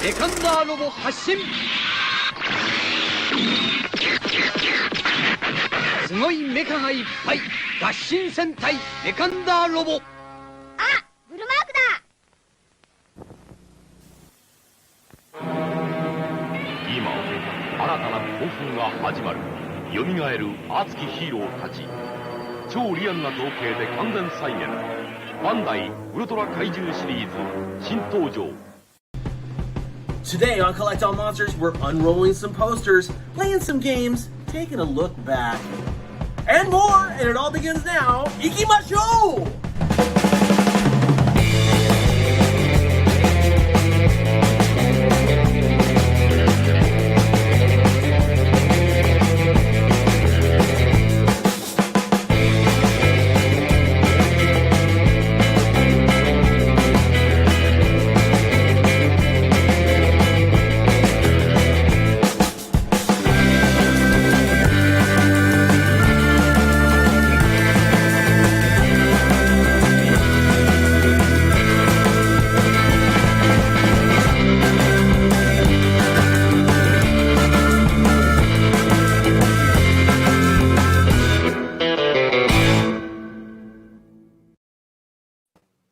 メカンダーロボ発進。すごいメカがいっぱい。脱進戦隊メカンダーロボ。あ、ブルマークだ。今新たな興奮が始まる。よみがえる熱きヒーローたち。超リアルな造形で完全再現。バンダイウルトラ怪獣シリーズ新登場。 Today on Collect All Monsters, we're unrolling some posters, playing some games, taking a look back, and more. And it all begins now. Ikimashou!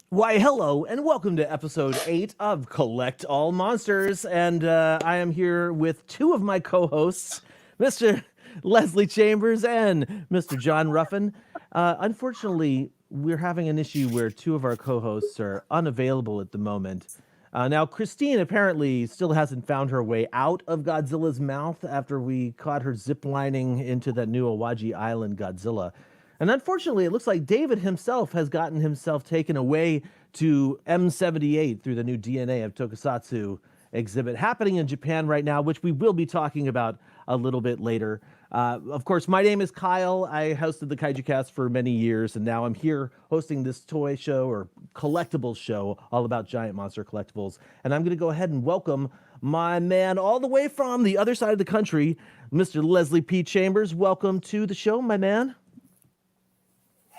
Why, hello, and welcome to episode 8 of Collect All Monsters. And I am here with two of my co-hosts, Mr. Leslie Chambers and Mr. John Ruffin. Unfortunately, we're having an issue where two of our co-hosts are unavailable at the moment. Now, Christine apparently still hasn't found her way out of Godzilla's mouth after we caught her ziplining into that new Awaji Island Godzilla. And unfortunately, it looks like David himself has gotten himself taken away to M78 through the new DNA of Tokusatsu exhibit happening in Japan right now, which we will be talking about a little bit later. Of course, my name is Kyle. I hosted the Kaiju Cast for many years, and now I'm here hosting this toy show or collectibles show all about giant monster collectibles. And I'm going to go ahead and welcome my man all the way from the other side of the country, Mr. Leslie P. Chambers. Welcome to the show, my man.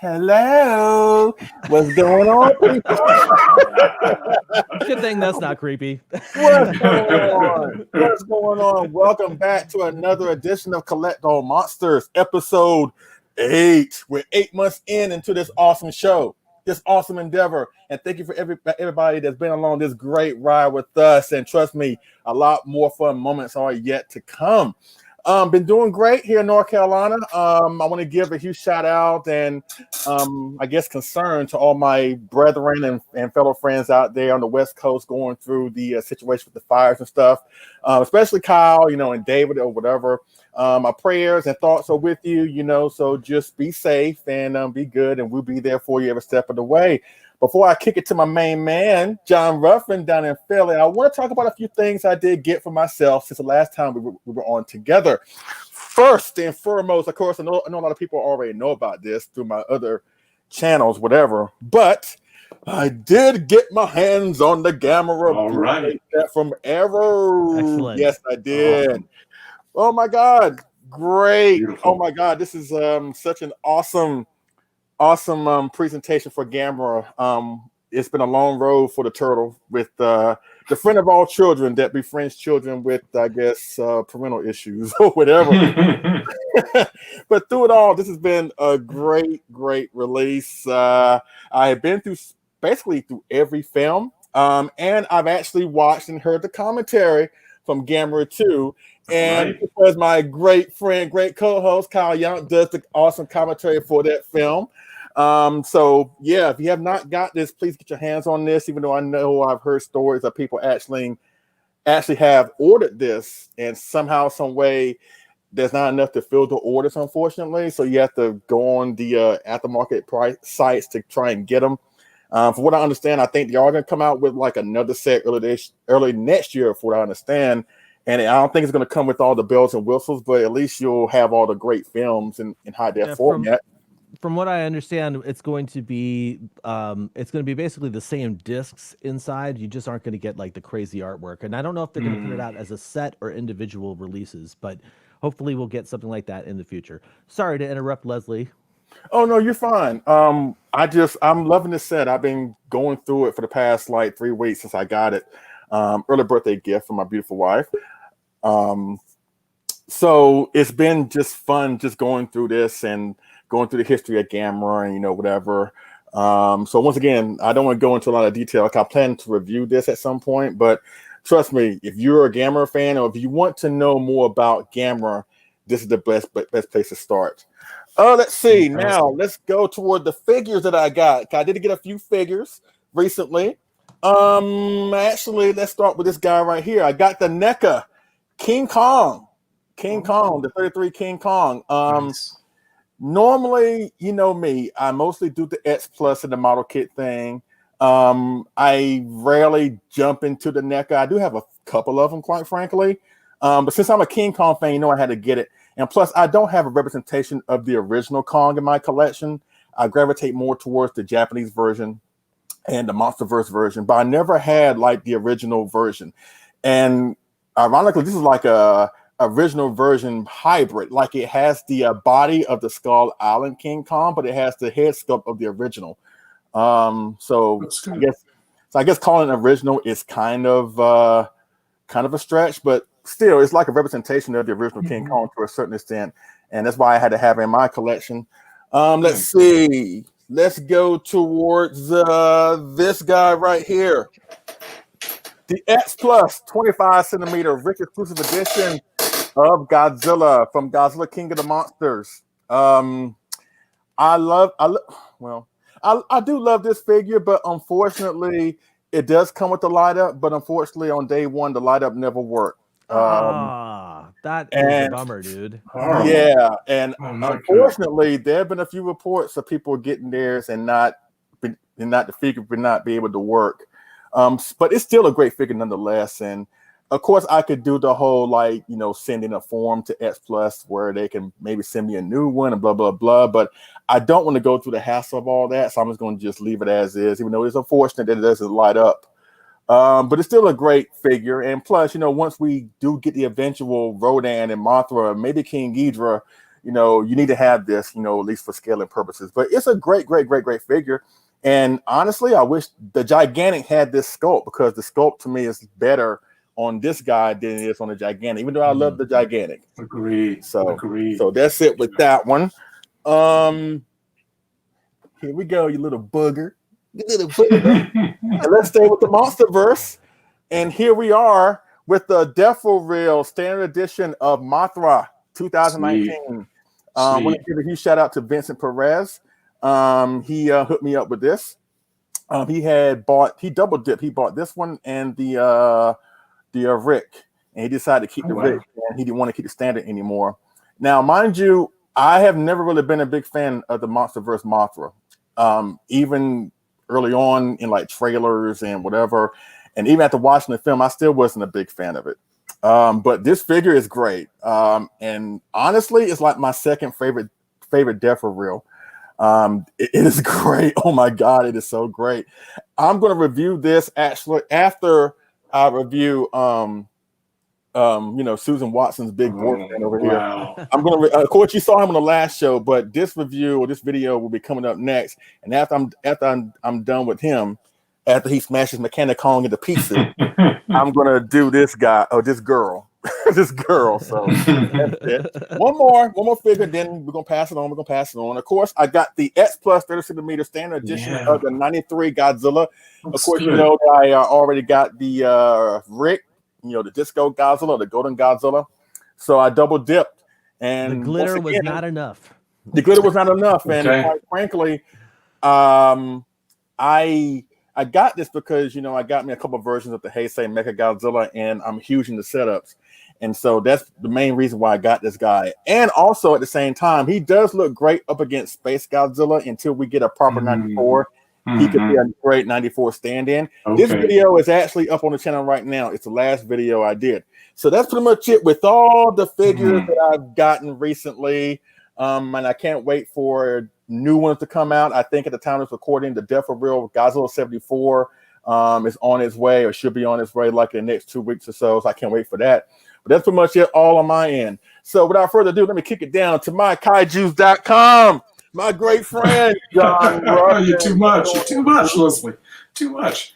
Hello, what's going on, people? Good thing that's not creepy. What's going on? What's going on? Welcome back to another edition of Collect All Monsters, episode 8. We're 8 months into this awesome show, this awesome endeavor, and thank you for everybody that's been along this great ride with us. And trust me, a lot more fun moments are yet to come. Been doing great here in North Carolina. I want to give a huge shout out and I guess concern to all my brethren and fellow friends out there on the West Coast going through the situation with the fires and stuff, especially Kyle, and David or whatever. My prayers and thoughts are with you, so just be safe and be good, and we'll be there for you every step of the way. Before I kick it to my main man, John Ruffin down in Philly, I want to talk about a few things I did get for myself since the last time we were on together. First and foremost, of course, I know a lot of people already know about this through my other channels, whatever, but I did get my hands on the Gamera. All right. From Arrow. Excellent. Yes, I did. Oh my God. Great. Beautiful. Oh my God. This is such an awesome presentation for Gamera. It's been a long road for the turtle with the friend of all children that befriends children with, I guess, parental issues or whatever. But through it all, this has been a great release. I have been basically through every film, and I've actually watched and heard the commentary from Gamera 2. And Right. because my great friend, great co-host Kyle Yount does the awesome commentary for that film. So yeah, if you have not got this, please get your hands on this. Even though I know I've heard stories of people actually have ordered this, and somehow, some way, there's not enough to fill the orders, unfortunately. So you have to go on the aftermarket price sites to try and get them. From what I understand, I think they are going to come out with like another set early next year, from what I understand. And I don't think it's going to come with all the bells and whistles, but at least you'll have all the great films in high def format. From what I understand, it's going to be basically the same discs inside. You just aren't going to get like the crazy artwork. And I don't know if they're going to put it out as a set or individual releases, but hopefully we'll get something like that in the future. Sorry to interrupt, Leslie. Oh no, you're fine. I'm loving this set. I've been going through it for the past like 3 weeks since I got it. early birthday gift from my beautiful wife. So it's been just fun just going through this and going through the history of Gamera and, whatever. So once again, I don't want to go into a lot of detail. I plan to review this at some point, but trust me, if you're a Gamera fan or if you want to know more about Gamera, this is the best place to start. Let's see. Now let's go toward the figures that I got. I did get a few figures recently. Actually, let's start with this guy right here. I got the NECA King Kong, the 33 King Kong. Nice. Normally, you know me, I mostly do the X Plus and the model kit thing. I rarely jump into the NECA. I do have a couple of them, quite frankly. But since I'm a King Kong fan, I had to get it. And plus, I don't have a representation of the original Kong in my collection. I gravitate more towards the Japanese version and the MonsterVerse version, but I never had like the original version. And ironically, this is like a original version hybrid. Like it has the body of the Skull Island King Kong, but it has the head sculpt of the original. So I guess calling it original is kind of a stretch, but still, it's like a representation of the original King Kong to a certain extent, and that's why I had to have it in my collection. Let's see. Let's go towards this guy right here. The X Plus 25 centimeter Rick exclusive edition of Godzilla from Godzilla King of the Monsters. I do love this figure, but unfortunately, it does come with the light up. But unfortunately, on day one, the light up never worked. That is a bummer, dude. Yeah, and unfortunately, there have been a few reports of people getting theirs and the figure would not be able to work. But it's still a great figure nonetheless. And of course, I could do the whole sending a form to X Plus where they can maybe send me a new one and blah blah blah. But I don't want to go through the hassle of all that, so I'm just going to just leave it as is, even though it's unfortunate that it doesn't light up. But it's still a great figure. And plus, once we do get the eventual Rodan and Mothra, maybe King Ghidorah, you need to have this, at least for scaling purposes. But it's a great figure. And honestly, I wish the Gigantic had this sculpt, because the sculpt to me is better on this guy than it is on the Gigantic, even though I love the Gigantic. Agreed. So that's it with that one. Here we go, you little booger. And let's stay with the MonsterVerse. And here we are with the Defo Real Standard Edition of Mothra 2019. I want to give a huge shout out to Vincent Perez. He hooked me up with this. He double dipped. He bought this one and the Rick, and he decided to keep the Rick, and he didn't want to keep the Standard anymore. Now, mind you, I have never really been a big fan of the MonsterVerse Mothra. Even early on in like trailers and whatever, and even after watching the film, I still wasn't a big fan of it. But this figure is great, and honestly, it's like my second favorite Defo Real. It is great. Oh my god, it is so great. I'm going to review this actually after I review Susan Watson's big boyfriend over here. I'm gonna of course you saw him on the last show, but this review or this video will be coming up next. And after I'm done with him, after he smashes Mechanic Kong into pieces, I'm gonna do this guy or this girl. This girl. So that's it. One more figure, then we're gonna pass it on. Of course, I got the X Plus 30 centimeter Standard Edition of the 93 Godzilla. Of course, you know that I already got the Rick, the Disco Godzilla, the Golden Godzilla. So I double dipped, and the glitter was not enough. The glitter was not enough, and quite frankly, I got this because I got me a couple of versions of the Heisei Mecha Godzilla, and I'm huge into setups, and so that's the main reason why I got this guy. And also at the same time, he does look great up against Space Godzilla until we get a proper 94. He could be a great 94 stand-in. This video is actually up on the channel right now. It's the last video I did. So that's pretty much it with all the figures that I've gotten recently. And I can't wait for new ones to come out. I think at the time of recording, the Defo Real Godzilla 74 is on its way, or should be on its way like in the next 2 weeks or so. So I can't wait for that. But that's pretty much it all on my end. So without further ado, let me kick it down to mykaijus.com. My great friend, John Ruffin. You're too much, Leslie. Too much.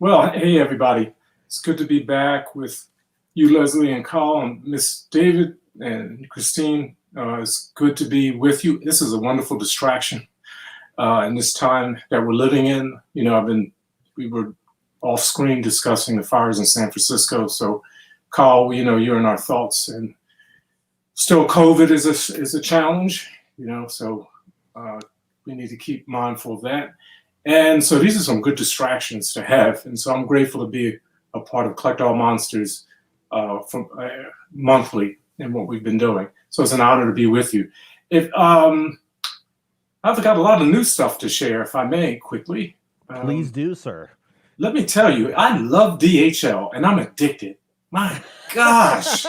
Well, hey, everybody. It's good to be back with you, Leslie and Carl, and Miss David and Christine. It's good to be with you. This is a wonderful distraction in this time that we're living in. You know, we were off screen discussing the fires in San Francisco. So, Carl, you know, you're in our thoughts, and still COVID is a challenge. You know, so we need to keep mindful of that. And so these are some good distractions to have. And so I'm grateful to be a part of Collect All Monsters from monthly in what we've been doing. So it's an honor to be with you. If I've got a lot of new stuff to share, if I may, quickly. Please do, sir. Let me tell you, I love DHL and I'm addicted. My gosh.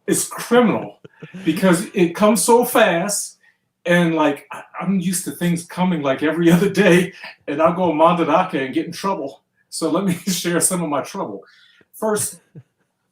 It's criminal because it comes so fast. And like, I'm used to things coming like every other day, and I'll go Mandadake and get in trouble. So let me share some of my trouble. First,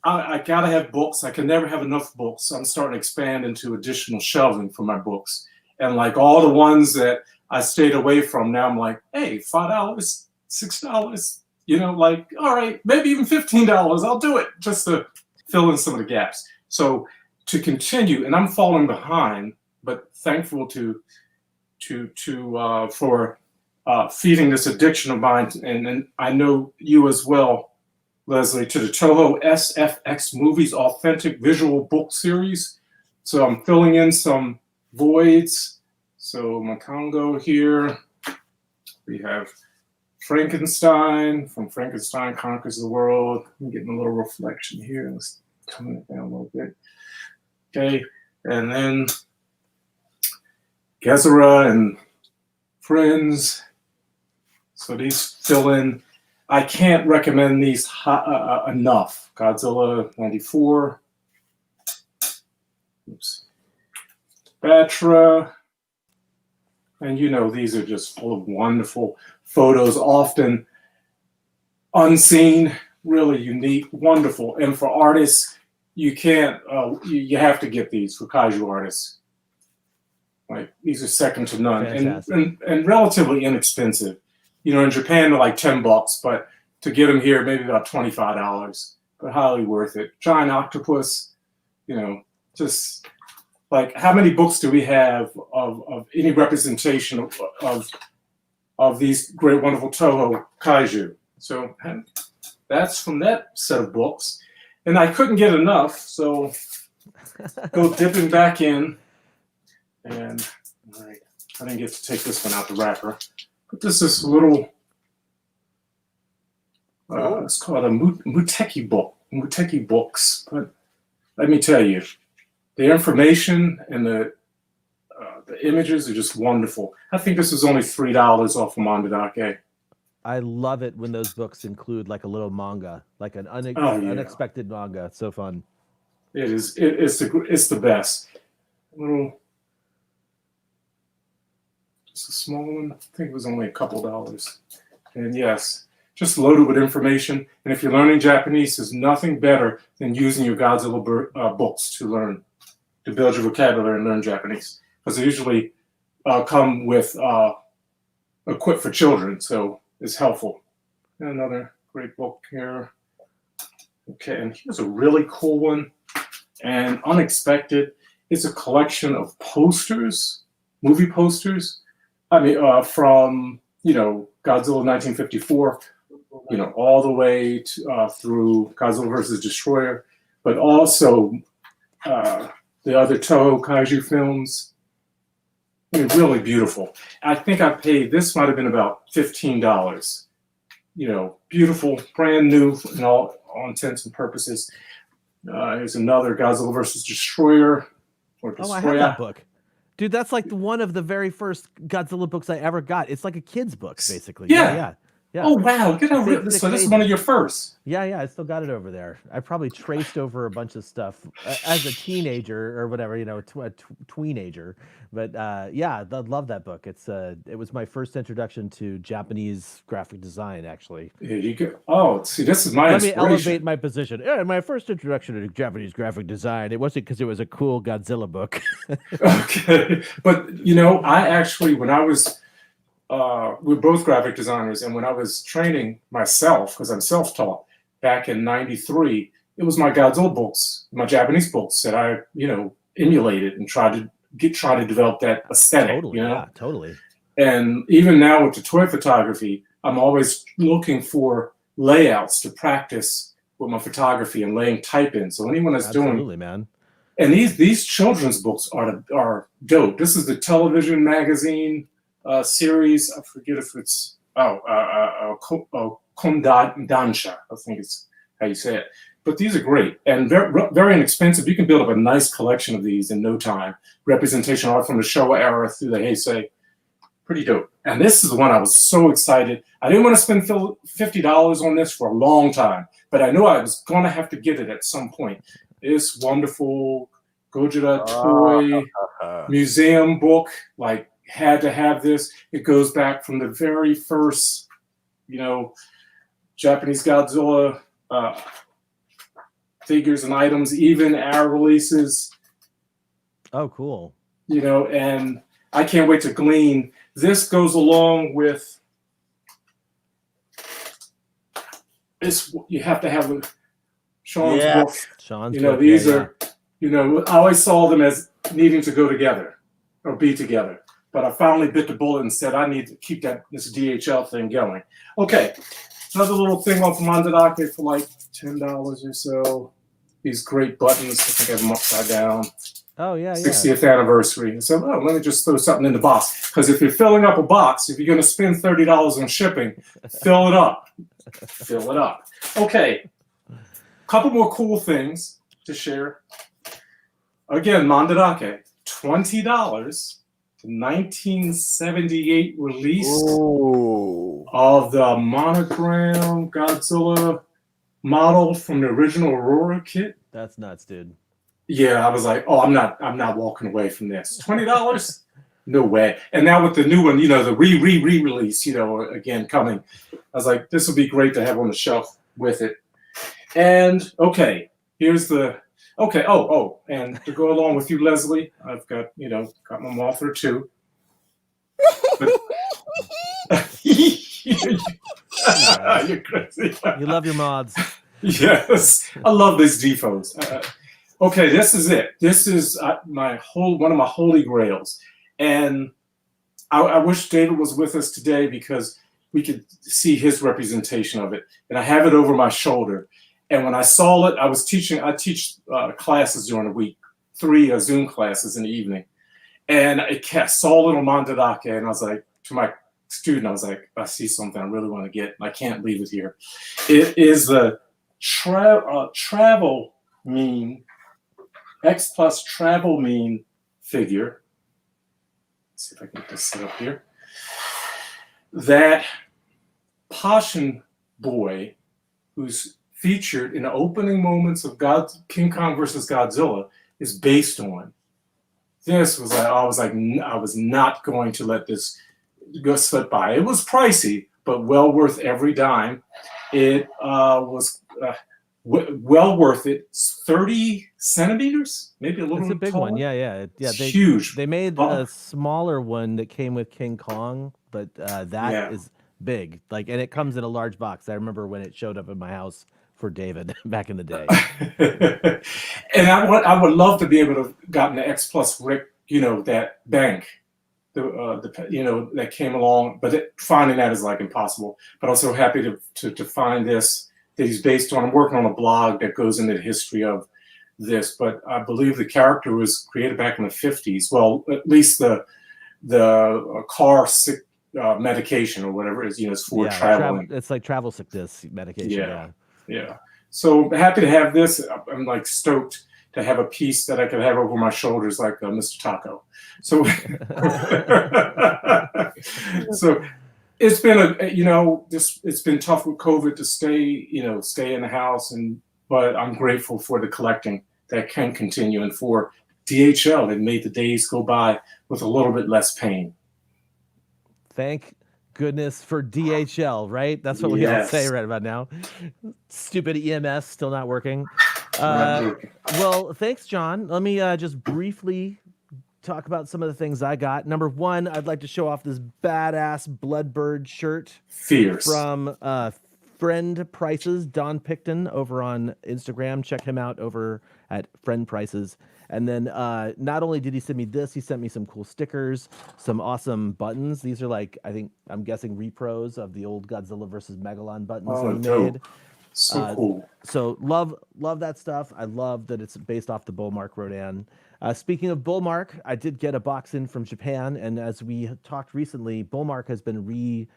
I gotta have books. I can never have enough books. So I'm starting to expand into additional shelving for my books. And like all the ones that I stayed away from, now I'm like, hey, $5, $6, you know, like, all right, maybe even $15. I'll do it just to fill in some of the gaps. So to continue, and I'm falling behind, but thankful for feeding this addiction of mine, and I know you as well, Leslie, to the Toho SFX Movies Authentic Visual Book Series. So I'm filling in some voids. So Makongo here. We have Frankenstein from Frankenstein Conquers the World. I'm getting a little reflection here. Let's tone it down a little bit. Okay, and then Gezra and Friends. So these fill in. I can't recommend these enough. Godzilla 94. Oops. Batra. And you know, these are just full of wonderful photos, often unseen, really unique, wonderful. And for artists, you can't, you have to get these for kaiju artists. Like, these are second to none and relatively inexpensive. You know, in Japan, they're like $10, but to get them here, maybe about $25, but highly worth it. Giant octopus, you know, just like, how many books do we have of any representation of these great, wonderful Toho kaiju? So that's from that set of books. And I couldn't get enough, so go dipping back in. And all right, I didn't get to take this one out the wrapper, but this is a little, it's called a Muteki book, Muteki books. But let me tell you, the information and the images are just wonderful. I think this is only $3 off of Mandadake. I love it when those books include like a little manga, like an unexpected manga. It's so fun. It is. It's the best. It's a small one. I think it was only a couple dollars. And yes, just loaded with information. And if you're learning Japanese, there's nothing better than using your Godzilla books to build your vocabulary and learn Japanese. Because they usually come with equipped for children, so it's helpful. And another great book here. Okay, and here's a really cool one and unexpected. It's a collection of posters, movie posters. I mean, from, you know, Godzilla 1954, you know, all the way to, through Godzilla versus Destroyer, but also the other Toho kaiju films. I mean, really beautiful. I think I paid, this might have been about $15. You know, beautiful, brand new in all intents and purposes. There's another Godzilla versus Destroyer. Oh, I have that book. Dude, that's like one of the very first Godzilla books I ever got. It's like a kid's book, basically. Yeah. Oh, wow. Look at how this is one of your first. Yeah. I still got it over there. I probably traced over a bunch of stuff as a teenager or whatever, you know, a tweenager. But yeah, I love that book. It was my first introduction to Japanese graphic design, actually. Here you go. Oh, see, this is my inspiration. Let me elevate my position. Yeah, my first introduction to Japanese graphic design, it wasn't because it was a cool Godzilla book. Okay. But, you know, I actually, when I was, we're both graphic designers, and when I was training myself, because I'm self-taught, back in '93, it was my Godzilla books, my Japanese books that I, emulated and try to develop that aesthetic. Totally, yeah, totally. And even now with the toy photography, I'm always looking for layouts to practice with my photography and laying type in. So anyone that's Absolutely, man. And these children's books are dope. This is the television magazine series. I forget if it's Kondansha, I think it's how you say it. But these are great and very, very inexpensive. You can build up a nice collection of these in no time. Representation art from the Showa era through the Heisei. Pretty dope. And this is the one I was so excited. I didn't want to spend $50 on this for a long time, but I knew I was going to have to get it at some point. This wonderful Gojira toy museum book, like, had to have this. It goes back from the very first, Japanese Godzilla figures and items, even our releases. Oh, cool. And I can't wait to glean. This goes along with this. You have to have Sean's book. Sean's book, these are, I always saw them as needing to go together or be together. But I finally bit the bullet and said, I need to keep this DHL thing going. Okay. Another little thing off of Mandarake for like $10 or so. These great buttons. I think I have them upside down. Oh, yeah, 60th anniversary. So, let me just throw something in the box. Because if you're filling up a box, if you're going to spend $30 on shipping, fill it up. Fill it up. Okay. Couple more cool things to share. Again, Mandarake, $20. The 1978 release of the monogram Godzilla model from the original Aurora kit. That's nuts, dude. Yeah, I was like, I'm not walking away from this. $20? No way. And now with the new one, the re-release, again coming. I was like, this will be great to have on the shelf with it. And here's the and to go along with you, Leslie, I've got got my Mothra too. You're crazy. You love your mods. Yes, I love these defos. This is it. This is one of my holy grails, and I wish David was with us today because we could see his representation of it. And I have it over my shoulder. And when I saw it, I teach classes during the week, 3 Zoom classes in the evening. And I saw little Mandarake, and I was like, to my student, I was like, I see something I really want to get, and I can't leave it here. It is the travel meme, X Plus travel meme figure. Let's see if I can get this set up here. That Pashin Boy, who's featured in the opening moments of King Kong versus Godzilla, is based on. This was I was not going to let this go slip by. It was pricey, but well worth every dime. It was well worth it. 30 centimeters, maybe a little. It's a big taller. one. Yeah. It's huge. They made a smaller one that came with King Kong, but that is big. And it comes in a large box. I remember when it showed up in my house for David back in the day. And I would love to be able to have gotten the X Plus Rick, that bank, that came along, but finding that is like impossible. But I'm so happy to find this that he's based on. I'm working on a blog that goes into the history of this, but I believe the character was created back in the 50s. Well, at least the car sick medication or whatever it is, it's for traveling. It's like travel sickness medication. Yeah. So happy to have this. I'm like stoked to have a piece that I could have over my shoulders like Mr. Taco. So, so it's been it's been tough with COVID to stay in the house, but I'm grateful for the collecting that can continue, and for DHL that made the days go by with a little bit less pain. Thank goodness for DHL, right? That's what we all say right about now. Stupid EMS still not working. Well, thanks, John. Let me just briefly talk about some of the things I got. Number one, I'd like to show off this badass Bloodbird shirt. Fierce. From Friend Prices, Don Picton over on Instagram. Check him out over at Friend Prices. And then not only did he send me this, he sent me some cool stickers, some awesome buttons. These are like, I'm guessing repros of the old Godzilla versus Megalon buttons that he dope. made. So cool. So love that stuff. I love that it's based off the Bullmark Rodan. Speaking of Bullmark, I did get a box in from Japan, and as we talked recently, Bullmark has been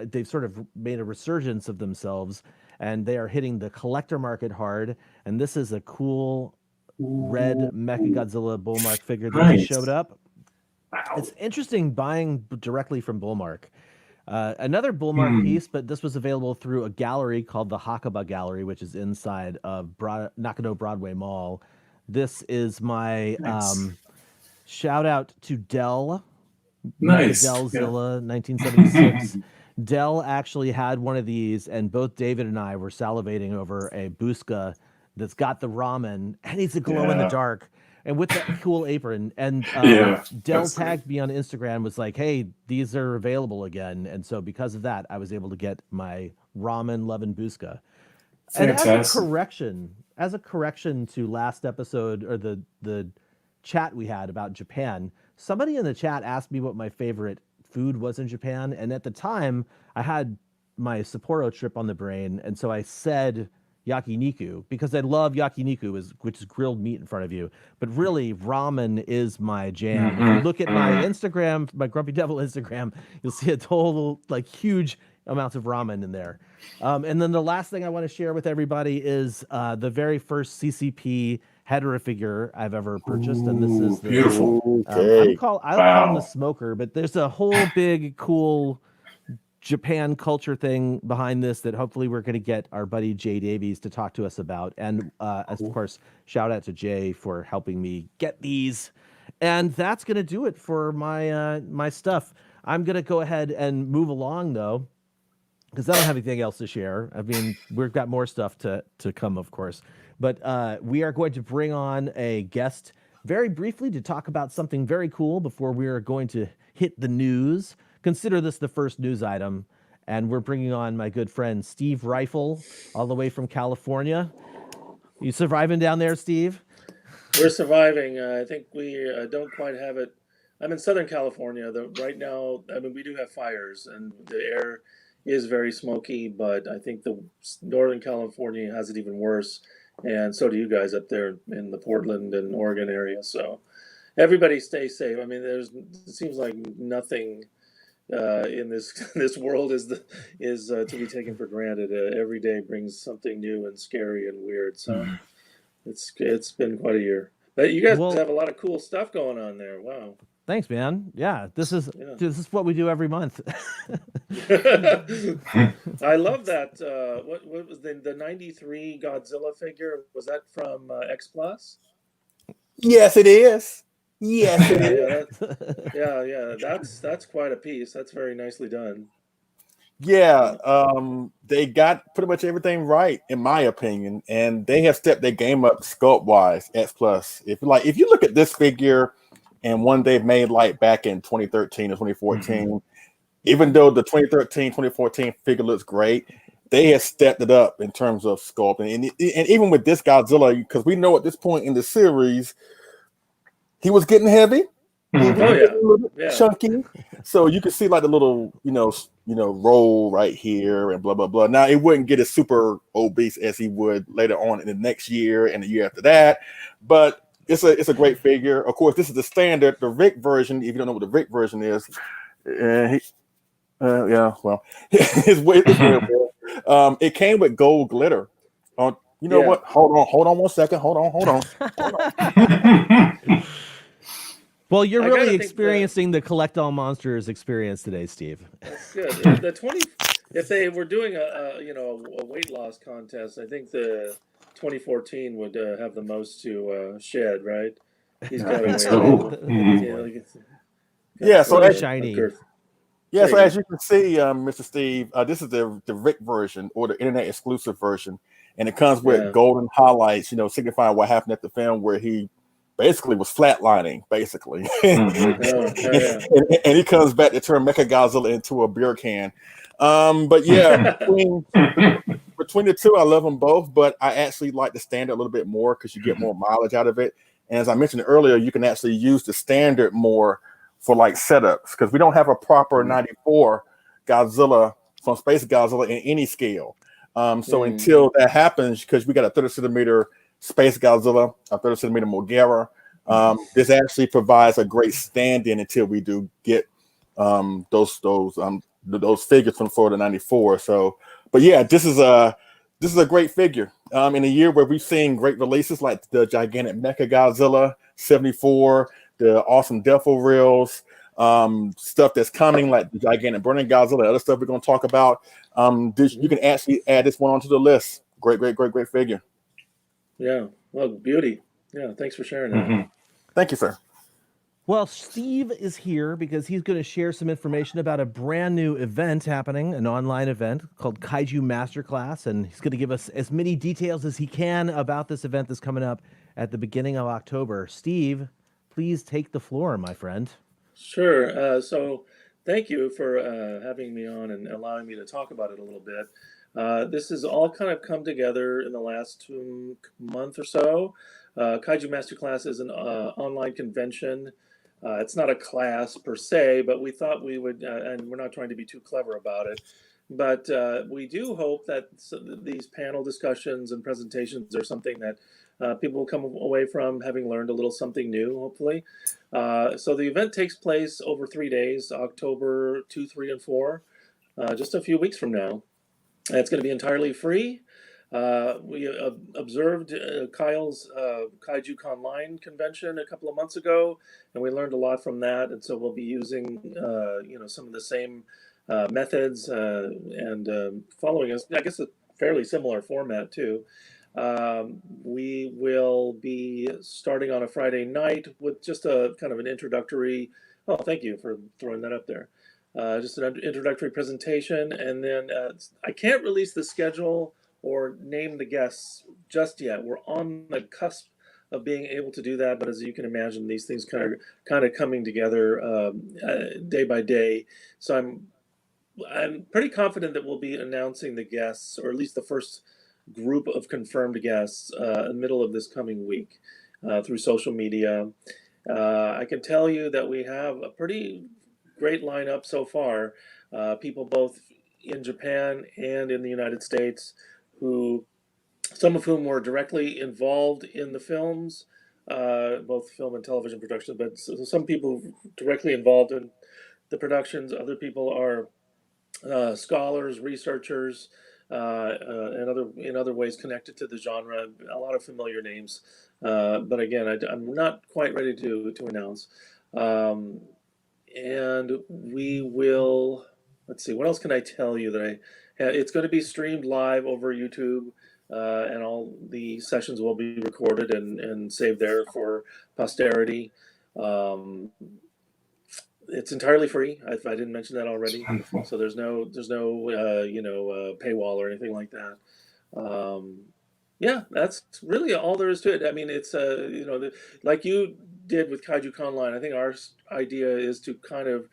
they've sort of made a resurgence of themselves, and they are hitting the collector market hard. And this is a cool red Mechagodzilla Bullmark figure that just showed up. Wow. It's interesting buying directly from Bullmark. Another Bullmark piece, but this was available through a gallery called the Hakuba Gallery, which is inside of Nakano Broadway Mall. This is my shout out to Dell. Nice. Dellzilla, 1976. Dell actually had one of these, and both David and I were salivating over a Busca that's got the ramen, and he's a glow in the dark, and with that cool apron. And Dell tagged me on Instagram, was like, "Hey, these are available again." And so because of that, I was able to get my ramen loving Busca. And as a correction to last episode, or the chat we had about Japan, somebody in the chat asked me what my favorite food was in Japan, and at the time I had my Sapporo trip on the brain, and so I said yakiniku because I love yakiniku, which is grilled meat in front of you. But really, ramen is my jam. If you look at my Instagram, my Grumpy Devil Instagram, you'll see a total huge amounts of ramen in there. And then the last thing I want to share with everybody is the very first CCP Hedera figure I've ever purchased, and this is the beautiful. I'll call him the smoker, but there's a whole big cool Japan culture thing behind this that hopefully we're going to get our buddy Jay Davies to talk to us about. And of course, shout out to Jay for helping me get these. And that's going to do it for my my stuff. I'm going to go ahead and move along though, because I don't have anything else to share. I mean, we've got more stuff to come, of course. But we are going to bring on a guest very briefly to talk about something very cool before we are going to hit the news. Consider this the first news item. And we're bringing on my good friend, Steve Rifle, all the way from California. You surviving down there, Steve? We're surviving. I think we don't quite have it. I'm in Southern California. Right now, I mean, we do have fires, and the air is very smoky, but I think the Northern California has it even worse. And so do you guys up there in the Portland and Oregon area. So everybody stay safe. I mean, it seems like nothing in this world is to be taken for granted. Every day brings something new and scary and weird. So it's been quite a year. But you guys have a lot of cool stuff going on there. Wow. Thanks, man. Yeah, this is what we do every month. I love that. What was the 93 Godzilla figure? Was that from X Plus? Yes, it is. Yes, it is. Yeah. That's quite a piece. That's very nicely done. Yeah, they got pretty much everything right, in my opinion, and they have stepped their game up sculpt wise. X Plus. If you look at this figure and one they've made like back in 2013 or 2014, even though the 2013, 2014 figure looks great, they have stepped it up in terms of sculpting. And even with this Godzilla, because we know at this point in the series, he was getting heavy. Chunky. So you can see like the little, roll right here and blah, blah, blah. Now, it wouldn't get as super obese as he would later on in the next year and the year after that. But it's a great figure. Of course, this is the standard, the Rick version. If you don't know what the Rick version is, it's it came with gold glitter. What? Hold on 1 second. Hold on. Well, you're really experiencing the Collect All Monsters experience today, Steve. That's good. If they were doing a weight loss contest, I think the 2014 would have the most to shed, right? He's got so that's shiny. Yeah, so as you can see, Mr. Steve, this is the Rick version or the internet exclusive version, and it comes with golden highlights, signifying what happened at the film where he basically was flatlining, basically. Mhm. And he comes back to turn Mechagodzilla into a beer can. But yeah, between the two, I love them both, but I actually like the standard a little bit more because you get more mileage out of it. And as I mentioned earlier, you can actually use the standard more for like setups because we don't have a proper 94 Godzilla from Space Godzilla in any scale. So until that happens, because we got a 30 centimeter Space Godzilla, a 30 centimeter Mogera, this actually provides a great stand-in until we do get those figures from Florida 94. So, but yeah, this is a great figure. In a year where we've seen great releases like the gigantic Mecha Godzilla 74, the awesome Defo Reels, stuff that's coming like the gigantic Burning Godzilla, other stuff we're going to talk about. You can actually add this one onto the list. Great figure. Yeah, well, beauty. Yeah, thanks for sharing that. Thank you, sir. Well, Steve is here because he's going to share some information about a brand new event happening, an online event called Kaiju Masterclass, and he's going to give us as many details as he can about this event that's coming up at the beginning of October. Steve, please take the floor, my friend. Sure. So thank you for having me on and allowing me to talk about it a little bit. This has all kind of come together in the last month or so. Kaiju Masterclass is an online convention. It's not a class per se, but we thought we would, and we're not trying to be too clever about it, but we do hope that these panel discussions and presentations are something that people will come away from having learned a little something new, hopefully. So the event takes place over 3 days, October 2, 3, and 4, just a few weeks from now. And it's going to be entirely free. We observed Kyle's Kaiju Online convention a couple of months ago, and we learned a lot from that. And so we'll be using, some of the same methods and following us. I guess a fairly similar format too. We will be starting on a Friday night with just a kind of an introductory. Oh, thank you for throwing that up there. Just an introductory presentation, and then I can't release the schedule or name the guests just yet. We're on the cusp of being able to do that, but as you can imagine, these things kind of coming together day by day. So I'm pretty confident that we'll be announcing the guests, or at least the first group of confirmed guests, in the middle of this coming week through social media. I can tell you that we have a pretty great lineup so far. People both in Japan and in the United States, some of whom were directly involved in the films, both film and television productions, but some people directly involved in the productions. Other people are scholars, researchers, and in other ways connected to the genre. A lot of familiar names, but again, I'm not quite ready to announce. And we will. Let's see. What else can I tell you that it's going to be streamed live over YouTube, and all the sessions will be recorded and saved there for posterity. It's entirely free. If I didn't mention that already, so there's no paywall or anything like that. Yeah, that's really all there is to it. I mean, it's like you did with Kaiju Online. I think our idea is to kind of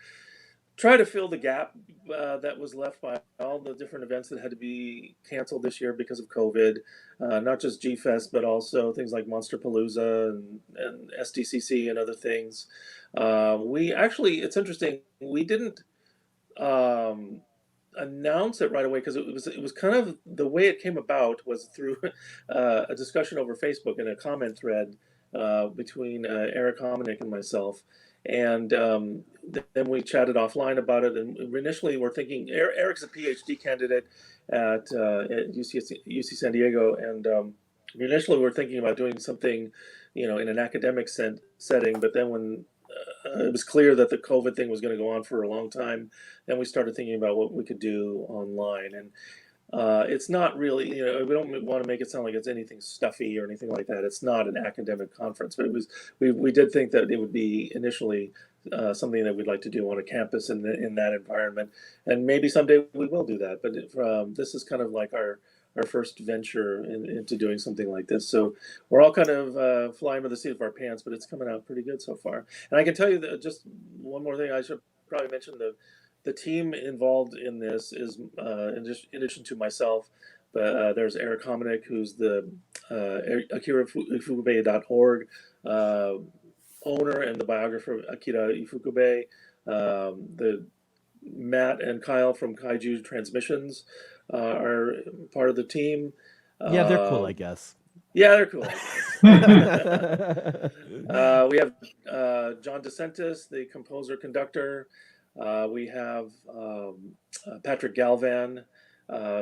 try to fill the gap that was left by all the different events that had to be canceled this year because of COVID. Not just G-Fest, but also things like Monsterpalooza and SDCC and other things. It's interesting. We didn't announce it right away because it was kind of the way it came about was through a discussion over Facebook and a comment thread between Eric Hominick and myself. And then we chatted offline about it. And initially, we're thinking Eric's a PhD candidate at UC San Diego, and initially we're thinking about doing something, in an academic setting. But then when it was clear that the COVID thing was going to go on for a long time, then we started thinking about what we could do online. And it's not really, we don't want to make it sound like it's anything stuffy or anything like that. It's not an academic conference, but we did think that it would be initially something that we'd like to do on a campus in that environment. And maybe someday we will do that. But this is kind of like our our first venture into doing something like this. So we're all kind of flying by the seat of our pants, but it's coming out pretty good so far. And I can tell you that just one more thing I should probably mention: the team involved in this is in addition to myself. But there's Eric Hominick, who's the AkiraIfukube.org owner and the biographer of Akira Ifukube. The Matt and Kyle from Kaiju Transmissions are part of the team. Yeah, they're cool, I guess. Yeah, they're cool. We have John DeSantis, the composer-conductor. We have Patrick Galvan,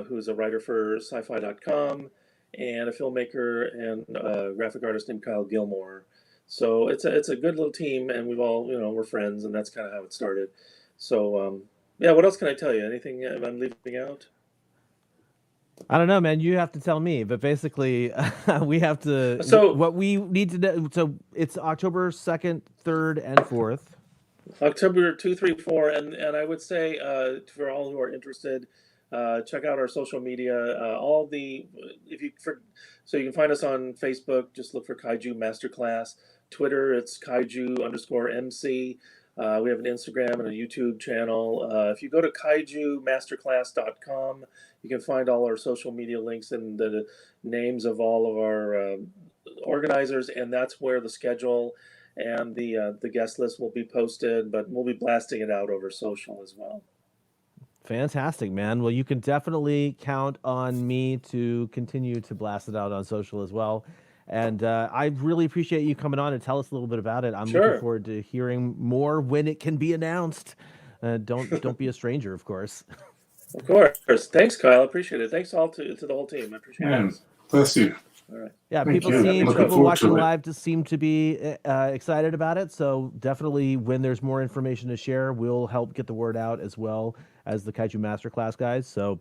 who's a writer for sci-fi.com, and a filmmaker and graphic artist named Kyle Gilmore. So it's a good little team, and we've all, we're friends, and that's kind of how it started. So, yeah, what else can I tell you? Anything I'm leaving out? I don't know, man. You have to tell me. But basically, we have to. So what we need to know. So it's October 2nd, 3rd, and 4th. October 2, 3, 4, and I would say for all who are interested, check out our social media. So you can find us on Facebook. Just look for Kaiju Masterclass. Twitter, it's Kaiju_MC. We have an Instagram and a YouTube channel. If you go to kaijumasterclass.com, you can find all our social media links and the names of all of our organizers, and that's where the schedule and the guest list will be posted, but we'll be blasting it out over social as well. Fantastic, man. Well, you can definitely count on me to continue to blast it out on social as well. And I really appreciate you coming on and tell us a little bit about it. I'm looking forward to hearing more when it can be announced. Don't be a stranger, of course. Of course. Thanks, Kyle. Appreciate it. Thanks all to the whole team. I appreciate it. Bless you. All right. Yeah, Thank people you. watching live just seem to be excited about it. So definitely, when there's more information to share, we'll help get the word out as well as the Kaiju Masterclass guys. So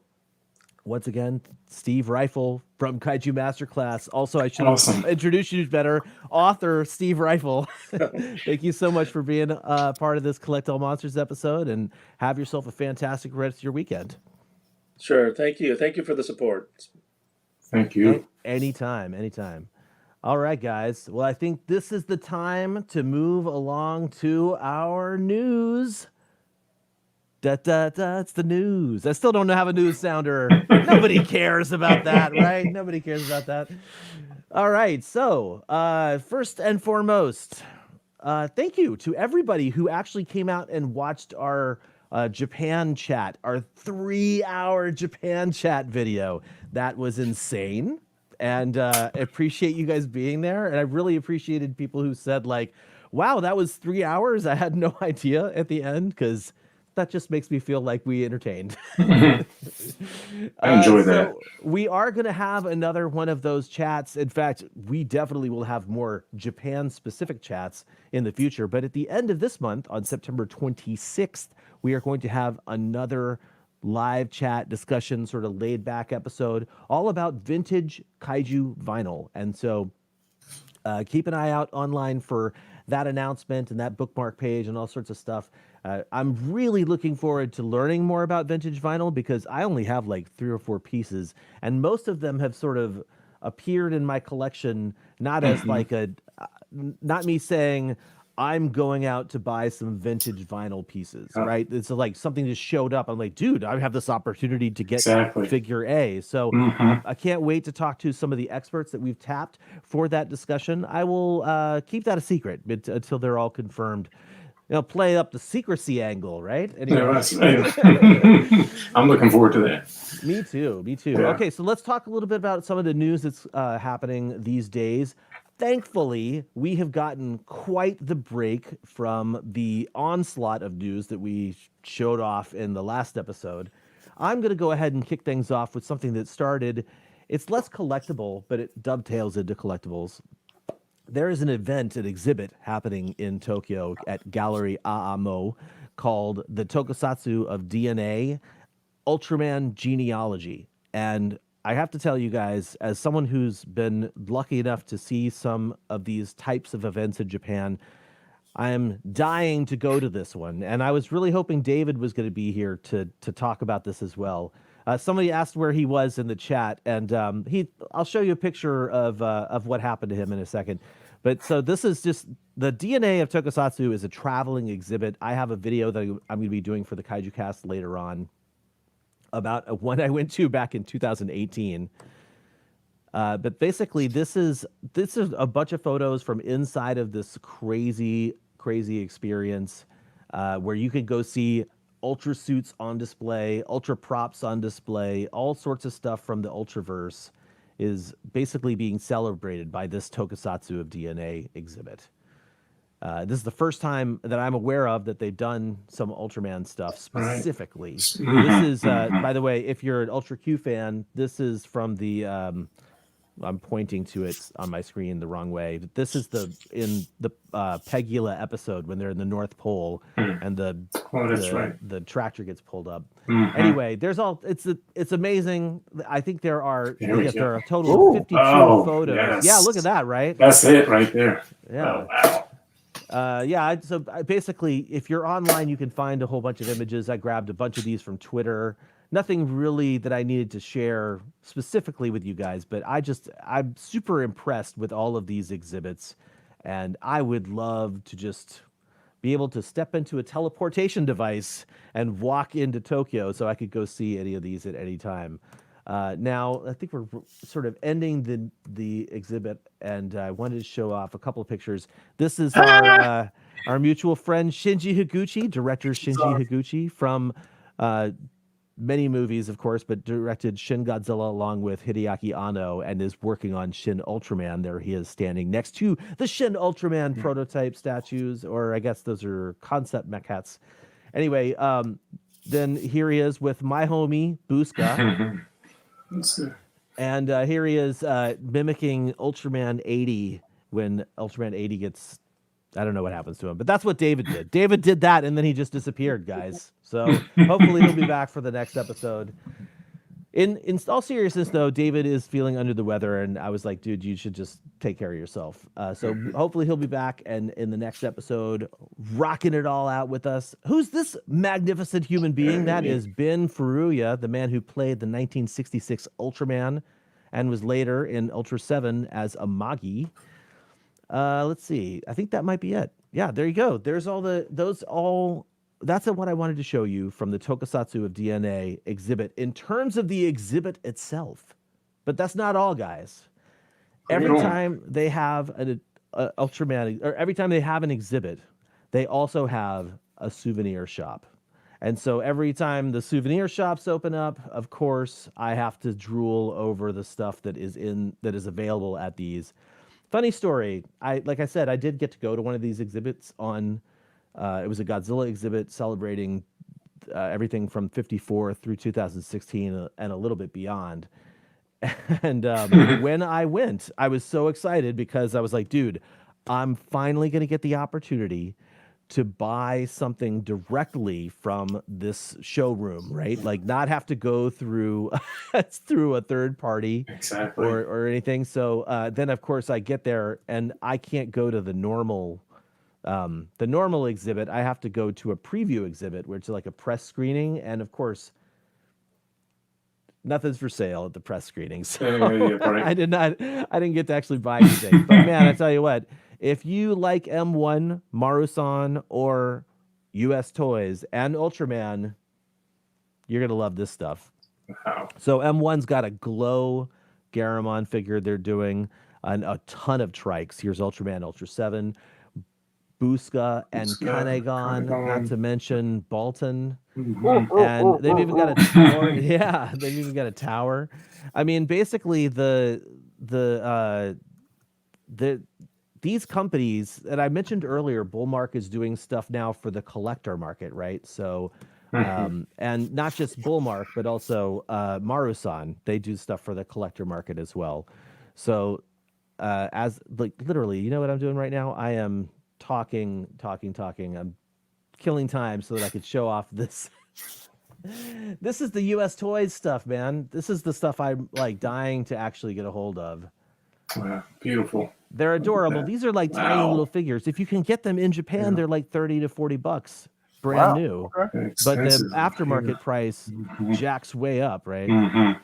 once again, Steve Rifle from Kaiju Masterclass. Also, I should introduce you better. Author Steve Rifle. Thank you so much for being part of this Collect All Monsters episode, and have yourself a fantastic rest of your weekend. Sure. Thank you. Thank you for the support. Thank you. Anytime. All right, guys. Well, I think this is the time to move along to our news. It's the news. I still don't have a news sounder. Nobody cares about that, right? Nobody cares about that. All right. So, first and foremost, thank you to everybody who actually came out and watched our Japan chat, our 3-hour Japan chat video. That was insane. And I appreciate you guys being there. And I really appreciated people who said, like, wow, that was 3 hours. I had no idea at the end, because that just makes me feel like we entertained. I enjoy that. We are going to have another one of those chats. In fact, we definitely will have more Japan-specific chats in the future. But at the end of this month, on September 26th, we are going to have another live chat discussion, sort of laid-back episode, all about vintage kaiju vinyl. And so keep an eye out online for that announcement and that bookmark page and all sorts of stuff. I'm really looking forward to learning more about vintage vinyl, because I only have like 3 or 4 pieces, and most of them have sort of appeared in my collection, not as like not me saying I'm going out to buy some vintage vinyl pieces, right? It's like something just showed up. I'm like, dude, I have this opportunity to get figure A. So I can't wait to talk to some of the experts that we've tapped for that discussion. I will keep that a secret until they're all confirmed. Play up the secrecy angle, right? Anyway. I'm looking forward to that. Me too. Yeah. Okay, so let's talk a little bit about some of the news that's happening these days. Thankfully, we have gotten quite the break from the onslaught of news that we showed off in the last episode. I'm going to go ahead and kick things off with something that started. It's less collectible, but it dovetails into collectibles. There is an exhibit happening in Tokyo at Gallery Aamo called the Tokusatsu of DNA, Ultraman Geneology. And I have to tell you guys, as someone who's been lucky enough to see some of these types of events in Japan, I am dying to go to this one. And I was really hoping David was going to be here to talk about this as well. Somebody asked where he was in the chat, and I'll show you a picture of what happened to him in a second. But so this is just the DNA of Tokusatsu is a traveling exhibit. I have a video that I'm going to be doing for the Kaiju Cast later on about one I went to back in 2018. But basically, this is a bunch of photos from inside of this crazy experience where you can go see Ultra suits on display, Ultra props on display, all sorts of stuff from the Ultraverse is basically being celebrated by this Tokusatsu of DNA exhibit. This is the first time that I'm aware of that they've done some Ultraman stuff specifically. This is, by the way, if you're an Ultra Q fan, this is from the, I'm pointing to it on my screen the wrong way. This is in the Pegula episode when they're in the North Pole and the tractor gets pulled up. Anyway, it's amazing. I think there are a total of 52 photos. Yes. Yeah, look at that, right? That's it right there. Yeah. Oh, wow. So basically, if you're online, you can find a whole bunch of images. I grabbed a bunch of these from Twitter. Nothing really that I needed to share specifically with you guys, but I'm super impressed with all of these exhibits, and I would love to just be able to step into a teleportation device and walk into Tokyo so I could go see any of these at any time. Now, I think we're sort of ending the exhibit, and I wanted to show off a couple of pictures. This is our mutual friend Shinji Higuchi, director Shinji Higuchi from many movies, of course, but directed Shin Godzilla along with Hideaki Anno and is working on Shin Ultraman. There he is standing next to the Shin Ultraman prototype statues, or I guess those are concept mechats. Anyway, then here he is with my homie, Buska. And here he is mimicking Ultraman 80 when Ultraman 80 gets... I don't know what happens to him, but that's what David did. David did that, and then he just disappeared, guys. So hopefully he'll be back for the next episode. In all seriousness, though, David is feeling under the weather, and I was like, dude, you should just take care of yourself. So hopefully he'll be back, and in the next episode, rocking it all out with us. Who's this magnificent human being? That is Ben Furuya, the man who played the 1966 Ultraman and was later in Ultra 7 as Amagi. Let's see. I think that might be it. Yeah, there you go. There's that's what I wanted to show you from the Tokusatsu of DNA exhibit in terms of the exhibit itself. But that's not all, guys. Every time they have an Ultraman, or every time they have an exhibit, they also have a souvenir shop. And so every time the souvenir shops open up, of course, I have to drool over the stuff that is available at these. Funny story. Like I said, I did get to go to one of these exhibits on. It was a Godzilla exhibit celebrating everything from '54 through 2016 and a little bit beyond. And when I went, I was so excited because I was like, dude, I'm finally going to get the opportunity to buy something directly from this showroom, right? Like not have to go through through a third party or anything. So then of course I get there and I can't go to the normal exhibit. I have to go to a preview exhibit where it's like a press screening. And of course, nothing's for sale at the press screenings. So I didn't get to actually buy anything. But man, I tell you what, if you like M1, Marusan, or US Toys and Ultraman, you're going to love this stuff. Wow. So M1's got a Glow Garamon figure they're doing, and a ton of trikes. Here's Ultraman Ultra 7, Buska, and Kanegon, not to mention Balton. And they've even got a tower. Yeah, they've even got a tower. I mean, basically these companies that I mentioned earlier, Bullmark is doing stuff now for the collector market, right? So, and not just Bullmark, but also Marusan, they do stuff for the collector market as well. So, as like literally, you know what I'm doing right now? I am talking. I'm killing time so that I could show off this. This is the US Toys stuff, man. This is the stuff I'm like dying to actually get a hold of. Wow, beautiful. They're adorable. These are like tiny little figures. If you can get them in Japan, they're like $30 to $40. brand Wow. new. Okay. But the Expensive. aftermarket price Mhm. jacks way up, right? Mhm.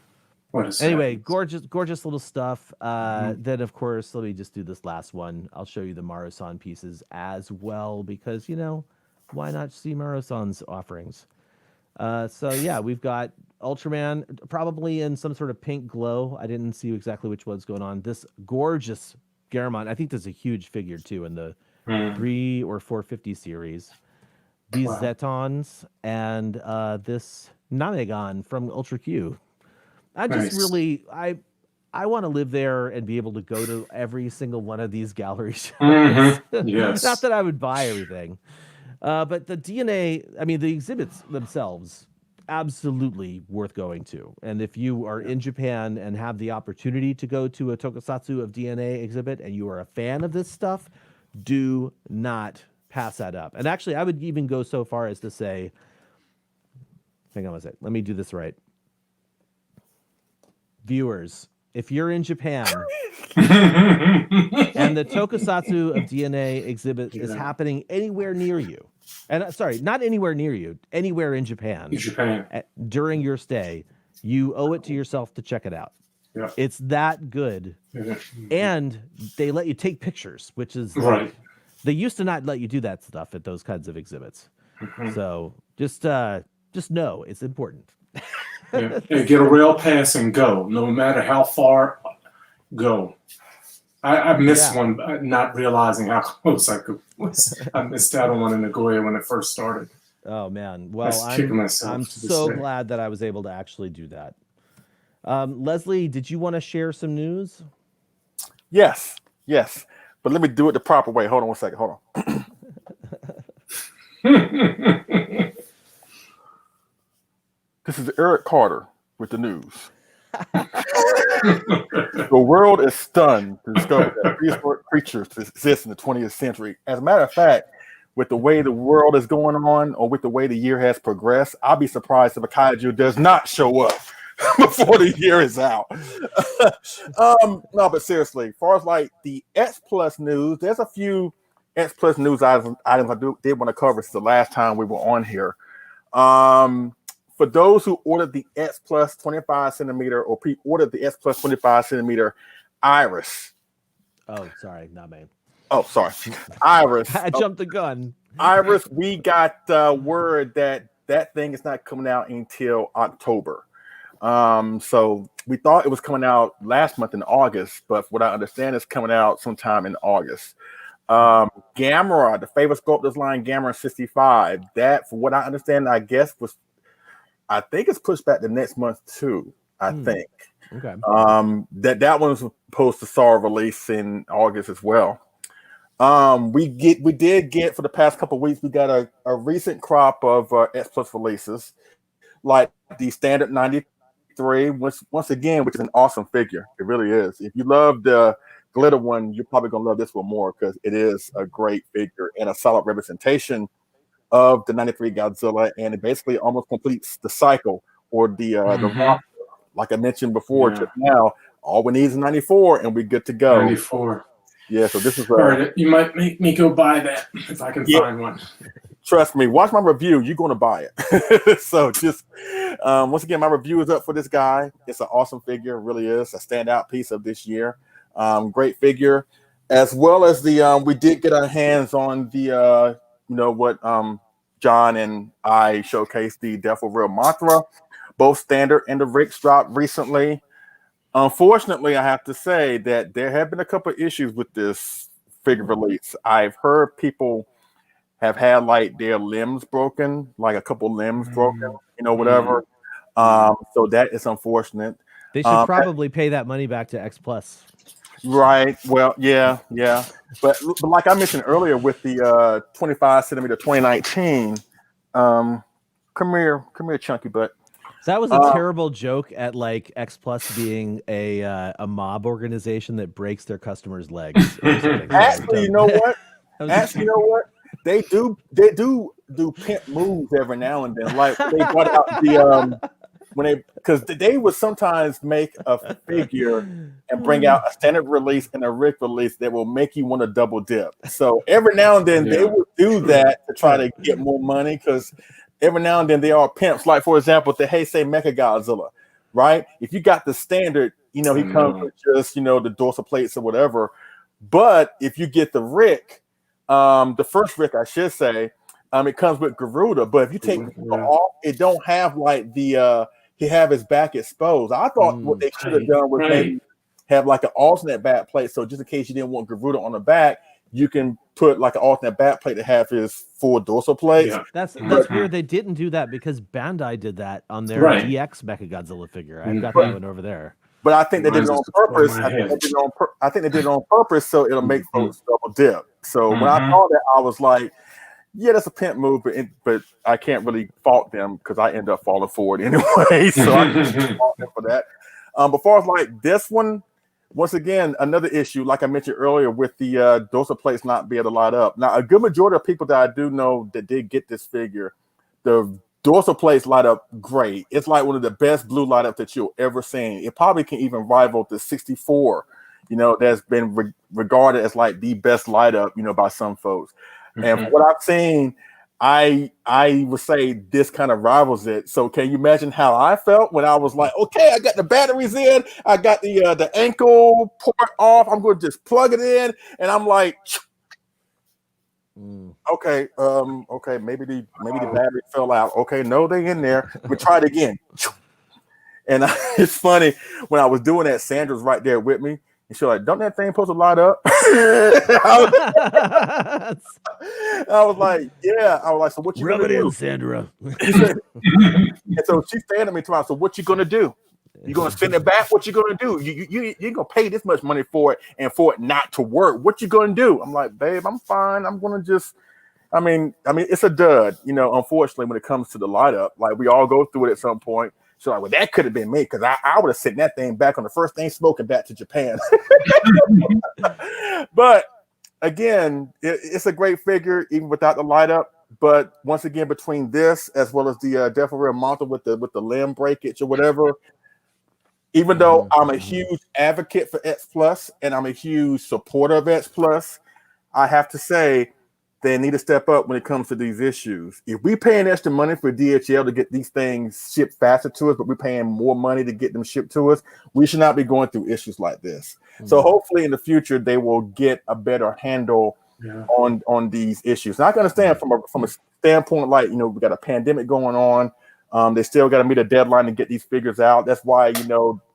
What a Anyway, sadness. gorgeous little stuff. Mhm. Then of course, let me just do this last one. I'll show you the Marusan pieces as well because why not see Marusan's offerings? So yeah, we've got Ultraman probably in some sort of pink glow. I didn't see exactly which one's going on. This gorgeous Garamon. I think there's a huge figure too in the Mhm. 3 or 450 series. These Wow. Zetons and this Namegon from Ultra Q. I just Nice. really I want to live there and be able to go to every single one of these gallery shows. Mhm. Yes. Not that I would buy everything, but the DNA. I mean, the exhibits themselves absolutely worth going to. And if you are in Japan and have the opportunity to go to a Tokusatsu of DNA exhibit and you are a fan of this stuff, do not pass that up. And actually, I would even go so far as to say, hang on a sec, let me do this right. Viewers, if you're in Japan and the Tokusatsu of DNA exhibit is happening anywhere near you, and sorry, not anywhere near you, anywhere in Japan, during your stay, you owe it to yourself to check it out. Yeah. It's that good. Yeah. And they let you take pictures, which is like, Right. they used to not let you do that stuff at those kinds of exhibits. Mhm. So just know it's important. Yeah. Yeah, get a rail pass and go. No matter how far, go. I missed one, not realizing how close I was. I missed out on one in Nagoya when it first started. Oh man! Well, I'm so glad that I was able to actually do that. Leslie, did you want to share some news? Yes, but let me do it the proper way. Hold on 1 second. Hold on. This is Eric Carter with the news. The world is stunned to discover that prehistoric creatures exist in the 20th century. As a matter of fact, with the way the world is going on, or with the way the year has progressed, I'll be surprised if a kaiju does not show up before the year is out. No, but seriously, as far as like the X Plus news, there's a few X Plus news items I did want to cover since the last time we were on here. For those who ordered the X Plus 25 centimeter or pre-ordered the X Plus 25 centimeter Iris. Oh, sorry, not me. Oh, sorry. Iris. I jumped the gun. Iris, we got word that thing is not coming out until October. So we thought it was coming out last month in August, but what I understand is coming out sometime in August. Gamera, the favorite sculptor's line Gamera 65, that, for what I understand, I think it's pushed back to next month too. I think. Okay. That one was supposed to start release in August as well. We did get for the past couple of weeks. We got a recent crop of X Plus releases, like the standard 93. Once again, which is an awesome figure. It really is. If you love the glitter one, you're probably gonna love this one more because it is a great figure and a solid representation of the 93 Godzilla, and it basically almost completes the cycle or the roster. Like I mentioned before, just now, all we need is 94, and we're good to go. 94. Yeah, so this is all right. You might make me go buy that if I can find one. Trust me, watch my review. You're going to buy it. So just once again, my review is up for this guy. It's an awesome figure. It really is a standout piece of this year. Great figure, as well as the we did get our hands on the what John and I showcased, the Death of Real Mothra, both standard and the Ricks dropped recently. Unfortunately, I have to say that there have been a couple of issues with this figure release. I've heard people have had like their limbs broken, like a couple limbs broken, whatever. So that is unfortunate. They should probably pay that money back to X Plus. Right. Well, yeah. But like I mentioned earlier with the 25 centimeter 2019, come here, chunky butt. That was a terrible joke at like X Plus being a mob organization that breaks their customers' legs. Actually, you know what? They do pimp moves every now and then. Like they brought out because they would sometimes make a figure and bring out a standard release and a rig release that will make you want to double dip. So every now and then they would do that to try to get more money, because every now and then they are pimps. Like, for example, the Heisei Mecha Godzilla, right? If you got the standard, he comes with just, the dorsal plates or whatever. But if you get the Rick, the first Rick, I should say, it comes with Garuda. But if you take the off, it don't have like the he have his back exposed. I thought what they should have done was maybe have like an alternate back plate, so just in case you didn't want Garuda on the back, you can put like an alternate back plate to have his full dorsal plates. Yeah. That's weird. They didn't do that because Bandai did that on their DX Mechagodzilla figure. I've got that one over there. But I think they did it on purpose. I think they did it on purpose so it'll make folks double dip. So when I saw that, I was like, yeah, that's a pimp move, but I can't really fault them because I end up falling for it anyway. So I can't fault them for that. But far as like this one, once again, another issue, like I mentioned earlier, with the dorsal plates not being able to light up. Now, a good majority of people that I do know that did get this figure, the dorsal plates light up great. It's like one of the best blue light up that you'll ever seen. It probably can even rival the 64, that's been regarded as like the best light up, by some folks. And from what I've seen, I would say this kind of rivals it. So can you imagine how I felt when I was like, okay, I got the batteries in, I got the ankle port off, I'm going to just plug it in, and I'm like, okay, maybe the battery fell out. Okay, no, they in there. We try it again. And it's funny, when I was doing that, Sandra's right there with me. And she's like, don't that thing supposed to light up? I was like, yeah. I was like, so what you gonna do, Sandra? And so she's standing at me tomorrow. So what you gonna do? You gonna send it back? What you gonna do? You're gonna pay this much money for it and for it not to work. What you gonna do? I'm like, babe, I'm fine. I'm gonna just I mean, it's a dud, unfortunately, when it comes to the light up. Like, we all go through it at some point. So like, well, that could have been me, because I would have sent that thing back on the first thing smoking back to Japan. But again, it's a great figure even without the light up. But once again, between this as well as the Devil Real Monster with the limb breakage or whatever, even though I'm a huge advocate for X Plus and I'm a huge supporter of X Plus, I have to say they need to step up when it comes to these issues. If we paying extra money for DHL to get these things shipped faster to us, but we're paying more money to get them shipped to us, we should not be going through issues like this. So hopefully in the future they will get a better handle on these issues. And I can understand from a standpoint, like, we got a pandemic going on. They still got to meet a deadline to get these figures out. That's why,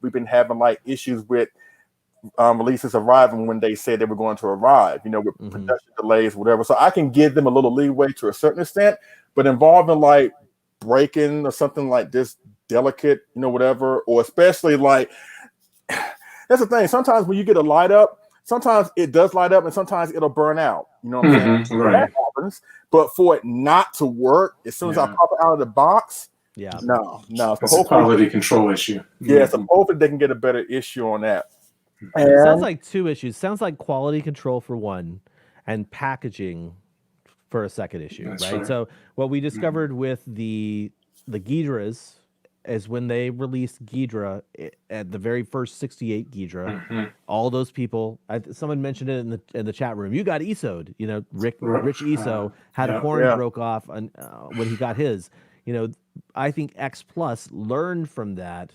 we've been having like issues with releases arriving when they said they were going to arrive, with production delays, whatever. So I can give them a little leeway to a certain extent, but involving like breaking or something like this delicate, whatever, or especially like, that's the thing. Sometimes when you get a light up, sometimes it does light up and sometimes it'll burn out. You know what I'm saying? Right. That happens. But for it not to work, as soon as I pop it out of the box, no. It's a quality control issue. Yeah, so hopefully they can get a better issue on that. And it sounds like two issues. Sounds like quality control for one, and packaging for a second issue, right? So what we discovered with the Ghidras is when they released Ghidra at the very first 68 Ghidra, all those people, someone mentioned it in the chat room. You got ESO'd, Rich ESO had a horn broke off when he got his. I think X Plus learned from that.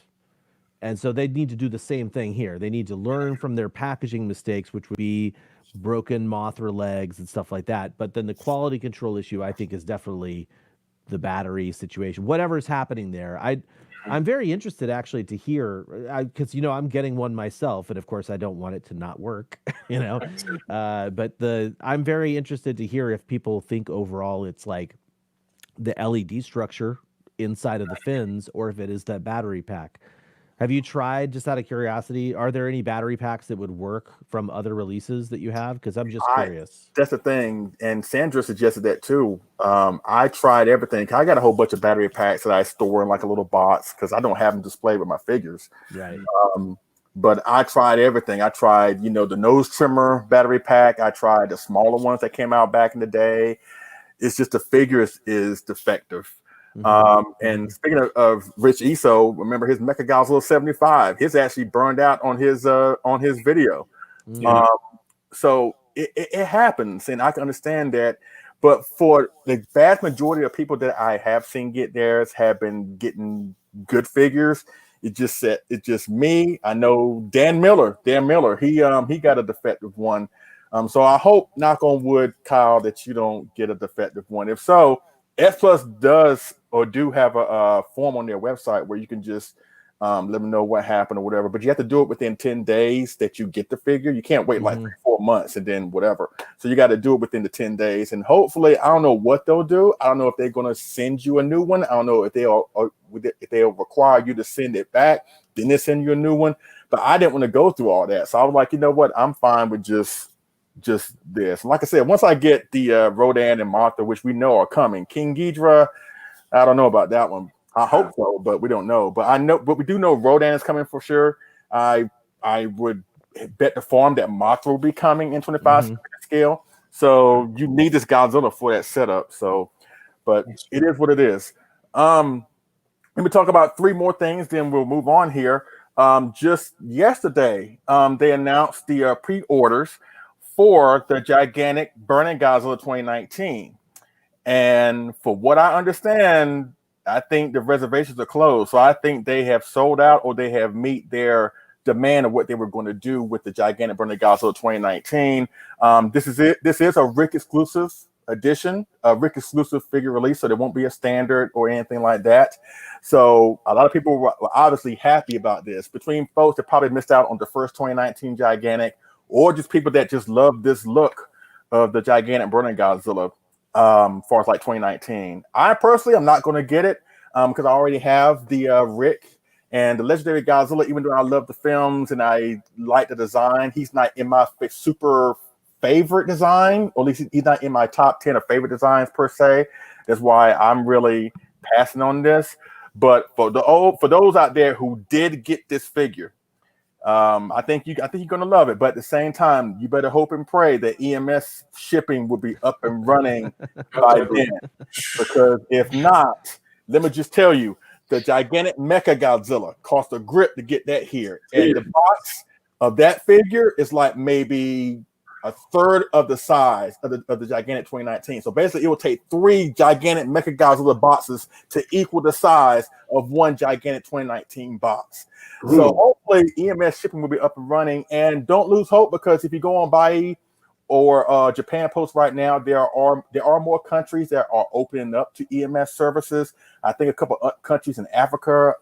And so they need to do the same thing here. They need to learn from their packaging mistakes, which would be broken Mothra legs and stuff like that. But then the quality control issue, I think, is definitely the battery situation. Whatever's happening there, I'm very interested actually to hear, because I'm getting one myself, and of course I don't want it to not work. But I'm very interested to hear if people think overall it's like the LED structure inside of the fins, or if it is that battery pack. Have you tried, just out of curiosity, are there any battery packs that would work from other releases that you have? Because I'm just curious. That's the thing. And Sandra suggested that too. I tried everything. I got a whole bunch of battery packs that I store in like a little box because I don't have them displayed with my figures. Right. But I tried everything. I tried, the nose trimmer battery pack. I tried the smaller ones that came out back in the day. It's just the figure is defective. And speaking of Rich Iso, remember his Mechagodzilla 75? His actually burned out on his video. Yeah. So it happens, and I can understand that. But for the vast majority of people that I have seen get theirs have been getting good figures. It's just me. I know Dan Miller, he got a defective one. So I hope, knock on wood, Kyle, that you don't get a defective one. If so, S Plus do have a form on their website where you can just let them know what happened or whatever. But you have to do it within 10 days that you get the figure. You can't wait like 3-4 months and then whatever. So you got to do it within the 10 days. And hopefully, I don't know what they'll do. I don't know if they're going to send you a new one. I don't know if they'll require you to send it back. Then they send you a new one. But I didn't want to go through all that. So I was like, you know what? I'm fine with just this. And like I said, once I get the Rodan and Martha, which we know are coming, King Ghidorah, I don't know about that one. I hope so, but we don't know. But we do know Rodan is coming for sure. I would bet the farm that Mothra will be coming in 25 scale. So you need this Godzilla for that setup. So, but it is what it is. Let me talk about 3 more things, then we'll move on here. Just yesterday, they announced the pre-orders for the gigantic Burning Godzilla 2019. And for what I understand, I think the reservations are closed. So I think they have sold out, or they have meet their demand of what they were going to do with the gigantic Burning Godzilla 2019. This is it. This is a Rick exclusive edition, a Rick exclusive figure release. So there won't be a standard or anything like that. So a lot of people were obviously happy about this. Between folks that probably missed out on the first 2019 gigantic, or just people that just love this look of the gigantic Burning Godzilla. Far as like 2019, I personally am not going to get it because I already have the Rick and the Legendary Godzilla. Even though I love the films and I like the design, he's not in my super favorite design, or at least he's not in my top 10 of favorite designs per se. That's why I'm really passing on this. But for those out there who did get this figure, I think you're gonna love it, but at the same time, you better hope and pray that EMS shipping will be up and running by then. Because if not, let me just tell you, the gigantic Mecha Godzilla cost a grip to get that here, and the box of that figure is like maybe a third of the size of the gigantic 2019. So basically, it will take 3 gigantic Mecha Godzilla boxes to equal the size of one gigantic 2019 box. So hopefully EMS shipping will be up and running, and don't lose hope, because if you go on Bai or Japan Post right now, there are more countries that are opening up to EMS services. I think a couple of countries in Africa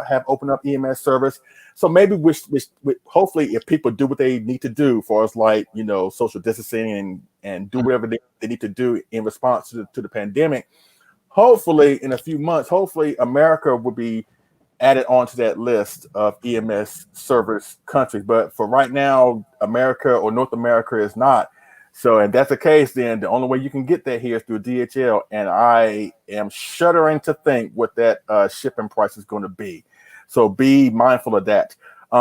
have opened up EMS service. So maybe hopefully, if people do what they need to do for us, like, you know, social distancing and do whatever they need to do in response to the pandemic, hopefully in a few months, hopefully America will be added onto that list of EMS service countries. But for right now, America or North America is not. So, and that's the case, then the only way you can get that here is through DHL. And I am shuddering to think what that shipping price is going to be. So be mindful of that.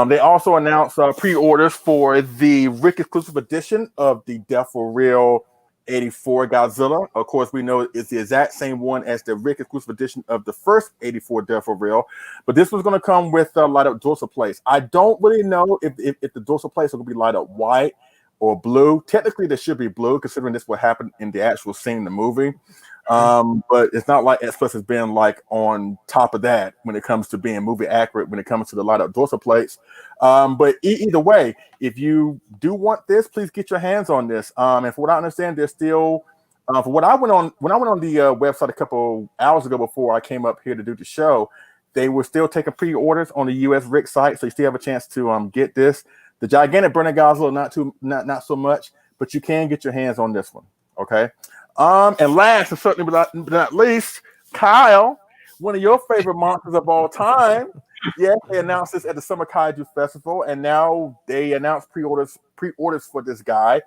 They also announced pre-orders for the Rick exclusive edition of the Death for Real 84 Godzilla. Of course, we know it's the exact same one as the Rick exclusive edition of the first 84 Death for Real, but this was going to come with light up dorsal plates. I don't really know if the dorsal plates are going to be light up white or blue. Technically, they should be blue, considering this what happened in the actual scene in the movie. But it's not like S Plus has been like on top of that when it comes to being movie accurate when it comes to the light up dorsal plates. But either way, if you do want this, please get your hands on this. And for what I understand, there's still for what I went on when I went on the website a couple hours ago before I came up here to do the show, they were still taking pre-orders on the US Rick site, so you still have a chance to get this. The gigantic Burning Godzilla, not so much, but you can get your hands on this one. Okay. And last and certainly but not least, Kyle, one of your favorite monsters of all time. Yes, they announced this at the Summer Kaiju Festival, and now they announced pre-orders for this guy,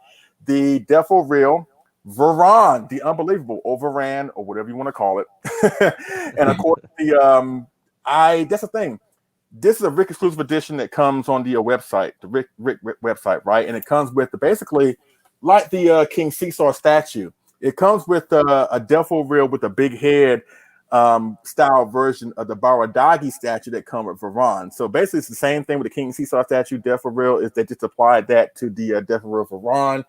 the Death for Real Varan, the Unbelievable, or Varan, or whatever you want to call it. And of course, that's the thing. This is a Rick exclusive edition that comes on the website, the Rick website, right? And it comes with basically like the King Caesar statue. It comes with a Death for Real with a big head style version of the Baradagi statue that come with Varan. So basically, it's the same thing with the King Seesaw statue. Death for Real is they just applied that to the Death for Real Varan.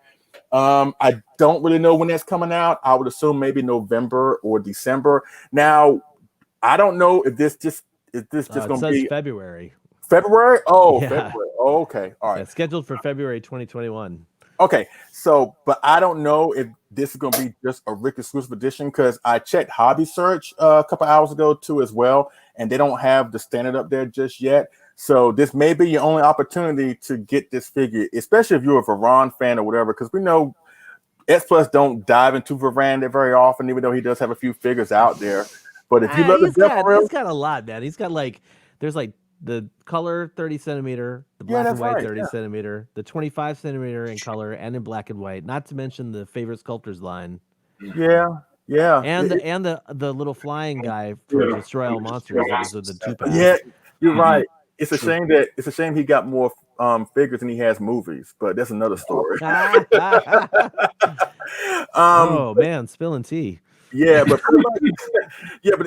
I don't really know when that's coming out. I would assume maybe November or December. Now, I don't know if this just going to be February. February? Oh, Yeah. February. Oh, okay. All right. Yeah, scheduled for February 2021. Okay. So, but I don't know if this is going to be just a Rick exclusive edition because I checked Hobby Search a couple hours ago too as well, and they don't have the standard up there just yet. So this may be your only opportunity to get this figure, especially if you're a Varan fan or whatever, because we know S Plus don't dive into Varan very often, even though he does have a few figures out there. But if you love he's the got a lot, man. He's got there's the color 30 centimeter, the black and white 30 centimeter, the 25 centimeter in color and in black and white. Not to mention the favorite sculptors line. Yeah. And the little flying guy for Destroy All Monsters. The two-pack. Yeah, you're right. It's a shame he got more figures than he has movies, but that's another story. Oh man, spilling tea. Yeah, but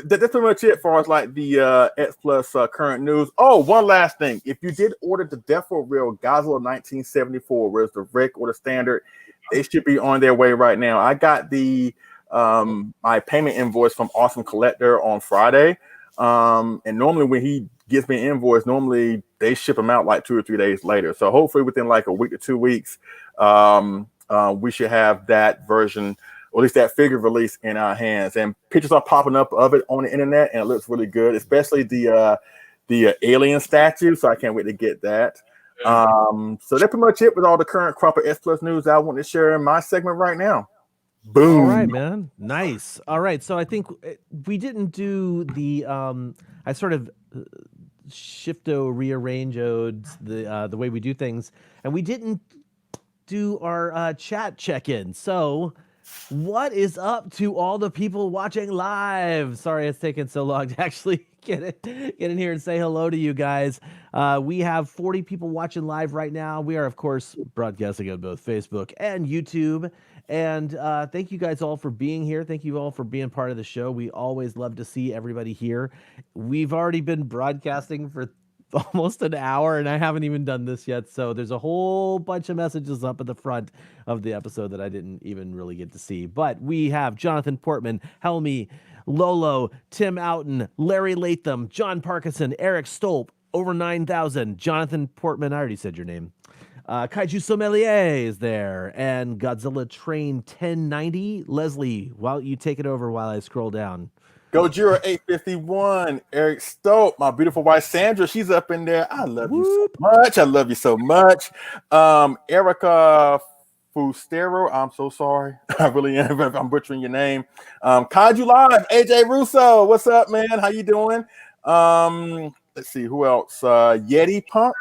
that's pretty much it for us. Like the X Plus current news. Oh, one last thing: if you did order the Death for Real Godzilla 1974, where's the Rick or the standard, they should be on their way right now. I got the my payment invoice from Awesome Collector on Friday, and normally when he gives me an invoice, normally they ship them out like 2 or 3 days later. So hopefully within like a week to 2 weeks, we should have that version, or at least that figure release in our hands. And pictures are popping up of it on the internet, and it looks really good, especially the alien statue. So I can't wait to get that. So that's pretty much it with all the current crop of S Plus news I want to share in my segment right now. Boom. All right, man. Nice. All right. So I think we didn't do the I sort of rearranged the way we do things, and we didn't do our chat check-in. So what is up to all the people watching live? Sorry it's taken so long to actually get in here and say hello to you guys. We have 40 people watching live right now. We are, of course, broadcasting on both Facebook and YouTube. And thank you guys all for being here. Thank you all for being part of the show. We always love to see everybody here. We've already been broadcasting for almost an hour, and I haven't even done this yet. So there's a whole bunch of messages up at the front of the episode that I didn't even really get to see. But we have Jonathan Portman, Helmy, Lolo, Tim Outen, Larry Latham, John Parkinson, Eric Stolp, over 9,000. Jonathan Portman, I already said your name. Kaiju Sommelier is there, and Godzilla Train 1090. Leslie, while you take it over while I scroll down. Gojira 851, Eric Stope, my beautiful wife Sandra, she's up in there. I love you so much. I love you so much. Erica Fustero, I'm so sorry. I really am if I'm butchering your name. Kaiju Live, AJ Russo, what's up, man? How you doing? Let's see who else. Yeti Punk.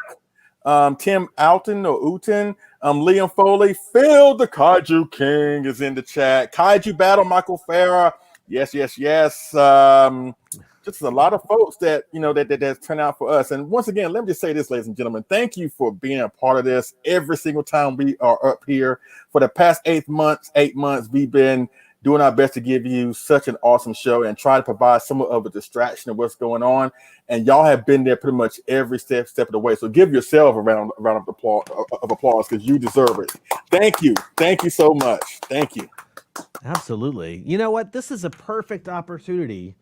Tim Alton or Uten, Liam Foley, Phil the Kaiju King is in the chat. Kaiju Battle, Michael Farah, yes. Just a lot of folks that that turn out for us. And once again, let me just say this, ladies and gentlemen, thank you for being a part of this. Every single time we are up here for the past 8 months, we've been doing our best to give you such an awesome show and try to provide somewhat of a distraction of what's going on. And y'all have been there pretty much every step of the way. So give yourself a round of applause because you deserve it. Thank you. Thank you so much. Thank you. Absolutely. You know what? This is a perfect opportunity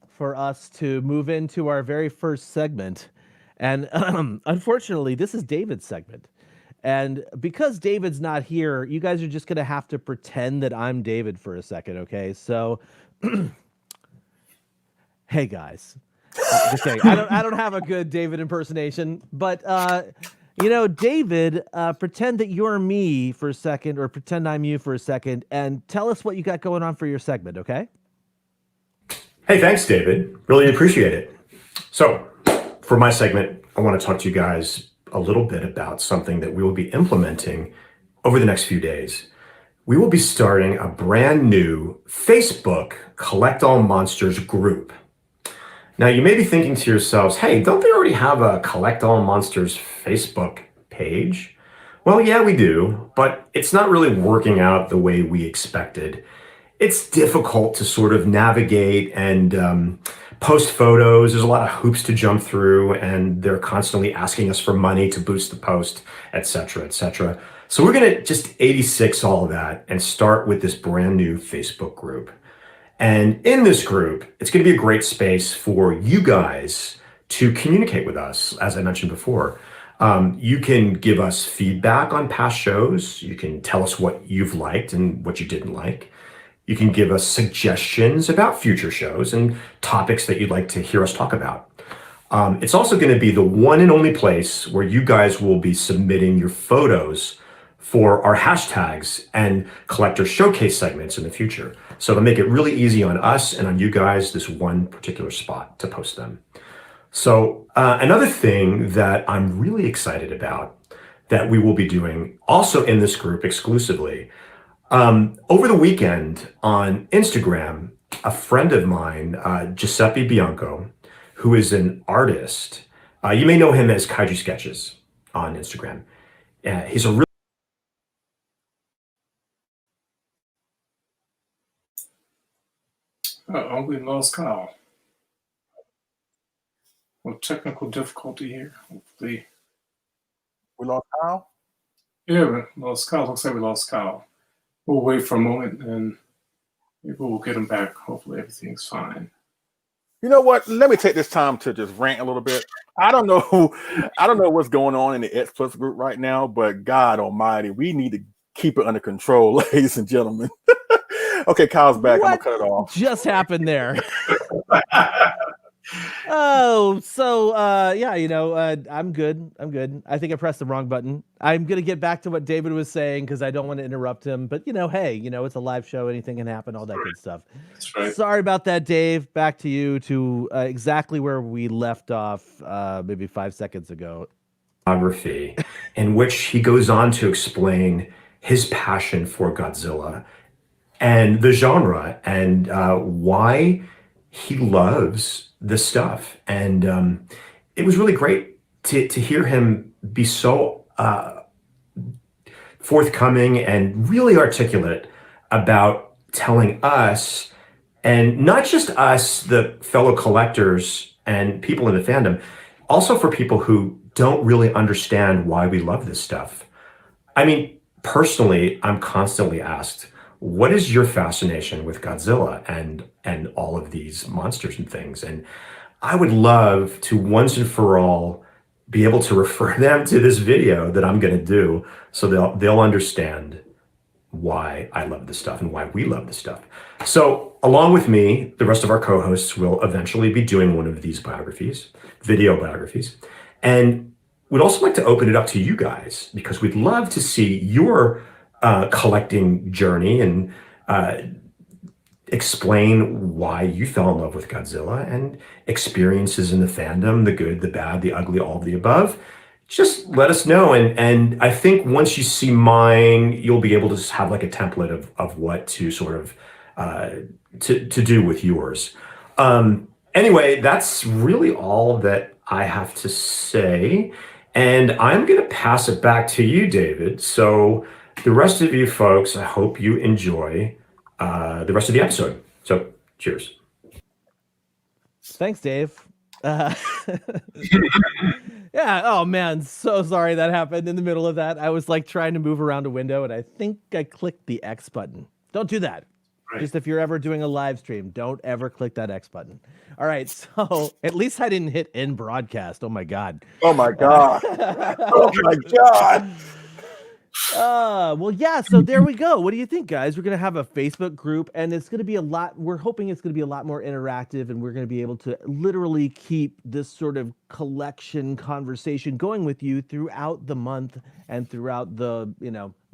for us to move into our very first segment. And unfortunately, this is David's segment. And because David's not here, you guys are just going to have to pretend that I'm David for a second, okay? So, hey, guys. Just kidding. I don't have a good David impersonation, but, David, pretend that you're me for a second, or pretend I'm you for a second, and tell us what you got going on for your segment, okay? Hey, thanks, David. Really appreciate it. So, for my segment, I want to talk to you guys a little bit about something that we will be implementing over the next few days. We will be starting a brand new Facebook Collect All Monsters group. Now, you may be thinking to yourselves, hey, don't they already have a Collect All Monsters Facebook page? Well, yeah, we do, but it's not really working out the way we expected. it's difficult to sort of navigate and post photos. There's a lot of hoops to jump through, and they're constantly asking us for money to boost the post, et cetera, et cetera. So we're going to just 86 all of that and start with this brand new Facebook group. And in this group, it's going to be a great space for you guys to communicate with us, as I mentioned before. You can give us feedback on past shows. You can tell us what you've liked and what you didn't like. You can give us suggestions about future shows and topics that you'd like to hear us talk about. It's also going to be the one and only place where you guys will be submitting your photos for our hashtags and collector showcase segments in the future. So to make it really easy on us and on you guys, this one particular spot to post them. So another thing that I'm really excited about that we will be doing also in this group exclusively, over the weekend on Instagram, a friend of mine, Giuseppe Bianco, who is an artist, you may know him as Kaiju Sketches on Instagram. He's a really We lost Kyle. Well, technical difficulty here. Hopefully. We lost Kyle? Yeah, we lost Kyle. Looks like we lost Kyle. We'll wait for a moment and maybe we'll get him back. Hopefully everything's fine. You know what? Let me take this time to just rant a little bit. I don't know what's going on in the X Plus group right now, but God Almighty, we need to keep it under control, ladies and gentlemen. Okay, Kyle's back. What I'm gonna cut it off. just happened there? Oh, so yeah, I'm good. I think I pressed the wrong button. I'm gonna get back to what David was saying because I don't want to interrupt him. But hey, it's a live show. Anything can happen. All that good stuff. That's right. Sorry about that, Dave. Back to you to exactly where we left off maybe 5 seconds ago. Biography, in which he goes on to explain his passion for Godzilla and the genre and why he loves this stuff. And it was really great to hear him be so forthcoming and really articulate about telling us, and not just us, the fellow collectors and people in the fandom, also for people who don't really understand why we love this stuff. I mean, personally, I'm constantly asked, what is your fascination with Godzilla and all of these monsters and things? And I would love to once and for all be able to refer them to this video that I'm going to do so they'll understand why I love this stuff and why we love this stuff. So along with me, the rest of our co-hosts will eventually be doing one of these video biographies. And we'd also like to open it up to you guys because we'd love to see your collecting journey and explain why you fell in love with Godzilla and experiences in the fandom, the good, the bad, the ugly, all of the above. Just let us know. And I think once you see mine, you'll be able to just have like a template of what to sort of to do with yours. Anyway, that's really all that I have to say. And I'm going to pass it back to you, David. So the rest of you folks, I hope you enjoy the rest of the episode. So cheers. Thanks, Dave. Yeah. Oh man, so sorry that happened in the middle of that. I was like trying to move around a window and I think I clicked the X button. Don't do that. Right. Just if you're ever doing a live stream, don't ever click that X button. All right. So at least I didn't hit end broadcast. Oh my God. Oh my God. Oh my God. Well, yeah, so there we go. What do you think, guys? We're going to have a Facebook group and it's going to be we're hoping it's going to be a lot more interactive and we're going to be able to literally keep this sort of collection conversation going with you throughout the month and throughout the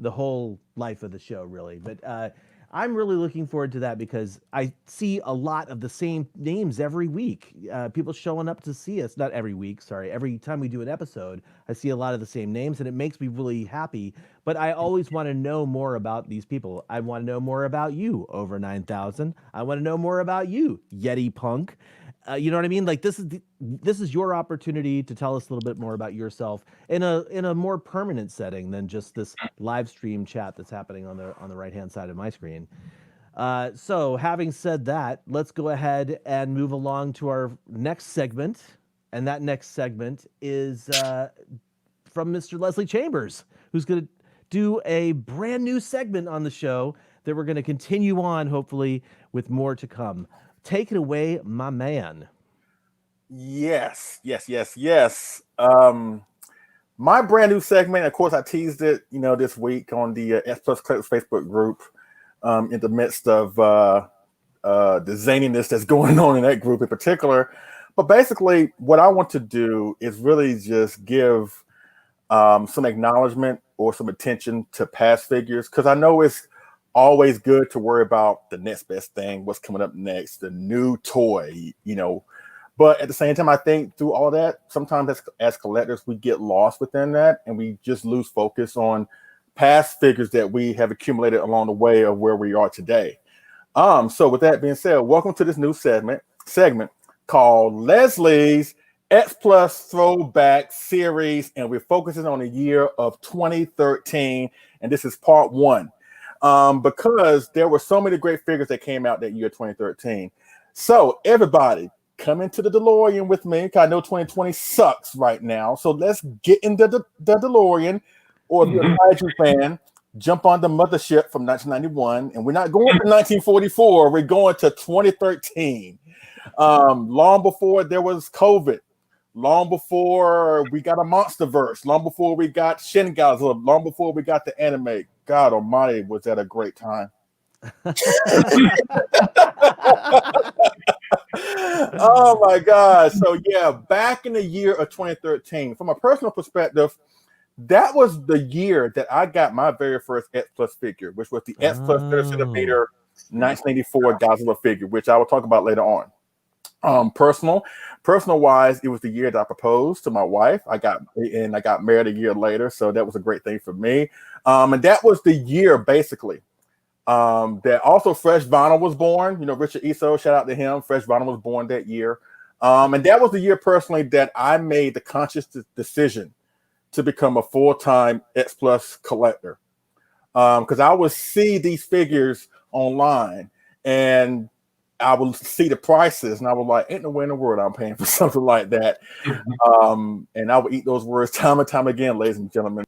whole life of the show, really. But I'm really looking forward to that because I see a lot of the same names every week. People showing up to see us, not every week, sorry. Every time we do an episode, I see a lot of the same names and it makes me really happy. But I always want to know more about these people. I want to know more about you, Over 9,000. I want to know more about you, Yeti Punk. You know what I mean? Like this is your opportunity to tell us a little bit more about yourself in a more permanent setting than just this live stream chat that's happening on the right hand side of my screen. So, having said that, let's go ahead and move along to our next segment. And that next segment is from Mr. Leslie Chambers, who's going to do a brand new segment on the show that we're going to continue on, hopefully, with more to come. Take it away, my man. Yes. My brand new segment, of course, I teased it, this week on the S Plus Collectors Facebook group, in the midst of the zaniness that's going on in that group in particular. But basically, what I want to do is really just give some acknowledgement or some attention to past figures, because I know it's always good to worry about the next best thing, what's coming up next, the new toy, But at the same time, I think through all that, sometimes as collectors, we get lost within that and we just lose focus on past figures that we have accumulated along the way of where we are today. So with that being said, welcome to this new segment called Leslie's X Plus Throwback Series, and we're focusing on the year of 2013, and this is part one, because there were so many great figures that came out that year 2013. So everybody, come into the DeLorean with me, because I know 2020 sucks right now. So let's get into the DeLorean, or if you're a Kaiju fan, jump on the mothership from 1991, and we're not going to 1944, we're going to 2013. Long before there was COVID, long before we got a MonsterVerse, long before we got Shin Godzilla, long before we got the anime. God almighty, was that a great time. Oh my God. So yeah, back in the year of 2013, from a personal perspective, that was the year that I got my very first X Plus figure, which was the X Plus 30 centimeter 1984 Godzilla figure, which I will talk about later on. Personal wise, it was the year that I proposed to my wife. I got married a year later, so that was a great thing for me. And that was the year basically that also Fresh Vinyl was born. Richard Iso, shout out to him. Fresh Vinyl was born that year. And that was the year personally that I made the conscious decision to become a full-time X Plus collector. Because I would see these figures online and I would see the prices and I was like, ain't no way in the world I'm paying for something like that. And I would eat those words time and time again, ladies and gentlemen.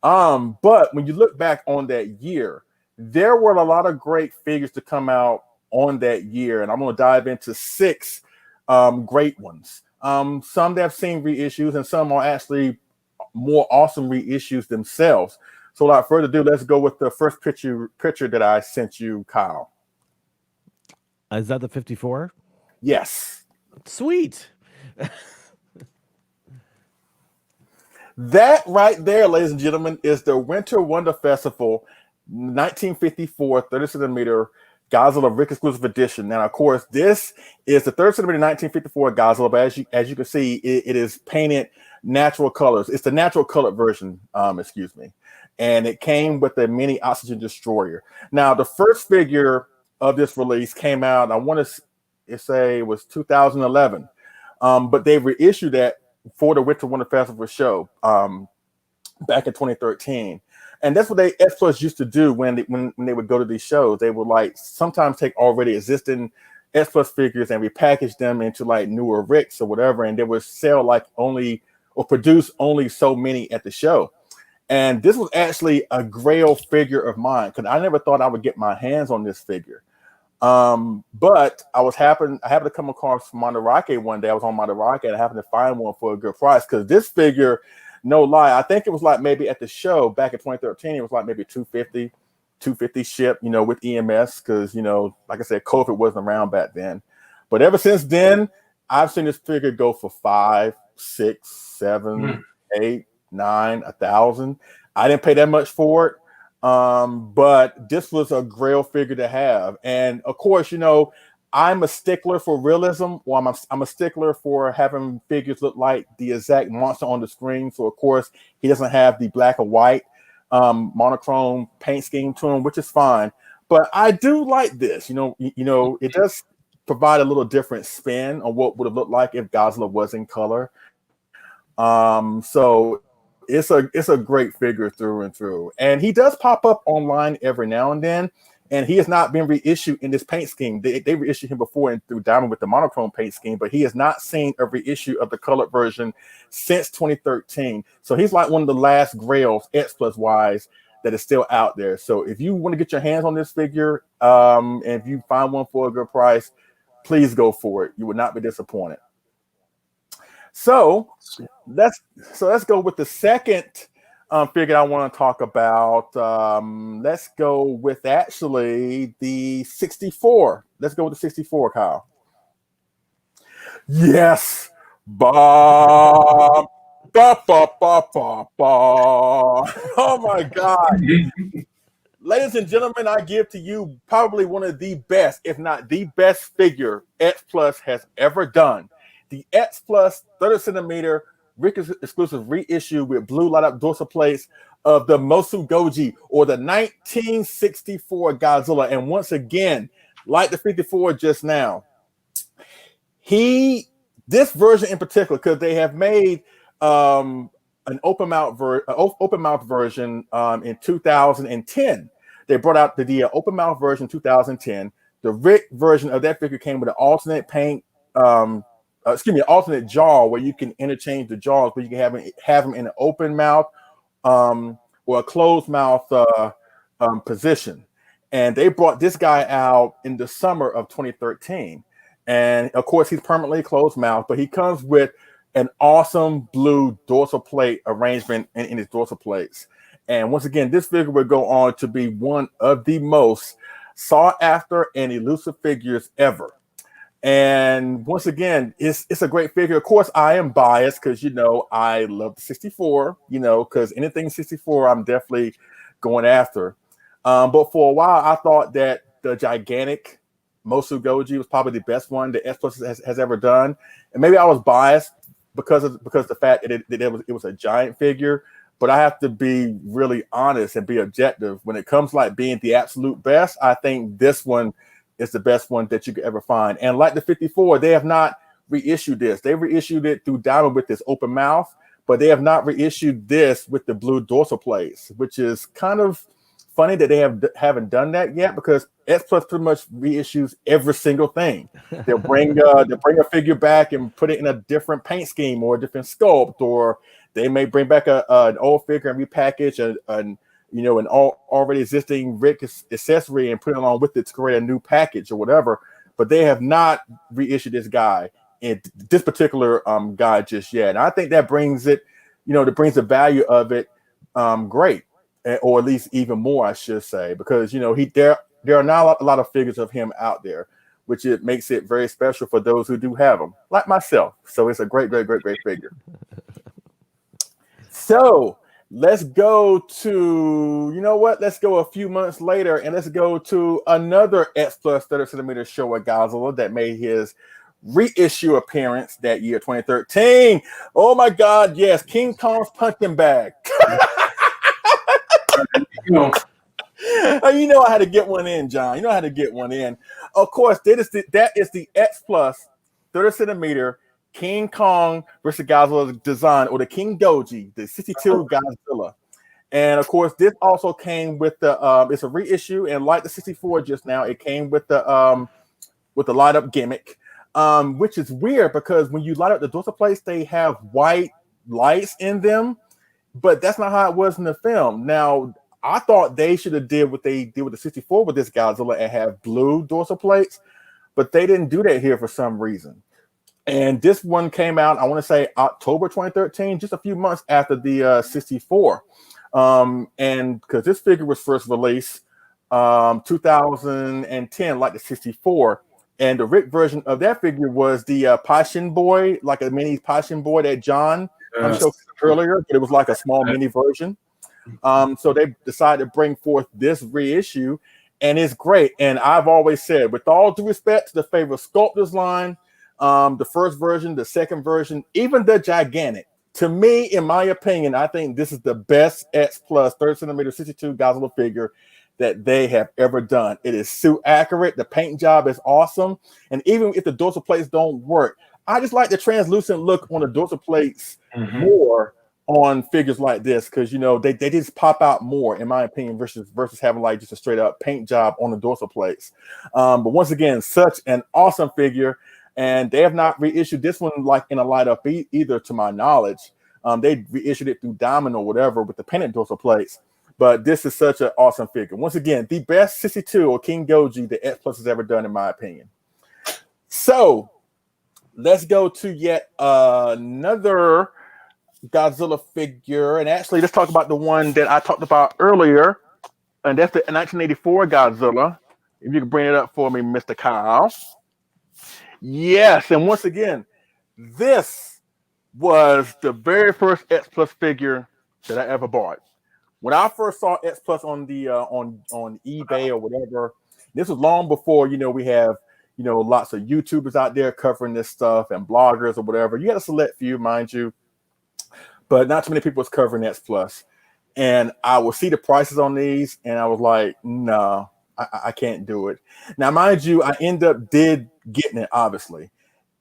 But when you look back on that year, there were a lot of great figures to come out on that year. And I'm going to dive into 6 great ones. Some that have seen reissues and some are actually more awesome reissues themselves. So without further ado, let's go with the first picture that I sent you, Kyle. Is that the 54? Yes. Sweet. That right there, ladies and gentlemen, is the Winter Wonder Festival 1954 30 centimeter Godzilla Rick exclusive edition. Now, of course, this is the 30 centimeter 1954 Godzilla, but as you can see, it is painted natural colors. It's the natural colored version, excuse me. And it came with a mini oxygen destroyer. Now, the first figure of this release came out, I want to say it was 2011. But they reissued that for the Winter Wonder Festival show back in 2013. And that's what X Plus used to do when they would go to these shows. They would like sometimes take already existing X Plus figures and repackage them into like newer Ricks or whatever, and they would sell like only or produce only so many at the show. And this was actually a grail figure of mine because I never thought I would get my hands on this figure. But I happened to come across Monterake one day. I was on Monterake and I happened to find one for a good price because this figure, no lie, I think it was like maybe at the show back in 2013, it was like maybe $250 ship, with EMS because, like I said, COVID wasn't around back then. But ever since then, I've seen this figure go for 5, 6, 7, 8, 9, 1,000. I didn't pay that much for it. But this was a grail figure to have. And of course, I'm a stickler for realism. Well, I'm a stickler for having figures look like the exact monster on the screen. So of course, he doesn't have the black and white monochrome paint scheme to him, which is fine. But I do like this. It does provide a little different spin on what would have looked like if Godzilla was in color. So it's a great figure through and through. And he does pop up online every now and then. And he has not been reissued in this paint scheme. They reissued him before through Diamond with the monochrome paint scheme, but he has not seen a reissue of the colored version since 2013. So he's like one of the last grails, X Plus wise, that is still out there. So if you want to get your hands on this figure, and if you find one for a good price, please go for it. You will not be disappointed. So let's go with the second figure I want to talk about. Let's go with actually the 64. Let's go with the 64, Kyle. Yes, Bob. Ba, ba, ba, ba, ba. Oh my God. Ladies and gentlemen, I give to you probably one of the best, if not the best figure X Plus has ever done. The X Plus 30 centimeter exclusive reissue with blue light up dorsal plates of the Mosu Goji, or the 1964 Godzilla. And once again, like the 54 just now, this version in particular, because they have made an open mouth version in 2010. They brought out the open mouth version 2010. The Rick version of that figure came with an alternate paint, alternate jaw where you can interchange the jaws, but you can have them in an open mouth or a closed mouth position. And they brought this guy out in the summer of 2013. And of course, he's permanently closed mouth, but he comes with an awesome blue dorsal plate arrangement in his dorsal plates. And once again, this figure will go on to be one of the most sought after and elusive figures ever. And once again, it's a great figure. Of course, I am biased because, I love the 64, because anything 64, I'm definitely going after. But for a while, I thought that the gigantic Mosu Goji was probably the best one that X Plus has ever done. And maybe I was biased because the fact that it was a giant figure. But I have to be really honest and be objective. When it comes like being the absolute best, I think this one is the best one that you could ever find. And like the 54, they have not reissued this. They reissued it through Diamond with this open mouth, but they have not reissued this with the blue dorsal plates, which is kind of funny that they haven't done that yet, because X Plus pretty much reissues every single thing. They'll bring a figure back and put it in a different paint scheme or a different sculpt, or they may bring back an old figure and repackage an already existing Rick accessory and put it along with it to create a new package or whatever. But they have not reissued this guy and this particular guy just yet. And I think that brings it, that brings the value of it great, or at least even more, I should say, because there are not a lot of figures of him out there, which it makes it very special for those who do have them, like myself. So it's a great figure. So let's go to, let's go a few months later and let's go to another X Plus 30 centimeter Showa Godzilla that made his reissue appearance that year, 2013. Oh my God, yes, King Kong's punching bag. I had to get one in, John. I had to get one in. Of course, that is the X Plus 30 centimeter King Kong versus Godzilla design, or the King Goji, the 62 Godzilla. And of course, this also came with the it's a reissue, and like the 64 just now, it came with the light up gimmick, which is weird because when you light up the dorsal plates, they have white lights in them, but that's not how it was in the film. Now, I thought they should have did what they did with the 64 with this Godzilla and have blue dorsal plates, but they didn't do that here for some reason. And this one came out, I want to say October 2013, just a few months after the 64. And because this figure was first released 2010, like the 64. And the Rick version of that figure was the Pashin Boy, like a mini Pashin Boy that John showed earlier, but it was like a small mini version. So they decided to bring forth this reissue, and it's great. And I've always said, with all due respect to the favorite sculptors line, the first version, the second version, even the gigantic, to me, in my opinion, I think this is the best X Plus 30 centimeter 62 Godzilla figure that they have ever done. It is suit accurate. The paint job is awesome. And even if the dorsal plates don't work, I just like the translucent look on the dorsal plates more on figures like this because they just pop out more, in my opinion, versus having like just a straight up paint job on the dorsal plates. But once again, such an awesome figure, and they have not reissued this one like in a light up either, to my knowledge. They reissued it through Diamond or whatever with the painted dorsal plates. But this is such an awesome figure. Once again, the best 62 or King Goji the X Plus has ever done, in my opinion. So let's go to yet another Godzilla figure, and actually let's talk about the one that I talked about earlier, and that's the 1984 Godzilla. If you can bring it up for me, Mr. Kyle. Yes, and once again, this was the very first X Plus figure that I ever bought. When I first saw X Plus on the on eBay or whatever, this was long before we have lots of YouTubers out there covering this stuff and bloggers or whatever. You had a select few, mind you, but not too many people was covering X Plus. And I would see the prices on these, and I was like, no, I can't do it. Now, mind you, I did getting it, obviously.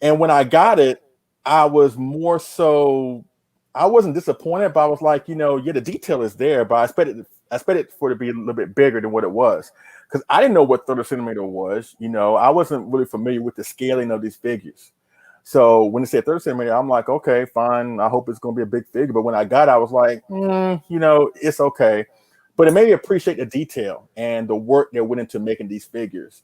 And when I got it, I was more so, I wasn't disappointed, but I was like, the detail is there, but I expected for it to be a little bit bigger than what it was. Because I didn't know what 30 centimeter was. I wasn't really familiar with the scaling of these figures. So when it said 30 centimeter, I'm like, okay, fine. I hope it's going to be a big figure. But when I got it, I was like, it's okay. But it made me appreciate the detail and the work that went into making these figures.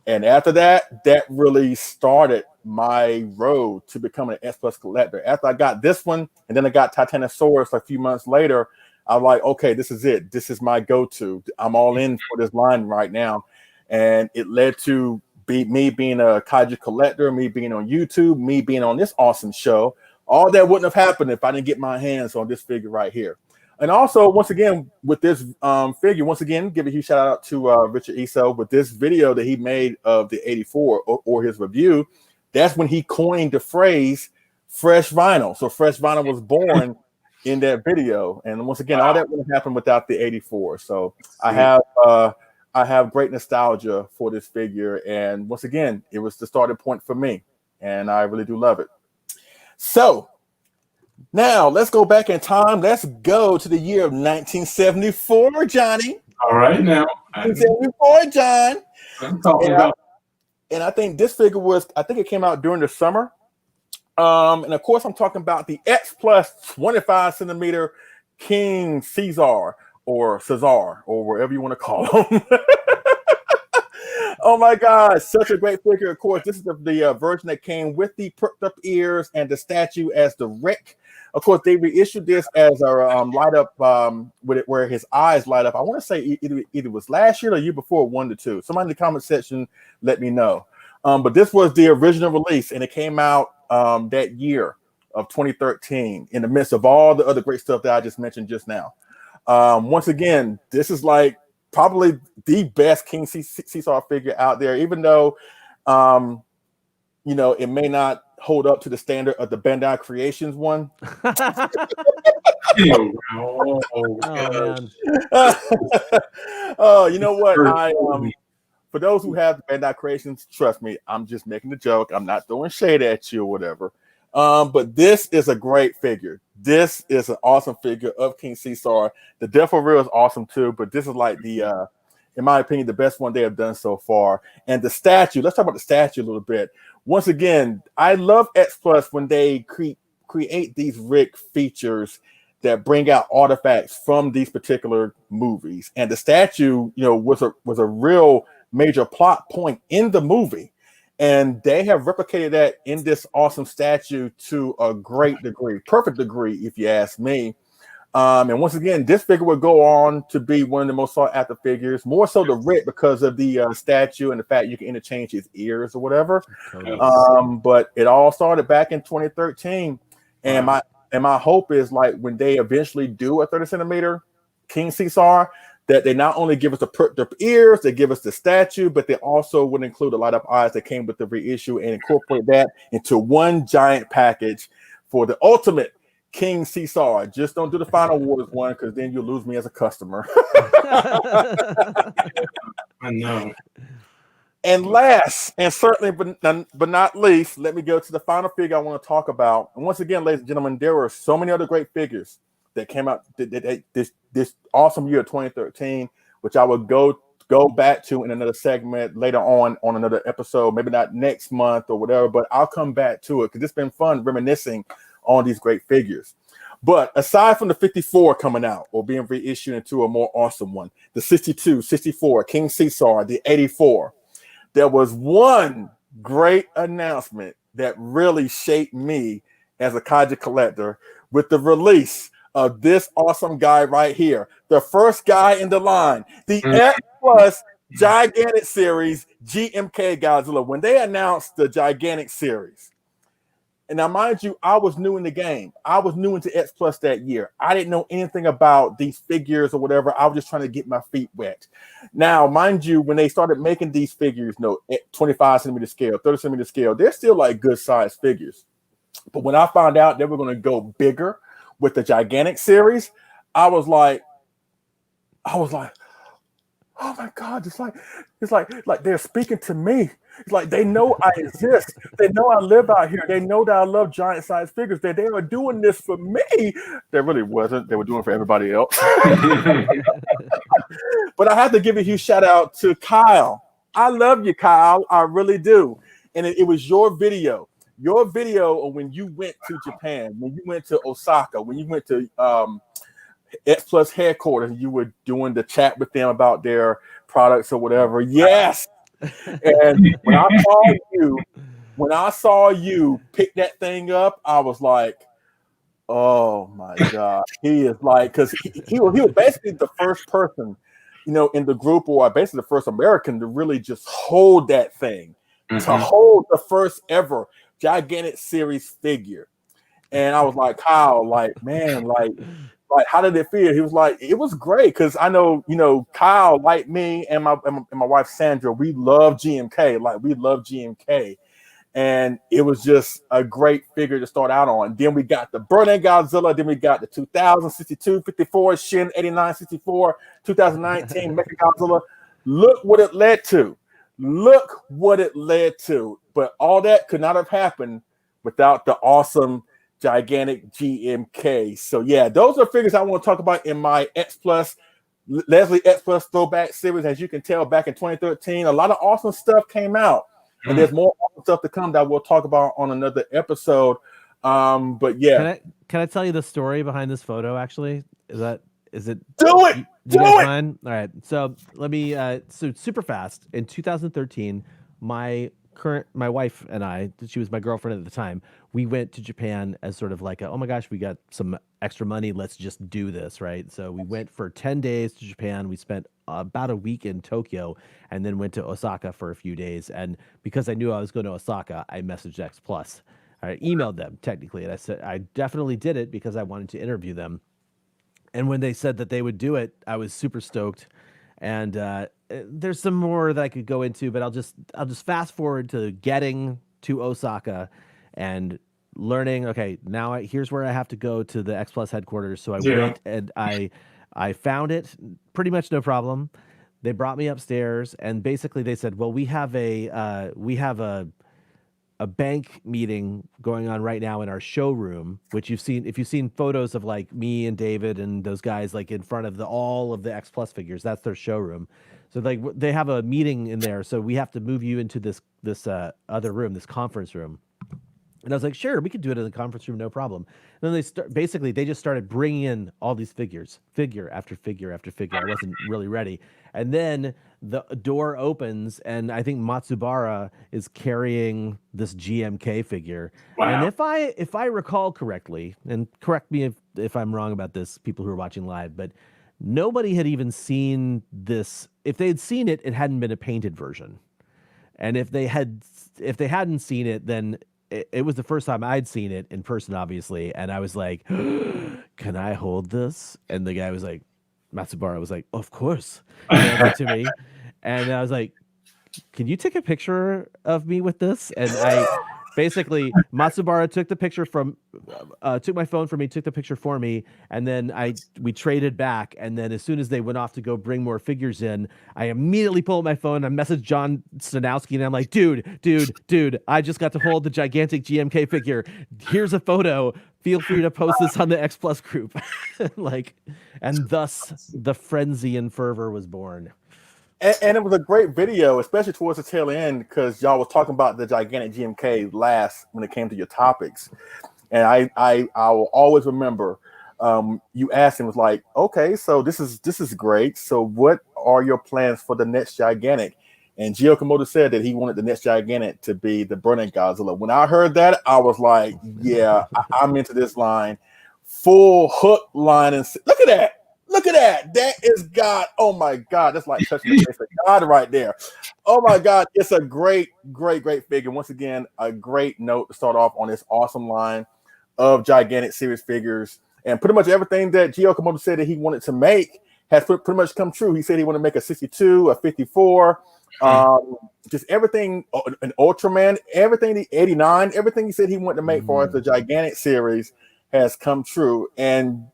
And after that, that really started my road to becoming an X Plus collector. After I got this one, and then I got Titanosaurus a few months later, I was like, okay, this is it. This is my go-to. I'm all in for this line right now. And it led to me being a kaiju collector, me being on YouTube, me being on this awesome show. All that wouldn't have happened if I didn't get my hands on this figure right here. And also, once again, with this figure, once again, give a huge shout out to Richard Iso with this video that he made of the 84 or his review. That's when he coined the phrase fresh vinyl. So fresh vinyl was born in that video. And once again, all that wouldn't happen without the 84. So I have great nostalgia for this figure. And once again, it was the starting point for me. And I really do love it. So now let's go back in time. Let's go to the year of 1974, Johnny. All right, now. 1974, John. I'm talking about. And I think this figure it came out during the summer. And of course, I'm talking about the X Plus 25 centimeter King Caesar or wherever you want to call him. Oh my God, such a great figure. Of course, this is the version that came with the perked up ears and the statue as the Rick. Of course, they reissued this as a light up with it where his eyes light up. I want to say either was last year or the year before, 1 to 2. Somebody in the comment section let me know. But this was the original release, and it came out that year of 2013 in the midst of all the other great stuff that I just mentioned just now. Once again, this is like probably the best King Caesar figure out there, even though it may not hold up to the standard of the Bandai Creations one. Oh, you know what? For those who have the Bandai Creations, trust me, I'm just making a joke. I'm not throwing shade at you or whatever. But this is a great figure. This is an awesome figure of King Caesar. The Death of Real is awesome too, but this is like the in my opinion, the best one they have done so far. And the statue, let's talk about the statue a little bit. Once again, I love X Plus when they create these Rick features that bring out artifacts from these particular movies. And the statue, was a real major plot point in the movie. And they have replicated that in this awesome statue to a great degree, perfect degree, if you ask me. And once again, this figure would go on to be one of the most sought after figures, more so the Rick because of the statue and the fact you can interchange his ears or whatever. But it all started back in 2013. And my hope is like when they eventually do a 30 centimeter King Caesar, that they not only give us the perked up ears, they give us the statue, but they also would include a lot of eyes that came with the reissue and incorporate that into one giant package for the ultimate King Caesar. Just don't do the Final Wars one because then you'll lose me as a customer. I know. And last, and certainly but not least, let me go to the final figure I want to talk about. And once again, ladies and gentlemen, there were so many other great figures that came out this awesome year of 2013, which I will go back to in another segment later on another episode, maybe not next month or whatever, but I'll come back to it because it's been fun reminiscing on these great figures. But aside from the 54 coming out or being reissued into a more awesome one, the 62, 64, King Caesar, the 84, there was one great announcement that really shaped me as a kaiju collector with the release of this awesome guy right here. The first guy in the line, the X Plus Gigantic Series GMK Godzilla. When they announced the Gigantic Series, and now, mind you, I was new in the game. I was new into X Plus that year. I didn't know anything about these figures or whatever. I was just trying to get my feet wet. Now, mind you, when they started making these figures, 25 centimeter scale, 30 centimeter scale, they're still like good size figures. But when I found out they were going to go bigger with the Gigantic Series, I was like, oh my God, it's like they're speaking to me. It's like they know I exist. They know I live out here. They know that I love giant size figures. That they are doing this for me. They really wasn't. They were doing it for everybody else. But I have to give a huge shout out to Kyle. I love you, Kyle. I really do. And it was your video. Your video of when you went to Japan, when you went to Osaka, when you went to X Plus headquarters, and you were doing the chat with them about their products or whatever. Yes. And when I saw you pick that thing up, I was like, oh my God. He is like, because he was basically the first person, in the group, or basically the first American to really just hold that thing, to hold the first ever Gigantic Series figure. And I was like, Kyle, like, man, like how did it feel? He was like, it was great, because I know, Kyle, like me and my wife Sandra, we love GMK, and it was just a great figure to start out on. Then we got the Burning Godzilla, then we got the 2000, 62, 54, Shin 89, 64, 2019 Mecha Godzilla. Look what it led to. But all that could not have happened without the awesome Gigantic GMK. So yeah, those are figures I want to talk about in my X Plus, Leslie X Plus throwback series. As you can tell, back in 2013, a lot of awesome stuff came out, and there's more awesome stuff to come that we'll talk about on another episode. But yeah, can I tell you the story behind this photo? Actually, is it? Do it. Mind? All right. So let me. So super fast. In 2013, my wife and I, she was my girlfriend at the time, we went to Japan as sort of like oh my gosh, we got some extra money, let's just do this, right? So we went for 10 days to Japan. We spent about a week in Tokyo and then went to Osaka for a few days. And because I knew I was going to Osaka, I messaged X Plus. I emailed them technically, and I said I definitely did it because I wanted to interview them. And when they said that they would do it, I was super stoked. And there's some more that I could go into, but I'll just fast forward to getting to Osaka and learning. Okay, now here's where I have to go to the X Plus headquarters. So I went and I found it pretty much no problem. They brought me upstairs, and basically they said, "Well, we have a bank meeting going on right now in our showroom," which you've seen, if you've seen photos of like me and David and those guys like in front of all of the X Plus figures, that's their showroom. So like they have a meeting in there. So we have to move you into this other room, this conference room. And I was like, sure, we could do it in the conference room, no problem. And then they just started bringing in all these figures, figure after figure after figure. I wasn't really ready. And then the door opens, and I think Matsubara is carrying this GMK figure. Wow. And if I recall correctly, and correct me if I'm wrong about this, people who are watching live, but nobody had even seen this. If they had seen it, it hadn't been a painted version. And if they hadn't seen it, then it was the first time I'd seen it in person, obviously. And I was like, can I hold this? And the guy was like, Matsubara was like, of course. And to me. And I was like, can you take a picture of me with this? And Basically, Matsubara took the picture took my phone from me, took the picture for me, and then we traded back. And then as soon as they went off to go bring more figures in, I immediately pulled my phone. I messaged John Stanowski, and I'm like, dude, I just got to hold the gigantic GMK figure. Here's a photo. Feel free to post this on the X Plus group. And thus the frenzy and fervor was born. And it was a great video, especially towards the tail end, because y'all was talking about the gigantic GMK last when it came to your topics. And I will always remember you asked him, was like, okay, so this is great. So what are your plans for the next gigantic? And Gio Komodo said that he wanted the next gigantic to be the Burning Godzilla. When I heard that, I was like, yeah, I'm into this line. Full hook line. And look at that. Look at that. That is God. Oh my God. That's like touching the face of God right there. Oh my God. It's a great figure. Once again, a great note to start off on this awesome line of gigantic series figures. And pretty much everything that Gio Komodo said that he wanted to make has pretty much come true. He said he wanted to make a 62, a 54, just everything, an Ultraman, everything, the 89, everything he said he wanted to make for us, the gigantic series has come true. And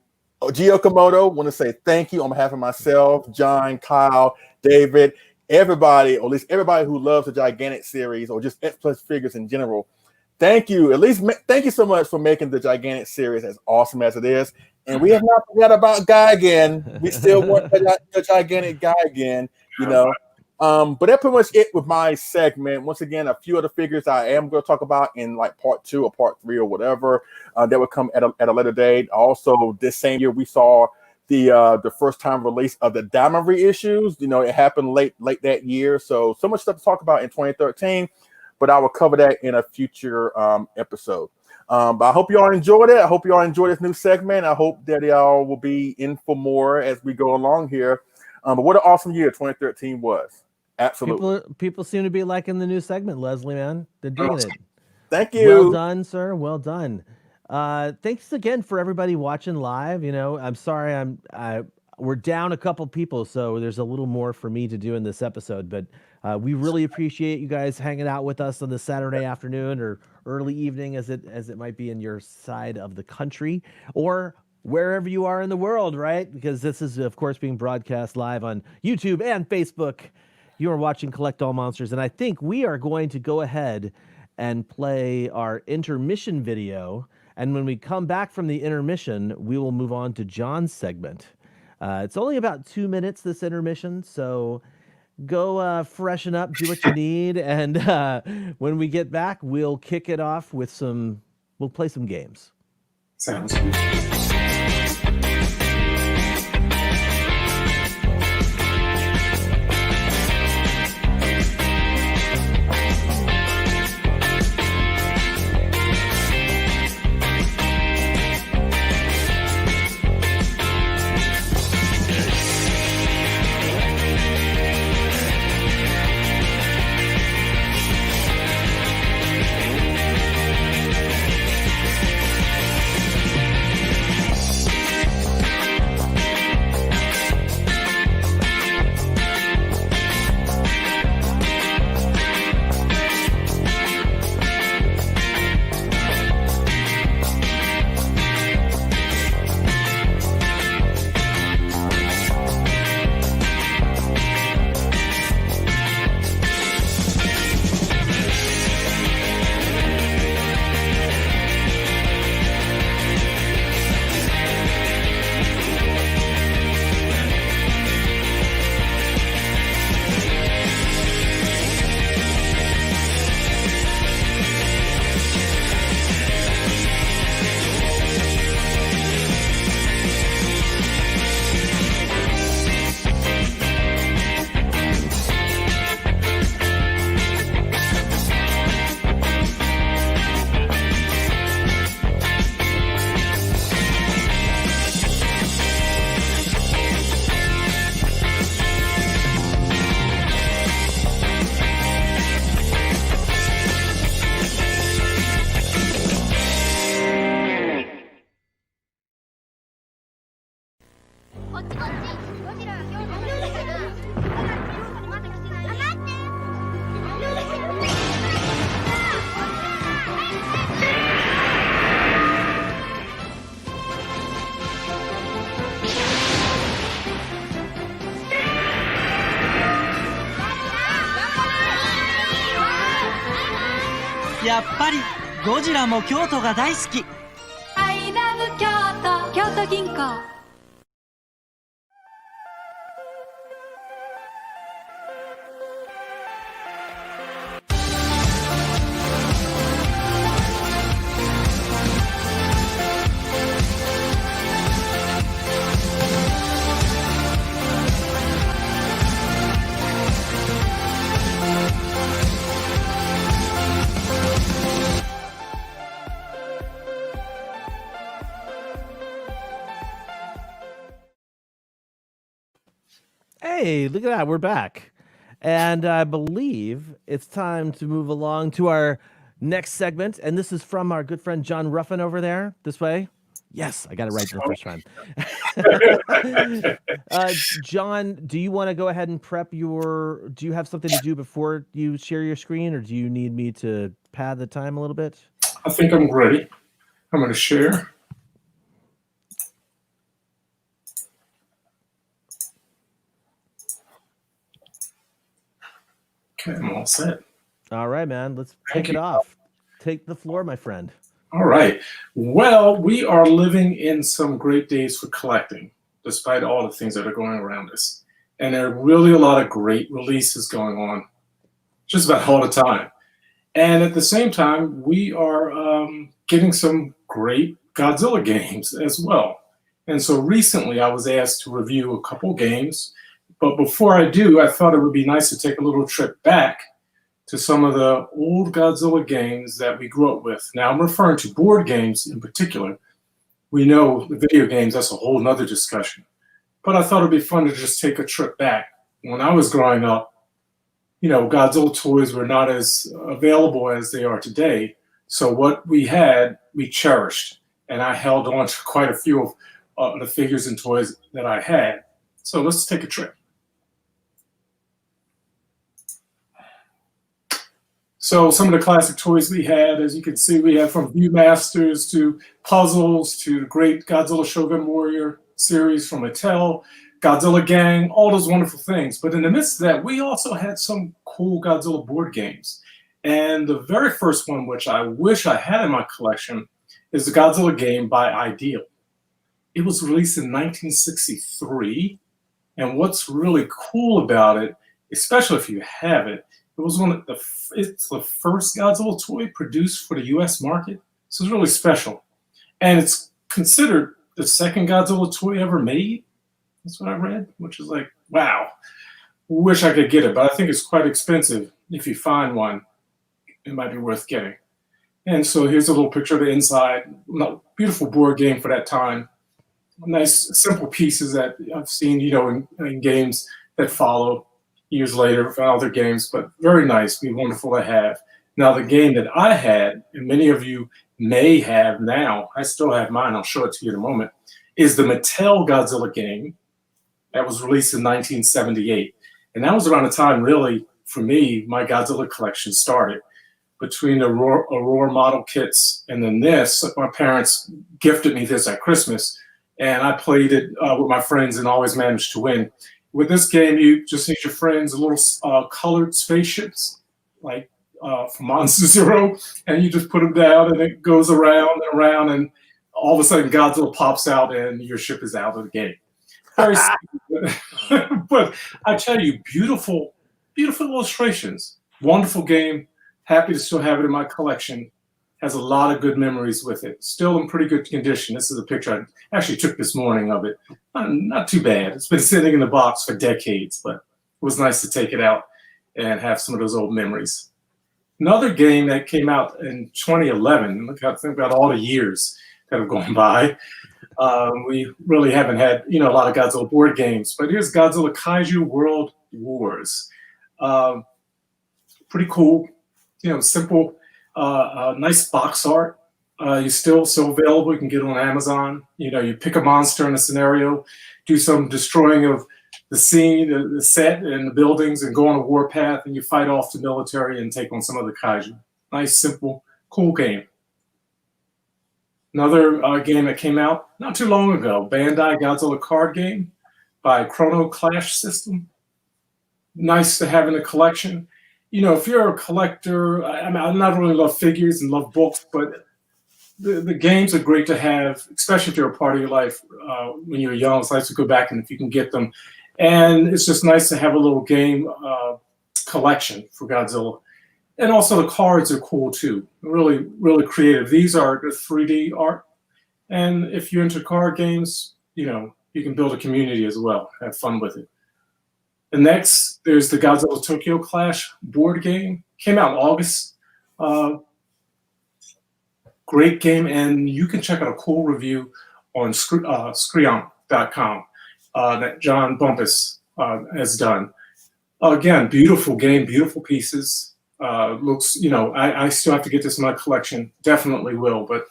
Gio Komodo, want to say thank you on behalf of myself, John, Kyle, David, everybody, or at least everybody who loves the gigantic series or just X Plus figures in general. Thank you. At least thank you so much for making the gigantic series as awesome as it is. And we have not forgot about Guy again. We still want the gigantic Guy again, you know. But that's pretty much it with my segment. Once again, a few other figures I am going to talk about in like part 2 or part 3 or whatever that would come at a later date. Also, this same year we saw the first time release of the Diamond reissues. You know, it happened late that year. So much stuff to talk about in 2013. But I will cover that in a future episode. But I hope you all enjoyed it. I hope you all enjoyed this new segment. I hope that y'all will be in for more as we go along here. But what an awesome year 2013 was. Absolutely. People seem to be liking the new segment, Leslie, man. They're digging it. Thank you. Well done, sir. Well done. Thanks again for everybody watching live. You know, I'm sorry we're down a couple people, so there's a little more for me to do in this episode, but we really appreciate you guys hanging out with us on this Saturday afternoon or early evening as it might be in your side of the country or wherever you are in the world, right? Because this is, of course, being broadcast live on YouTube and Facebook. You are watching Collect All Monsters, and I think we are going to go ahead and play our intermission video. And when we come back from the intermission, we will move on to John's segment. It's only about 2 minutes, this intermission, so go freshen up, do what you need, and when we get back, we'll kick it off with we'll play some games. Sounds good. やっぱりゴジラも京都が大好き。I love 京都京都銀行。Hey, look at that. We're back. And I believe it's time to move along to our next segment. And this is from our good friend John Ruffin over there. This way. Yes, I got it right the first time. John, do you want to go ahead and prep your... Do you have something to do before you share your screen? Or do you need me to pad the time a little bit? I think I'm ready. I'm going to share. Okay, I'm all set. All right, man. Let's kick it off. Take the floor, my friend. All right. Well, we are living in some great days for collecting, despite all the things that are going around us. And there are really a lot of great releases going on just about all the time. And at the same time, we are getting some great Godzilla games as well. And so recently I was asked to review a couple games. But before I do, I thought it would be nice to take a little trip back to some of the old Godzilla games that we grew up with. Now, I'm referring to board games in particular. We know the video games, that's a whole nother discussion. But I thought it'd be fun to just take a trip back. When I was growing up, you know, Godzilla toys were not as available as they are today. So what we had, we cherished. And I held on to quite a few of the figures and toys that I had. So let's take a trip. So some of the classic toys we had, as you can see, we have from Viewmasters to puzzles to the great Godzilla Shogun Warrior series from Mattel, Godzilla Gang, all those wonderful things. But in the midst of that, we also had some cool Godzilla board games. And the very first one, which I wish I had in my collection, is the Godzilla game by Ideal. It was released in 1963. And what's really cool about it, especially if you have it, it was it's the first Godzilla toy produced for the US market. So it's really special. And it's considered the second Godzilla toy ever made. That's what I read, which is like, wow. Wish I could get it, but I think it's quite expensive. If you find one, it might be worth getting. And so here's a little picture of the inside. Beautiful board game for that time. Nice, simple pieces that I've seen, you know, in games that follow years later for other games, but very nice, be wonderful to have. Now, the game that I had, and many of you may have now, I still have mine, I'll show it to you in a moment, is the Mattel Godzilla game that was released in 1978. And that was around the time, really, for me, my Godzilla collection started. Between the Aurora model kits and then this, my parents gifted me this at Christmas, and I played it with my friends and always managed to win. With this game, you just need your friends, little colored spaceships, like from Monster Zero, and you just put them down, and it goes around and around, and all of a sudden Godzilla pops out, and your ship is out of the game. Very simple, but I tell you, beautiful, beautiful illustrations. Wonderful game. Happy to still have it in my collection. Has a lot of good memories with it. Still in pretty good condition. This is a picture I actually took this morning of it. Not too bad. It's been sitting in the box for decades, but it was nice to take it out and have some of those old memories. Another game that came out in 2011, look how think about all the years that have gone by. We really haven't had, you know, a lot of Godzilla board games, but here's Godzilla Kaiju World Wars. Pretty cool, you know, simple, nice box art. You still available. You can get it on Amazon. You know, you pick a monster in a scenario, do some destroying of the scene, the set, and the buildings, and go on a warpath, and you fight off the military and take on some of the kaiju. Nice, simple, cool game. Another game that came out not too long ago, Bandai Godzilla card game by Chrono Clash System. Nice to have in the collection. if you're a collector, I mean, I not really love figures and love books, but the games are great to have, especially if you're a part of your life when you're young. It's nice to go back and if you can get them. And it's just nice to have a little game collection for Godzilla. And also the cards are cool too. Really, really creative. These are the 3D art. And if you're into card games, you can build a community as well. Have fun with it. And next, there's the Godzilla Tokyo Clash board game. Came out in August. Great game, and you can check out a cool review on Screon.com that John Bumpus has done. Again, beautiful game, beautiful pieces. Looks, I still have to get this in my collection. Definitely will, but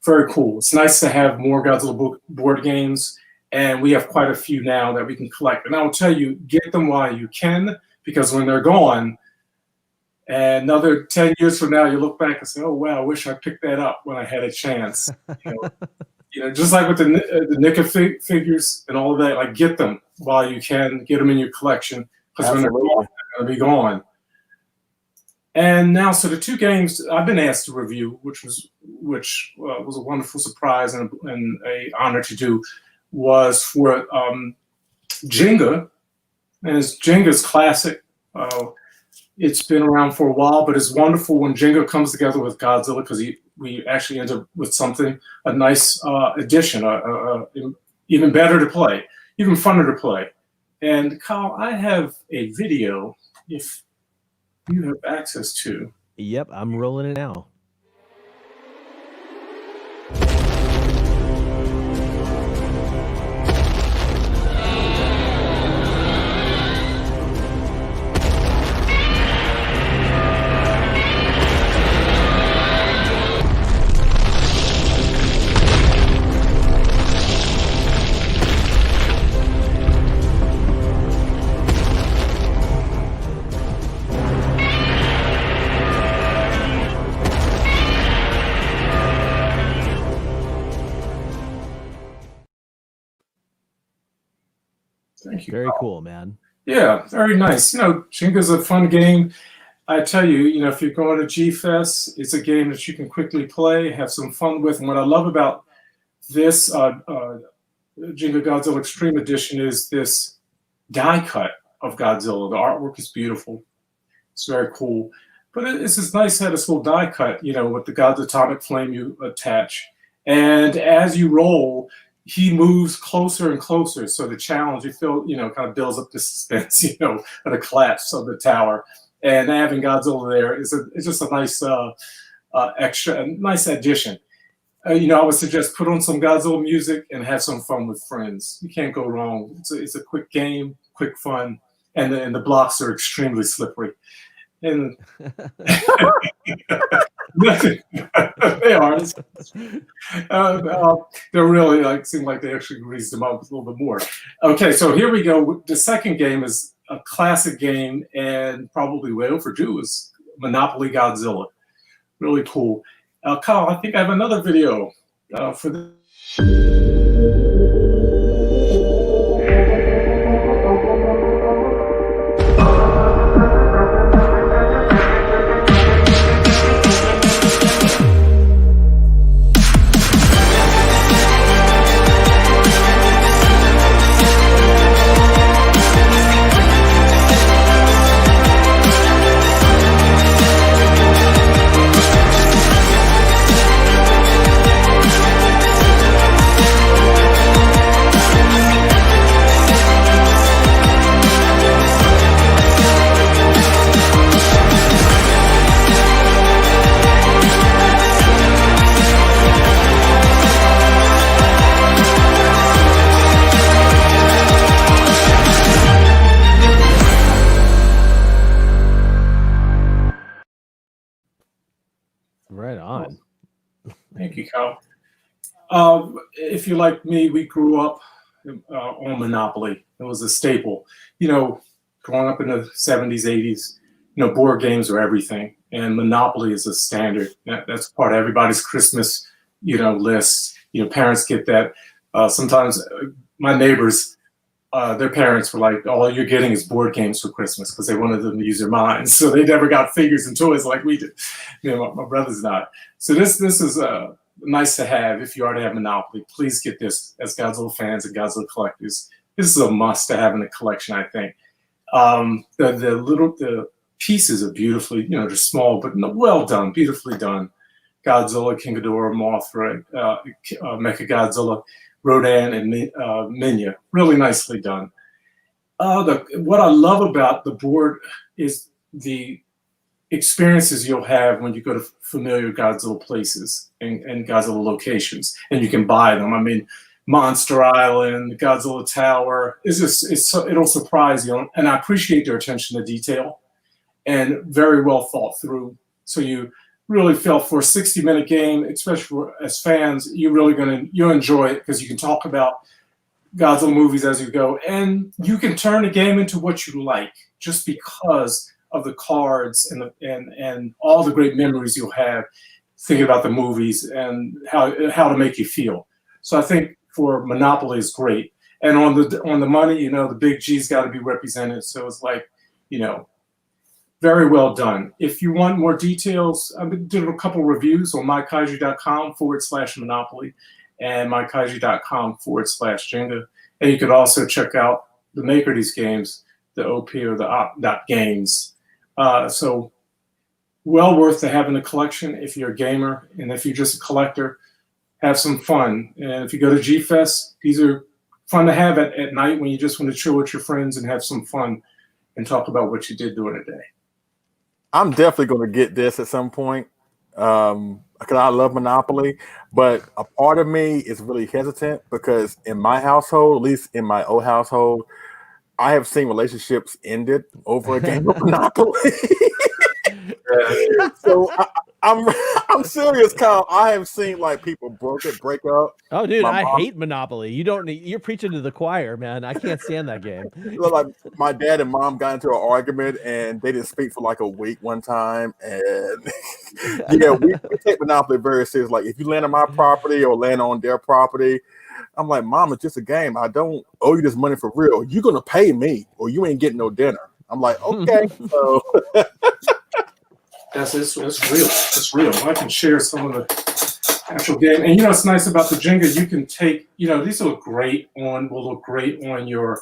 very cool. It's nice to have more Godzilla board games, and we have quite a few now that we can collect. And I will tell you, get them while you can, because when they're gone, and another 10 years from now, you look back and say, "Oh wow, I wish I picked that up when I had a chance." Just like with the NECA figures and all of that, like get them while you can, get them in your collection, because when they're gone, they're going to be gone. And now, so the two games I've been asked to review, which was a wonderful surprise and a honor to do, was for Jenga, and it's Jenga's classic. It's been around for a while, but it's wonderful when Jenga comes together with Godzilla, because we actually end up with something, a nice addition, even better to play, even funner to play. And Kyle, I have a video, if you have access to. Yep, I'm rolling it now. Thank you. Very cool, man. Yeah, very nice. Jenga's a fun game. I tell you, if you're going to G-Fest, it's a game that you can quickly play, have some fun with. And what I love about this Jenga Godzilla Extreme Edition is this die cut of Godzilla. The artwork is beautiful. It's very cool. But it's just nice to have this little die cut, with the God's atomic flame you attach. And as you roll, he moves closer and closer. So the challenge, you feel, kind of builds up the suspense, of the collapse of the tower. And having Godzilla there is just a nice extra, nice addition. I would suggest put on some Godzilla music and have some fun with friends. You can't go wrong. It's a quick game, quick fun, and the blocks are extremely slippery. And they are. They're really seem like they actually greased them up a little bit more. Okay, so here we go. The second game is a classic game and probably way overdue. Is Monopoly Godzilla. Really cool. Kyle, I think I have another video for the. Right on. Thank you, Kyle. If you're like me, we grew up on Monopoly. It was a staple. Growing up in the 70s, 80s, board games were everything. And Monopoly is a standard. That's part of everybody's Christmas, list. Parents get that. Sometimes my neighbors their parents were like, all you're getting is board games for Christmas, because they wanted them to use their minds. So they never got figures and toys like we did. My brother's not. So this is nice to have. If you already have Monopoly, please get this. As Godzilla fans and Godzilla collectors, this is a must to have in the collection, I think. The pieces are beautifully, they're small, but well done, beautifully done. Godzilla, King Ghidorah, Mothra, Mechagodzilla, Rodan, and Minya. Really nicely done. What I love about the board is the experiences you'll have when you go to familiar Godzilla places and Godzilla locations, and you can buy them. I mean, Monster Island, Godzilla Tower, it'll surprise you. And I appreciate their attention to detail and very well thought through. So you really feel for a 60-minute game, especially as fans, you'll enjoy it, because you can talk about Godzilla movies as you go, and you can turn the game into what you like just because of the cards and all the great memories you'll have thinking about the movies and how to make you feel. So I think for Monopoly is great. And on the money, the big G's got to be represented. So it's like, very well done. If you want more details, I've did a couple reviews on mykaiju.com/Monopoly and mykaiju.com/Jenga. And you could also check out the maker of these games, the OP or the op.games. So well worth to have in the collection if you're a gamer, and if you're just a collector, have some fun. And if you go to G-Fest, these are fun to have at night when you just want to chill with your friends and have some fun and talk about what you did during the day. I'm definitely going to get this at some point because I love Monopoly, but a part of me is really hesitant because in my household, at least in my old household, I have seen relationships ended over a game of Monopoly. So I'm serious, Kyle. I have seen like people break up. Oh, dude, I hate Monopoly. You're preaching to the choir, man. I can't stand that game. Like my dad and mom got into an argument and they didn't speak for like a week one time. And yeah, we take Monopoly very serious. Like if you land on my property or land on their property, I'm like, Mom, it's just a game. I don't owe you this money for real. You're gonna pay me or you ain't getting no dinner. I'm like, okay. So it's real. It's real. I can share some of the actual game. And it's nice about the Jenga, you can take, these will look great on your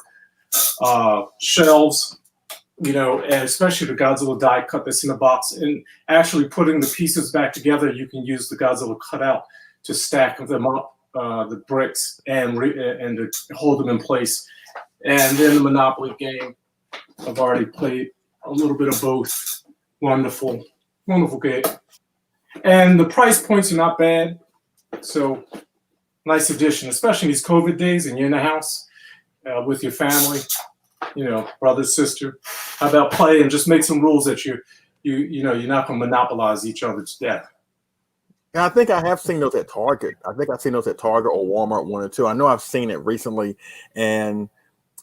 shelves, and especially the Godzilla die cut that's in the box. And actually putting the pieces back together, you can use the Godzilla cutout to stack them up, the bricks, and to hold them in place. And then the Monopoly game, I've already played a little bit of both. Wonderful game. And the price points are not bad. So nice addition, especially in these COVID days and you're in the house with your family, brother, sister. How about play and just make some rules that you're not going to monopolize each other to death. And I think I have seen those at Target. I think I've seen those at Target or Walmart, one or two. I know I've seen it recently, and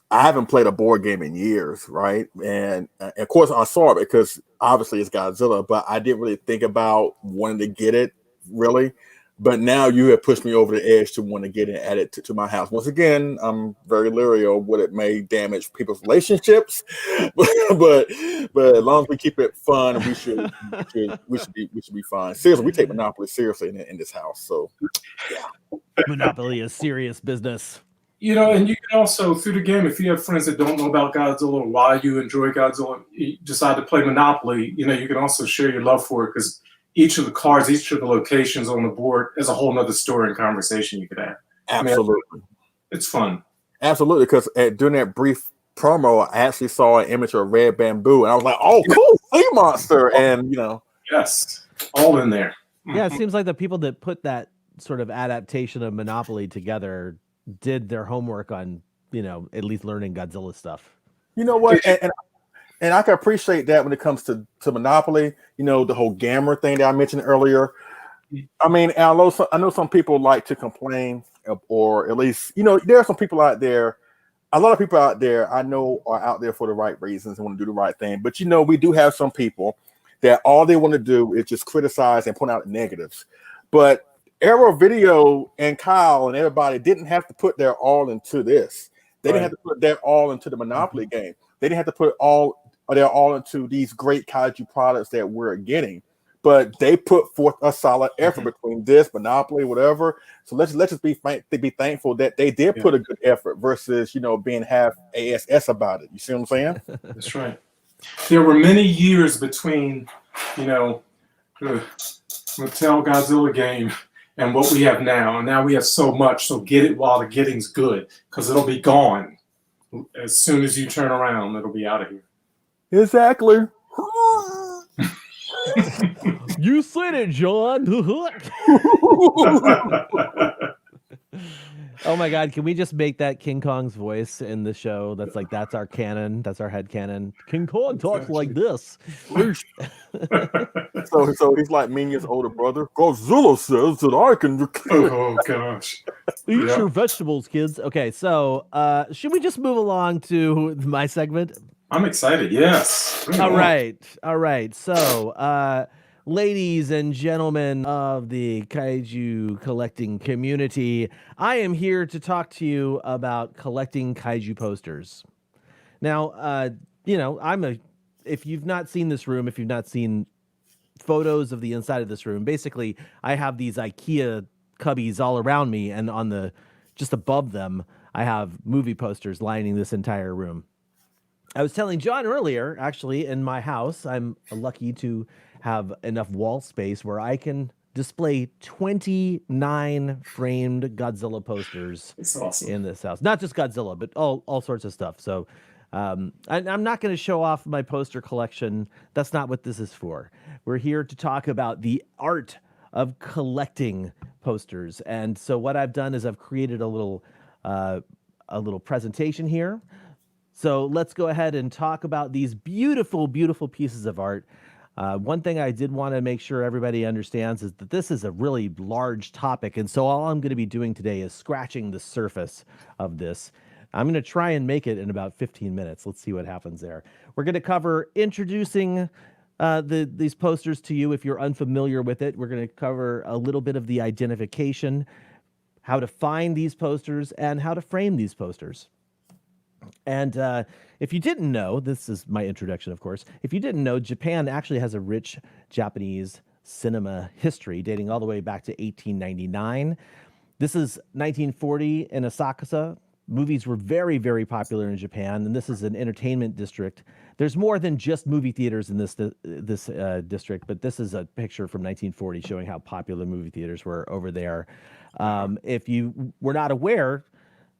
I haven't played a board game in years, right? And of course, I saw it because obviously it's Godzilla, but I didn't really think about wanting to get it, really. But now you have pushed me over the edge to want to get it added to my house. Once again, I'm very leery of what it may damage people's relationships, but as long as we keep it fun, we should be fine. Seriously, we take Monopoly seriously in this house. So, yeah. Monopoly is serious business. And you can also, through the game, if you have friends that don't know about Godzilla or why you enjoy Godzilla, you decide to play Monopoly, you can also share your love for it because each of the cards, each of the locations on the board is a whole nother story and conversation you could have. Absolutely. It's fun. Absolutely, because during that brief promo, I actually saw an image of Red Bamboo, and I was like, oh, cool, sea monster. And, Yes, all in there. Yeah, it seems like the people that put that sort of adaptation of Monopoly together did their homework on, at least learning Godzilla stuff. You know what? And I can appreciate that when it comes to Monopoly, the whole Gamma thing that I mentioned earlier. I mean, I know some people like to complain, or at least, there are some people out there, a lot of people out there I know are out there for the right reasons and want to do the right thing. But, we do have some people that all they want to do is just criticize and point out negatives. But Arrow Video and Kyle and everybody didn't have to put their all into this. They didn't have to put that all into the Monopoly game. They didn't have to put they're all into these great kaiju products that we're getting. But they put forth a solid effort between this Monopoly, whatever. So let's just be thankful that they did put a good effort versus being half ass about it. You see what I'm saying? That's right. There were many years between the Mattel Godzilla game and what we have now. And now we have so much. So get it while the getting's good, because it'll be gone as soon as you turn around. It'll be out of here. Exactly. You said it, John. Oh my God! Can we just make that King Kong's voice in the show? That's our canon. That's our head canon. King Kong talks like this. So he's like Minion's older brother. Godzilla says that I can. Oh gosh! Eat your vegetables, kids. Okay, so should we just move along to my segment? I'm excited. Yes. All right. So, ladies and gentlemen of the kaiju collecting community, I am here to talk to you collecting kaiju posters. Now, if you've not seen this room, if you've not seen photos of the inside of this room, basically, I have these IKEA cubbies all around me, and just above them, I have movie posters lining this entire room. I was telling John earlier, actually, in my house, I'm lucky to have enough wall space where I can display 29 framed Godzilla posters in this house. Not just Godzilla, but all sorts of stuff. So I'm not going to show off my poster collection. That's not what this is for. We're here to talk about the art of collecting posters. And so what I've done is I've created a little presentation here. So let's go ahead and talk about these beautiful, beautiful pieces of art. One thing I did want to make sure everybody understands is that this is a really large topic. And so all I'm going to be doing today is scratching the surface of this. I'm going to try and make it in about 15 minutes. Let's see what happens there. We're going to cover introducing these posters to you if you're unfamiliar with it. We're going to cover a little bit of the identification, how to find these posters, and how to frame these posters. And if you didn't know, this is my introduction, of course. If you didn't know, Japan actually has a rich Japanese cinema history dating all the way back to 1899. This is 1940 in Asakusa. Movies were very, very popular in Japan, and this is an entertainment district. There's more than just movie theaters in this district, but this is a picture from 1940 showing how popular movie theaters were over there. If you were not aware,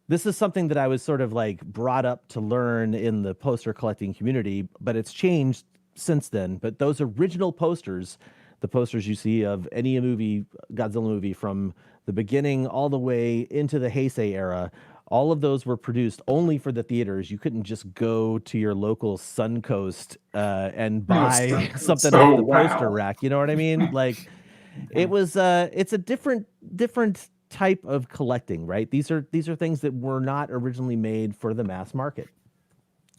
this is something that I was sort of brought up to learn in the poster collecting community, but it's changed since then. But those original posters, the posters you see of any movie, Godzilla movie from the beginning all the way into the Heisei era, all of those were produced only for the theaters. You couldn't just go to your local Suncoast and buy something off the poster rack. You know what I mean? It's a different type of collecting, right? These are things that were not originally made for the mass market.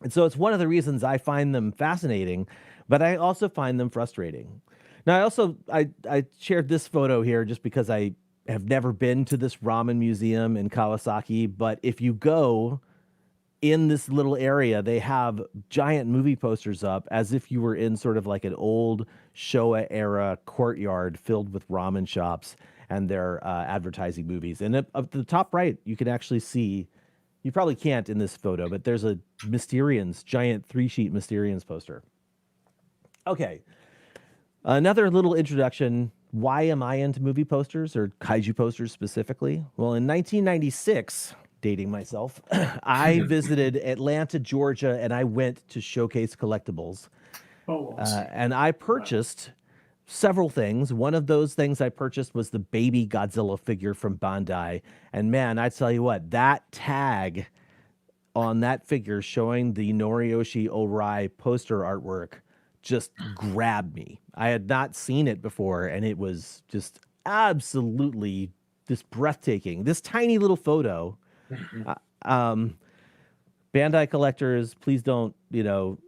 And so it's one of the reasons I find them fascinating, but I also find them frustrating. Now, I shared this photo here just because I have never been to this ramen museum in Kawasaki, but if you go in this little area, they have giant movie posters up as if you were in sort of like an old Showa era courtyard filled with ramen shops, and they're advertising movies. And up the top right, you can actually see, you probably can't in this photo, but there's a Mysterians, giant 3-sheet Mysterians poster. Okay, another little introduction. Why am I into movie posters, or kaiju posters specifically? Well, in 1996, dating myself, I visited Atlanta, Georgia, and I went to Showcase Collectibles. And I purchased several things. One of those things I purchased was the baby Godzilla figure from Bandai. And man, I tell you what, that tag on that figure showing the Noriyoshi Orai poster artwork just grabbed me. I had not seen it before, and it was just absolutely just breathtaking. This tiny little photo. Bandai collectors, please don't,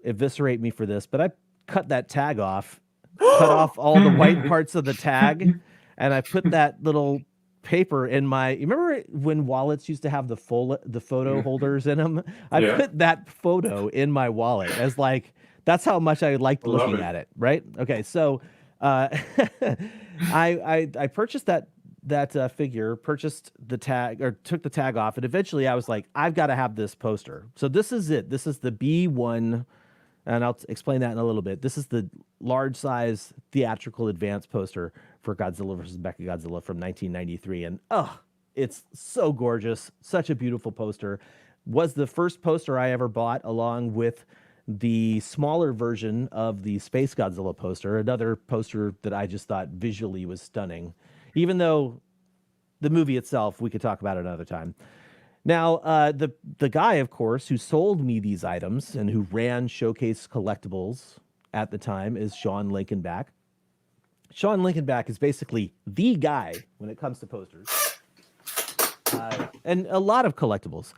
eviscerate me for this, but I cut that tag off, cut off all the white parts of the tag, and I put that little paper in my. You remember when wallets used to have the photo holders in them? I put that photo in my wallet as like that's how much I liked looking at it. Right? Okay, so I purchased that figure, purchased the tag or took the tag off, and eventually I was like, I've got to have this poster. So this is it. This is the B1. And I'll explain that in a little bit. This is the large size theatrical advance poster for Godzilla vs. Mechagodzilla from 1993. And it's so gorgeous. Such a beautiful poster. Was the first poster I ever bought along with the smaller version of the Space Godzilla poster, another poster that I just thought visually was stunning. Even though the movie itself, we could talk about it another time. Now, the guy, of course, who sold me these items and who ran Showcase Collectibles at the time is Sean Lincolnback. Sean Lincolnback is basically the guy when it comes to posters and a lot of collectibles.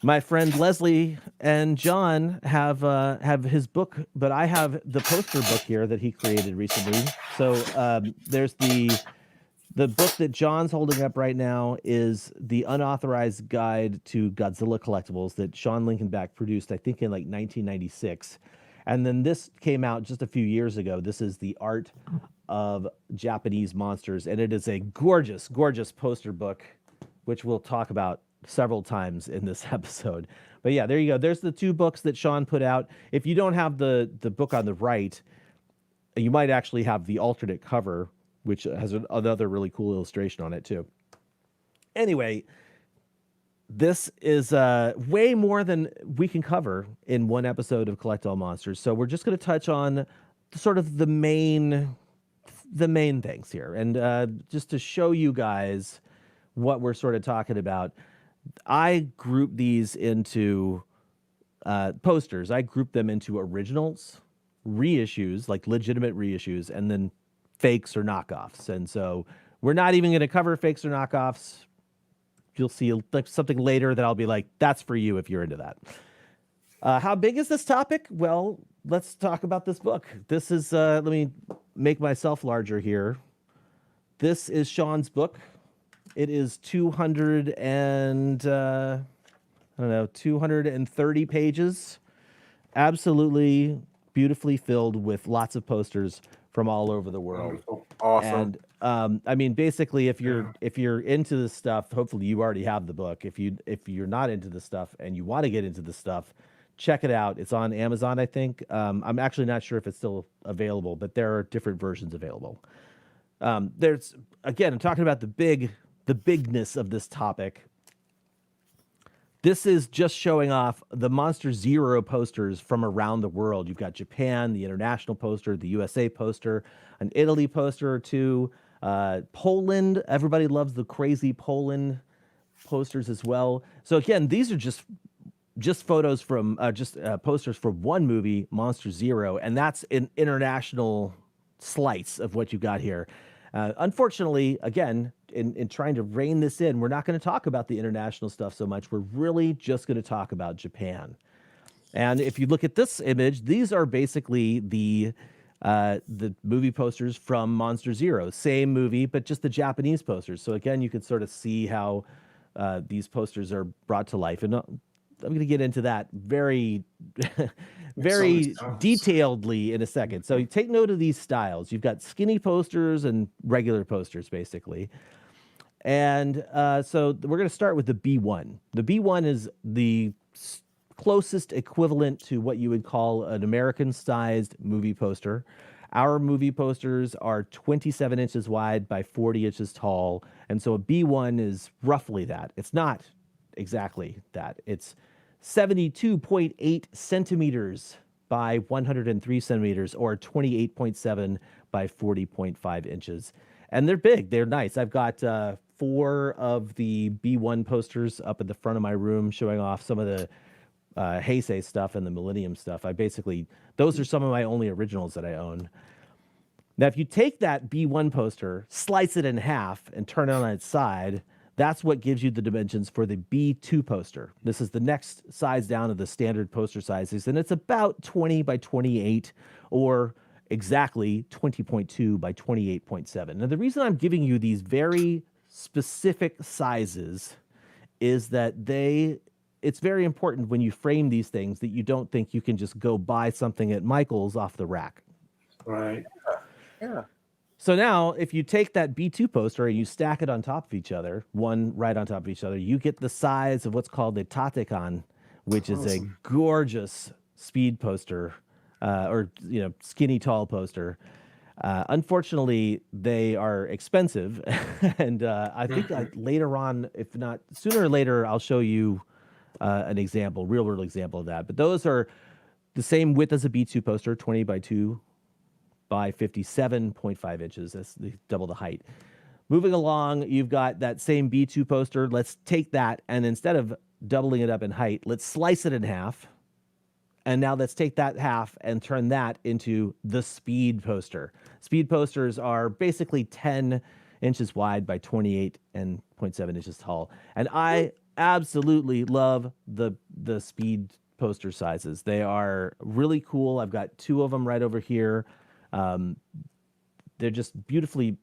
My friend Leslie and John have his book, but I have the poster book here that he created recently. So there's the book that John's holding up right now is the unauthorized guide to Godzilla collectibles that Sean Lincolnback produced, I think, in like 1996. And then this came out just a few years ago. This is the art of Japanese monsters. And it is a gorgeous, gorgeous poster book, which we'll talk about several times in this episode. But yeah, there you go. There's the two books that Sean put out. If you don't have the book on the right, you might actually have the alternate cover, which has another really cool illustration on it too. Anyway, this is way more than we can cover in one episode of Collect All Monsters. So we're just going to touch on sort of the main things here. And just to show you guys what we're sort of talking about, I group these into posters. I group them into originals, reissues, like legitimate reissues, and then fakes or knockoffs. And so we're not even going to cover fakes or knockoffs. You'll see like something later that I'll be like, that's for you if you're into that. How big is this topic? Well, let's talk about this book. This is, let me make myself larger here. This is Sean's book. It is 230 pages. Absolutely beautifully filled with lots of posters from all over the world. Awesome. And I mean, basically, if you're into this stuff, hopefully you already have the book. If you're not into this stuff and you want to get into this stuff, check it out. It's on Amazon, I think. I'm actually not sure if it's still available, but there are different versions available. There's again, I'm talking about the bigness of this topic. This is just showing off the Monster Zero posters from around the world. You've got Japan, the international poster, the USA poster, an Italy poster or two, Poland. Everybody loves the crazy Poland posters as well. So again, these are just photos from posters from one movie, Monster Zero, and that's an international slice of what you got here. Unfortunately, again, in trying to rein this in, we're not going to talk about the international stuff so much. We're really just going to talk about Japan. And if you look at this image, these are basically the movie posters from Monster Zero. Same movie, but just the Japanese posters. So again, you can sort of see how these posters are brought to life. And I'm going to get into that very detailedly in a second. So you take note of these styles. You've got skinny posters and regular posters, basically. And so we're going to start with the B1. The B1 is the closest equivalent to what you would call an American-sized movie poster. Our movie posters are 27 inches wide by 40 inches tall. And so a B1 is roughly that. It's not exactly that. It's 72.8 centimeters by 103 centimeters, or 28.7 by 40.5 inches. And they're big. They're nice. I've got 4 of the B1 posters up at the front of my room showing off some of the Heisei stuff and the Millennium stuff. Those are some of my only originals that I own. Now, if you take that B1 poster, slice it in half, and turn it on its side, that's what gives you the dimensions for the B2 poster. This is the next size down of the standard poster sizes, and it's about 20 by 28, or exactly 20.2 by 28.7. Now, the reason I'm giving you these very specific sizes is that it's very important when you frame these things that you don't think you can just go buy something at Michael's off the rack. Right. Yeah. So now, if you take that B2 poster and you stack it on top of each other, one right on top of each other, you get the size of what's called a tatekon, which is a gorgeous speed poster, or skinny tall poster. Unfortunately, they are expensive, and I think later on, if not sooner or later, I'll show you an example, real world example of that. But those are the same width as a B2 poster, 20 by 2 by 57.5 inches. That's double the height. Moving along, you've got that same B2 poster. Let's take that, and instead of doubling it up in height, let's slice it in half. And now let's take that half and turn that into the speed poster. Speed posters are basically 10 inches wide by 28.7 inches tall. And I absolutely love the speed poster sizes. They are really cool. I've got 2 of them right over here. They're just beautifully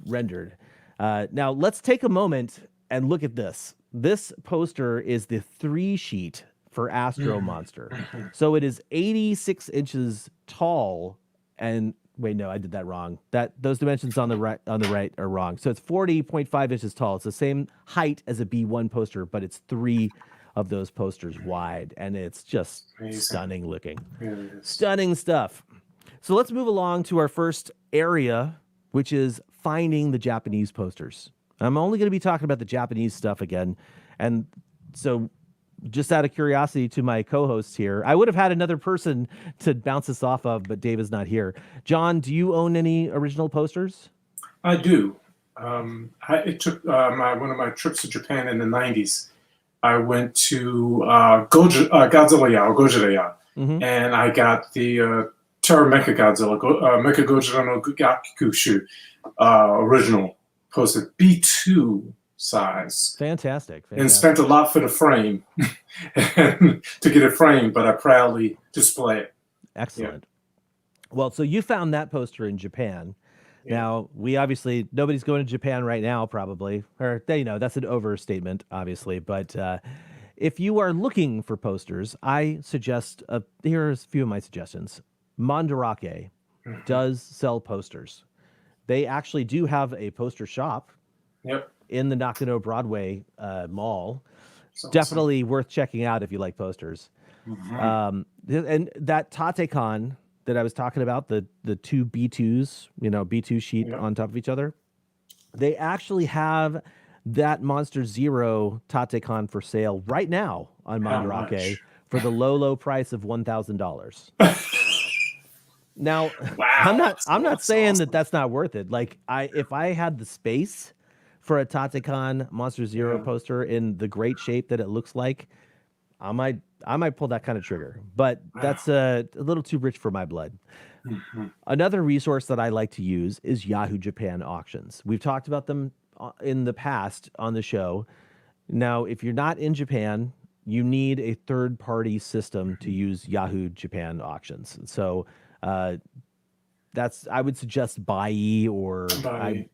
rendered. Now let's take a moment and look at this. This poster is the 3 sheet for Astro Monster. So it is 86 inches tall, and wait, no, I did that wrong. Those dimensions on the right are wrong. So it's 40.5 inches tall. It's the same height as a B1 poster, but it's 3 of those posters wide, and it's just stunning looking. Stunning stuff. So let's move along to our first area, which is finding the Japanese posters. I'm only going to be talking about the Japanese stuff again. And so just out of curiosity to my co-hosts here, I would have had another person to bounce this off of, but Dave is not here. John, do you own any original posters? I do. It took one of my trips to Japan in the 90s. I went to Godzilla, and I got the Terra Mecha Godzilla, Mecha Godzilla no Gakushu original, posted B2 size. Fantastic. And spent a lot for the frame to get it framed, but I proudly display it. Excellent. Yeah. Well, so you found that poster in Japan. Yeah. Now, nobody's going to Japan right now, probably. Or, that's an overstatement, obviously. But if you are looking for posters, I suggest, here's a few of my suggestions. Mandarake does sell posters. They actually do have a poster shop in the Nakano Broadway Mall. Awesome. Definitely worth checking out if you like posters. And that Tatekon that I was talking about, the 2 B2s, B2 sheet on top of each other, they actually have that Monster Zero Tatekon for sale right now on Mandarake for the low price of $1,000. Now, wow, I'm not saying awesome. That's not worth it. Like if I had the space for a Tatekon Monster Zero poster in the great shape that it looks like, I might pull that kind of trigger. But that's a little too rich for my blood. Another resource that I like to use is Yahoo Japan auctions. We've talked about them in the past on the show. Now, if you're not in Japan, you need a third-party system to use Yahoo Japan auctions. So I would suggest Bai or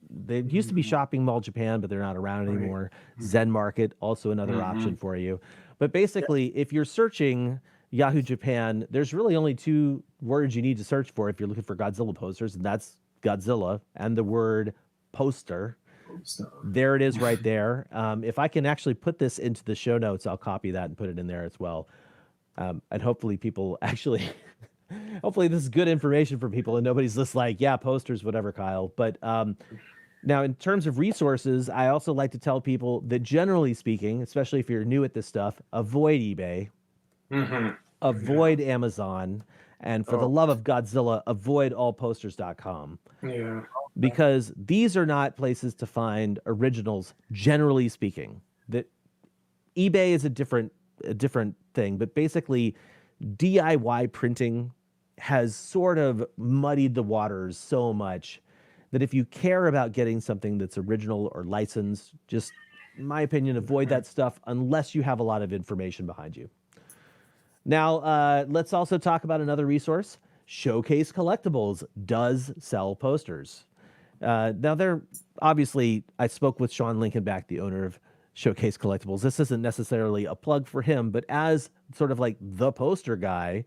they used to be Shopping Mall Japan, but they're not around anymore. Zen Market, also another option for you. But basically, if you're searching Yahoo Japan, there's really only 2 words you need to search for if you're looking for Godzilla posters, and that's Godzilla and the word poster. There it is right there. If I can actually put this into the show notes, I'll copy that and put it in there as well. And hopefully people actually... Hopefully this is good information for people and nobody's just like, yeah, posters, whatever, Kyle. But now in terms of resources, I also like to tell people that generally speaking, especially if you're new at this stuff, avoid eBay, avoid Amazon, and for the love of Godzilla, avoid allposters.com. Yeah. Because these are not places to find originals, generally speaking. That eBay is a different thing, but basically DIY printing has sort of muddied the waters so much that if you care about getting something that's original or licensed, just, in my opinion, avoid that stuff unless you have a lot of information behind you. Now, let's also talk about another resource. Showcase Collectibles does sell posters. Now, they're obviously, I spoke with Sean Lincolnback, the owner of Showcase Collectibles. This isn't necessarily a plug for him, but as sort of like the poster guy,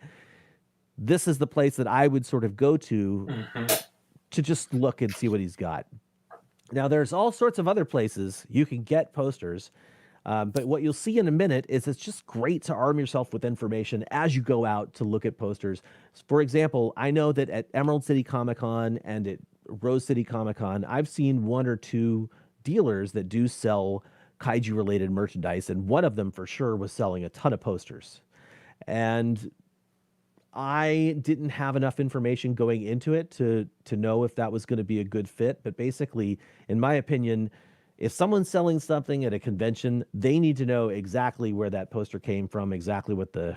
this is the place that I would sort of go to just look and see what he's got. Now, there's all sorts of other places you can get posters, but what you'll see in a minute is it's just great to arm yourself with information as you go out to look at posters. For example, I know that at Emerald City Comic Con and at Rose City Comic Con, I've seen 1 or 2 dealers that do sell kaiju related merchandise, and one of them for sure was selling a ton of posters. And I didn't have enough information going into it to know if that was going to be a good fit. But basically, in my opinion, if someone's selling something at a convention, they need to know exactly where that poster came from, exactly what the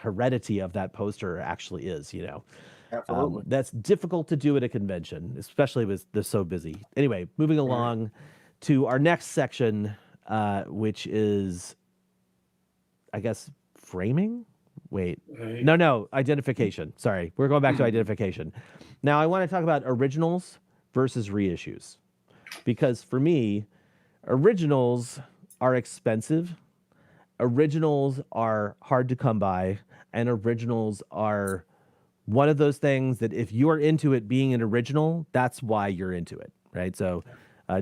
heredity of that poster actually is, you know. Absolutely. That's difficult to do at a convention, especially with they're so busy. Anyway, moving along to our next section, which is, I guess, framing. Wait, no, identification. Sorry, we're going back to identification. Now, I want to talk about originals versus reissues, because for me, originals are expensive, originals are hard to come by, and originals are one of those things that if you are into it being an original, that's why you're into it, right? So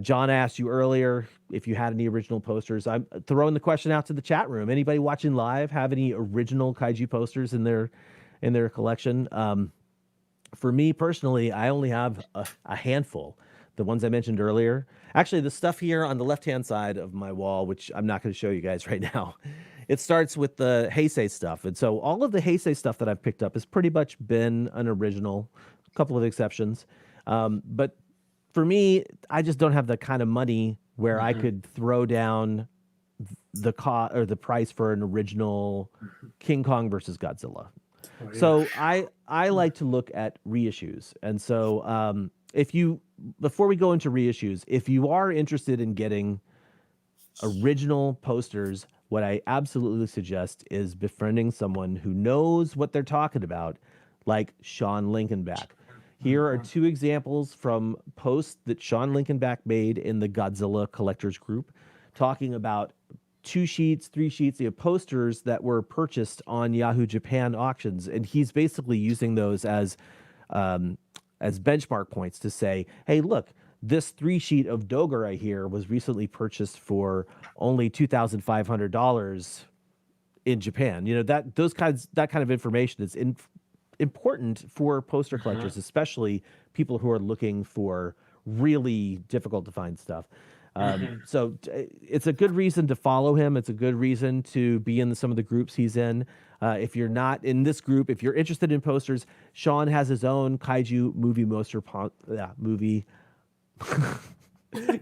John asked you earlier if you had any original posters. I'm throwing the question out to the chat room. Anybody watching live have any original kaiju posters in their collection? For me personally, I only have a handful. The ones I mentioned earlier. Actually, the stuff here on the left-hand side of my wall, which I'm not going to show you guys right now, it starts with the Heisei stuff. And so all of the Heisei stuff that I've picked up has pretty much been an original, a couple of exceptions. But for me, I just don't have the kind of money where I could throw down the cost or the price for an original King Kong versus Godzilla. Oh, yeah. So I like to look at reissues. And so before we go into reissues, if you are interested in getting original posters, what I absolutely suggest is befriending someone who knows what they're talking about, like Sean Lincolnback. Here are 2 examples from posts that Sean Lincolnback made in the Godzilla collectors group, talking about 2 sheets, 3 sheets of posters that were purchased on Yahoo Japan auctions. And he's basically using those as benchmark points to say, hey, look, this 3 sheet of Dogura here was recently purchased for only $2,500 in Japan. You know, that kind of information is important for poster collectors, especially people who are looking for really difficult to find stuff. So it's a good reason to follow him. It's a good reason to be in some of the groups he's in. If you're not in this group, if you're interested in posters, Sean has his own Kaiju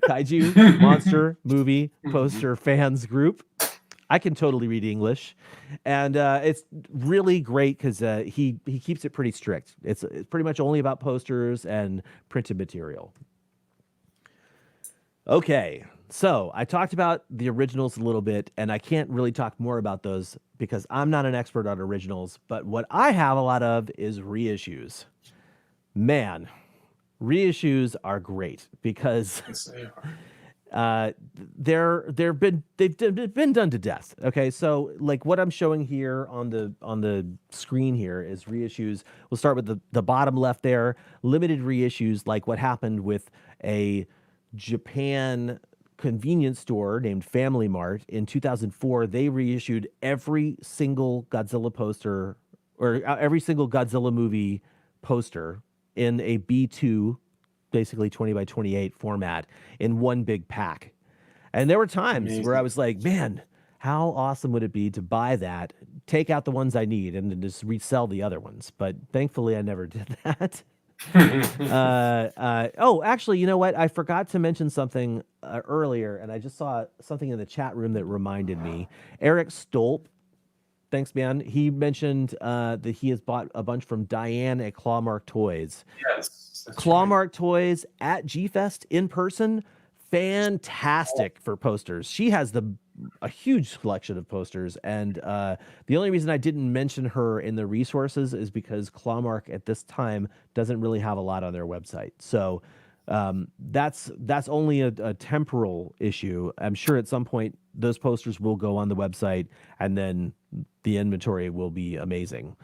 Kaiju Monster Movie Poster Fans group. I can totally read English, and it's really great because he keeps it pretty strict. It's pretty much only about posters and printed material. Okay, so I talked about the originals a little bit, and I can't really talk more about those because I'm not an expert on originals, but what I have a lot of is reissues. Man, reissues are great because they've been done to death. Okay, so like what I'm showing here on the screen here is reissues. We'll start with the bottom left there, limited reissues, like what happened with a Japan convenience store named Family Mart in 2004. They reissued every single Godzilla poster or every single Godzilla movie poster in a B2, basically 20 by 28 format in one big pack. And there were times where I was like, man, how awesome would it be to buy that, take out the ones I need, and then just resell the other ones? But thankfully, I never did that. Oh, actually, you know what? I forgot to mention something earlier, and I just saw something in the chat room that reminded me. Eric Stolp, thanks, man. He mentioned that he has bought a bunch from Diane at Clawmark Toys. Yes. Clawmark Toys at G-Fest in person, fantastic for posters. She has a huge collection of posters, and the only reason I didn't mention her in the resources is because Clawmark at this time doesn't really have a lot on their website. So that's only a temporal issue. I'm sure at some point those posters will go on the website, and then the inventory will be amazing.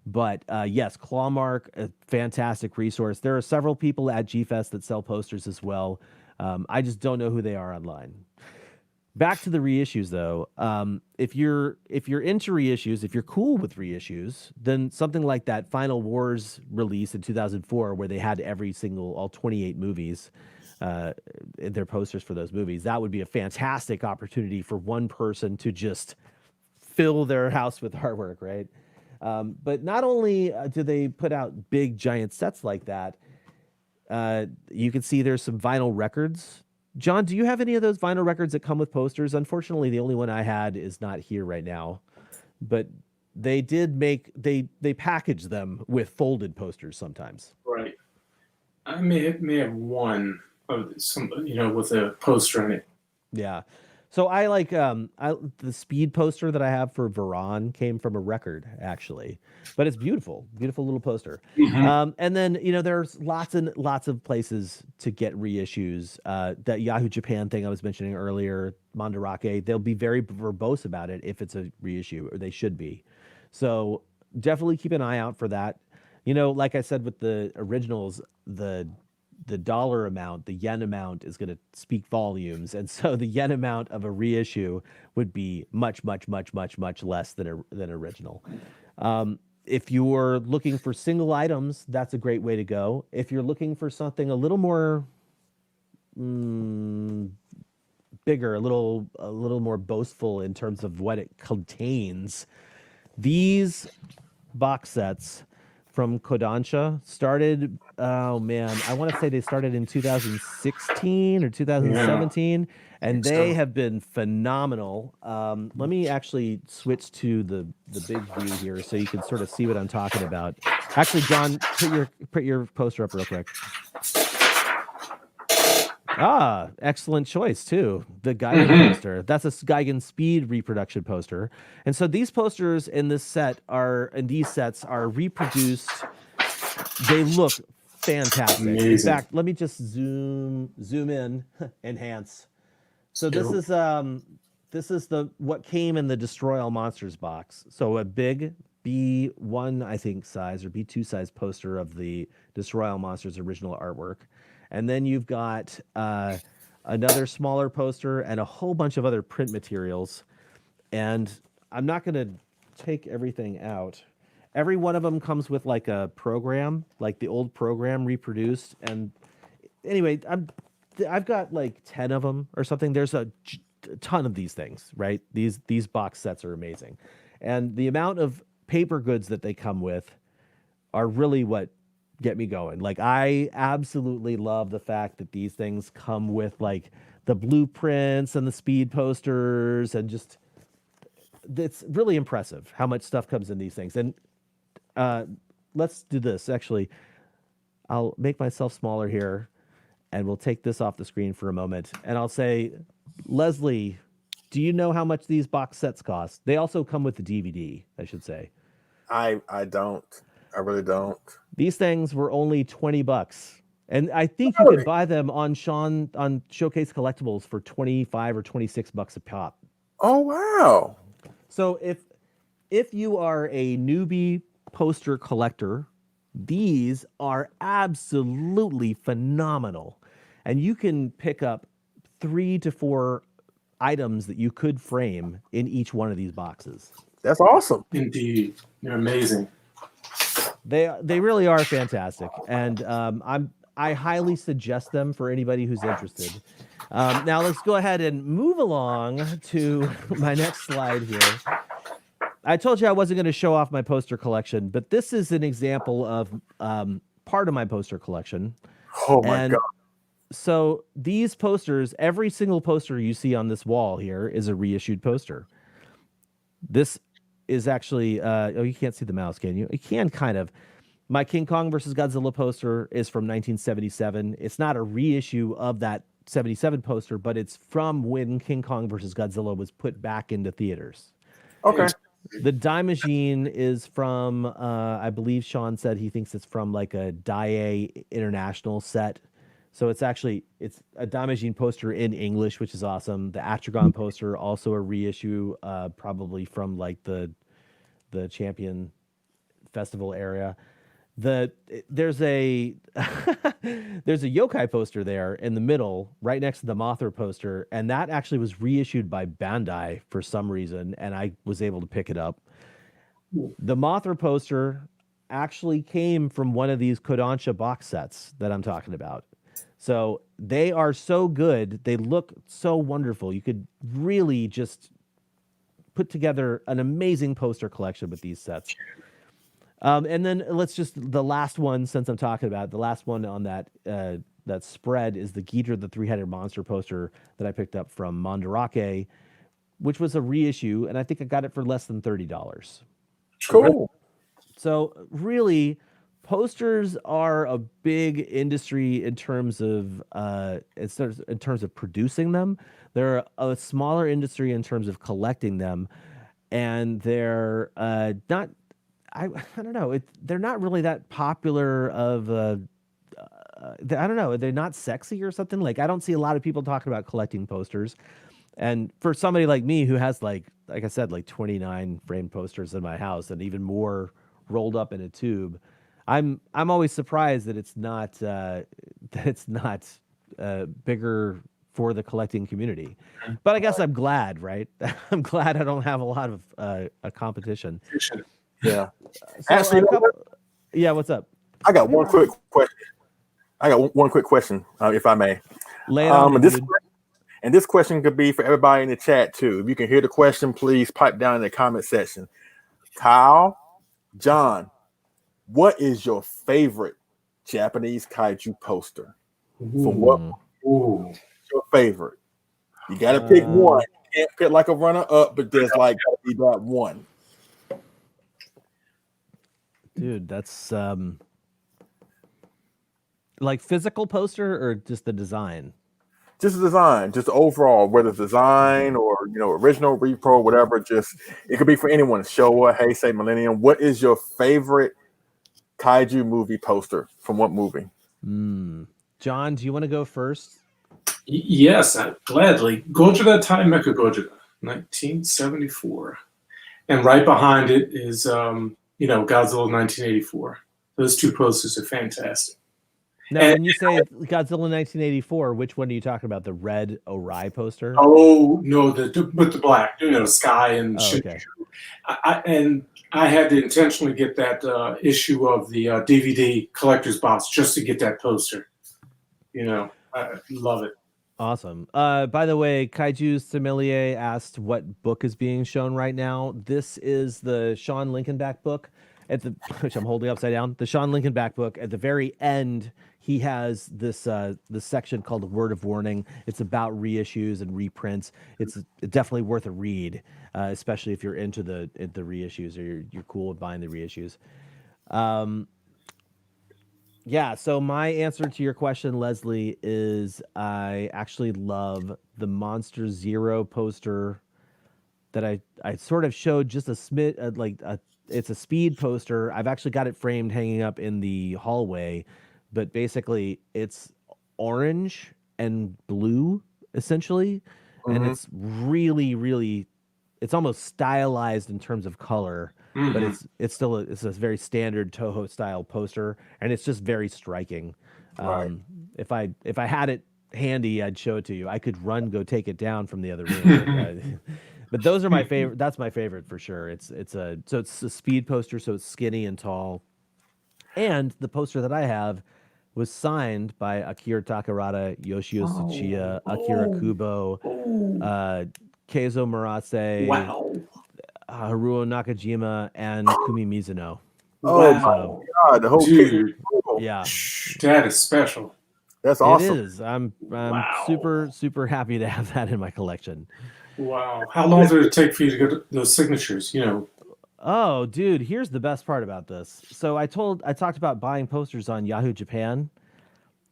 But yes, Clawmark, a fantastic resource. There are several people at GFest that sell posters as well. I just don't know who they are online. Back to the reissues, though. If you're into reissues, if you're cool with reissues, then something like that Final Wars release in 2004, where they had all 28 movies, their posters for those movies, that would be a fantastic opportunity for one person to just fill their house with artwork, right? But not only do they put out big giant sets like that, you can see there's some vinyl records. John, do you have any of those vinyl records that come with posters? Unfortunately, the only one I had is not here right now, but they they package them with folded posters sometimes. Right. I may have one of some, with a poster in it. Yeah. So I like the speed poster that I have for Varan came from a record, actually, but it's beautiful little poster. Mm-hmm. And then there's lots and lots of places to get reissues. That Yahoo Japan thing I was mentioning earlier, Mandarake, they'll be very verbose about it if it's a reissue, or they should be. So definitely keep an eye out for that. Like I said with the originals, the dollar amount, the yen amount is going to speak volumes. And so the yen amount of a reissue would be much, much, much, much, much less than original. If you're looking for single items, that's a great way to go. If you're looking for something a little more bigger, a little more boastful in terms of what it contains, these box sets from Kodansha started, I want to say they started in 2016 or 2017, and they have been phenomenal. Let me actually switch to the big view here so you can sort of see what I'm talking about. Actually, John, put your poster up real quick. Excellent choice too. The Geigen poster. That's a Geigen Speed reproduction poster. And so these posters in these sets are reproduced. They look fantastic. Amazing. In fact, let me just zoom in, enhance. So this is what came in the Destroy All Monsters box. So a big B1, I think, size or B2 size poster of the Destroy All Monsters original artwork. And then you've got another smaller poster and a whole bunch of other print materials. And I'm not going to take everything out. Every one of them comes with like a program, like the old program reproduced. And anyway, I've got like 10 of them or something. There's a ton of these things, right? These box sets are amazing. And the amount of paper goods that they come with are really what get me going. Like, I absolutely love the fact that these things come with like the blueprints and the speed posters, and just it's really impressive how much stuff comes in these things. And let's do this. Actually, I'll make myself smaller here, and we'll take this off the screen for a moment. And I'll say, Leslie, do you know how much these box sets cost? They also come with the DVD, I should say. I don't. I really don't. These things were only $20, and I think you could buy them on Showcase Collectibles for $25 or $26 a pop. Oh wow! So if you are a newbie poster collector, these are absolutely phenomenal, and you can pick up 3 to 4 items that you could frame in each one of these boxes. That's awesome. Indeed, you're amazing. They really are fantastic, and I highly suggest them for anybody who's interested. Now let's go ahead and move along to my next slide here. I told you I wasn't going to show off my poster collection, but this is an example of part of my poster collection. Oh my God. So these posters, every single poster you see on this wall here is a reissued poster. This is actually, you can't see the mouse, can you? You can kind of. My King Kong versus Godzilla poster is from 1977. It's not a reissue of that 1977 poster, but it's from when King Kong versus Godzilla was put back into theaters. Okay. The Die Machine is from, I believe Sean said he thinks it's from like a Dai International set. So it's a Die Machine poster in English, which is awesome. The Atragon poster, also a reissue, probably from like the Champion Festival area. There's a yokai poster there in the middle, right next to the Mothra poster, and that actually was reissued by Bandai for some reason, and I was able to pick it up. The Mothra poster actually came from one of these Kodansha box sets that I'm talking about. So they are so good. They look so wonderful. You could really just put together an amazing poster collection with these sets. And then the last one, since I'm talking about it, the last one on that spread is the Ghidorah the Three-Headed Monster poster that I picked up from Mandarake, which was a reissue, and I think I got it for less than $30. Cool. So really, posters are a big industry in terms of producing them. They're a smaller industry in terms of collecting them, and they're not. I don't know. They're not really that popular of I don't know. They're not sexy or something. Like I don't see a lot of people talking about collecting posters. And for somebody like me who has like I said, like 29 framed posters in my house and even more rolled up in a tube, I'm always surprised that it's not bigger for the collecting community. But I guess I'm glad, right? I'm glad I don't have a lot of a competition. Yeah. So Actually, yeah, what's up? I got one quick question. If I may. Lay it on me, dude. And this question could be for everybody in the chat too. If you can hear the question, please pipe down in the comment section. Kyle, John, what is your favorite Japanese kaiju poster? From what? Your favorite? You got to pick one. You can't pick like a runner-up, but there's like got to be that one. Dude, that's like physical poster or just the design? Just the design, just overall, whether it's design or original, repro, whatever. Just it could be for anyone. Showa, Heisei, Millennium. What is your favorite kaiju movie poster from what movie? John, do you want to go first? Yes, gladly. Gojira Tai Mecha Gojira, 1974, and right behind it is Godzilla 1984. Those two posters are fantastic. Now, when you say Godzilla 1984, which one are you talking about? The red Ori poster? Oh no, with the black, sky and shit. Okay. I had to intentionally get that issue of the DVD collector's box just to get that poster. I love it. Awesome. By the way, Kaiju Sommelier asked what book is being shown right now. This is the Sean Lincolnback book, which I'm holding upside down. The Sean Lincolnback book. At the very end, he has this section called Word of Warning. It's about reissues and reprints. It's definitely worth a read, especially if you're into the reissues or you're cool with buying the reissues. Yeah, so my answer to your question, Leslie, is I actually love the Monster Zero poster that I sort of showed just a smidge, it's a speed poster. I've actually got it framed hanging up in the hallway, but basically it's orange and blue, essentially, and it's really, really, it's almost stylized in terms of color. But it's still a very standard Toho style poster, and it's just very striking. Right. If I had it handy, I'd show it to you. I could go take it down from the other room. But those are my favorite. That's my favorite for sure. It's a speed poster, so it's skinny and tall. And the poster that I have was signed by Akira Takarada, Yoshio Tsuchiya, Akira Kubo, Keizo Murase. Wow. Haruo Nakajima and Kumi Mizuno. Oh my God! The whole dude, yeah, that is special. That's awesome. It is. I'm super, super happy to have that in my collection. Wow. How long did it take for you to get those signatures? Oh, dude, here's the best part about this. So I talked about buying posters on Yahoo Japan,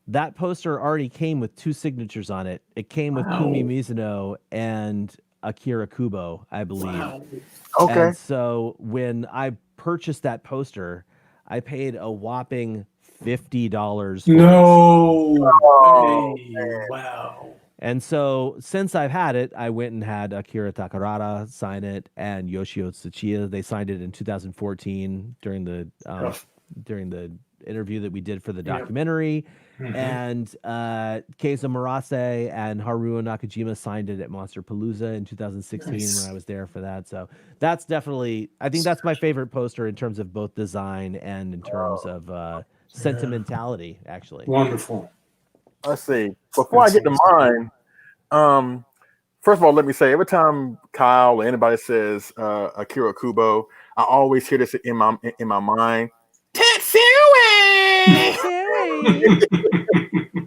that poster already came with 2 signatures on it. It came with Kumi Mizuno and Akira Kubo, I believe. Okay. And so when I purchased that poster, I paid a whopping $50 for it. No way. Wow. And so since I've had it, I went and had Akira Takarada sign it and Yoshio Tsuchiya. They signed it in 2014 during the interview that we did for the documentary. And Keizo Murase and Haruo Nakajima signed it at Monster Palooza in 2016 when I was there for that. So that's definitely, I think that's my favorite poster in terms of both design and in terms of sentimentality, actually. Wonderful. Let's see. Before I get to mine, first of all, let me say, every time Kyle or anybody says Akira Kubo, I always hear this in my mind.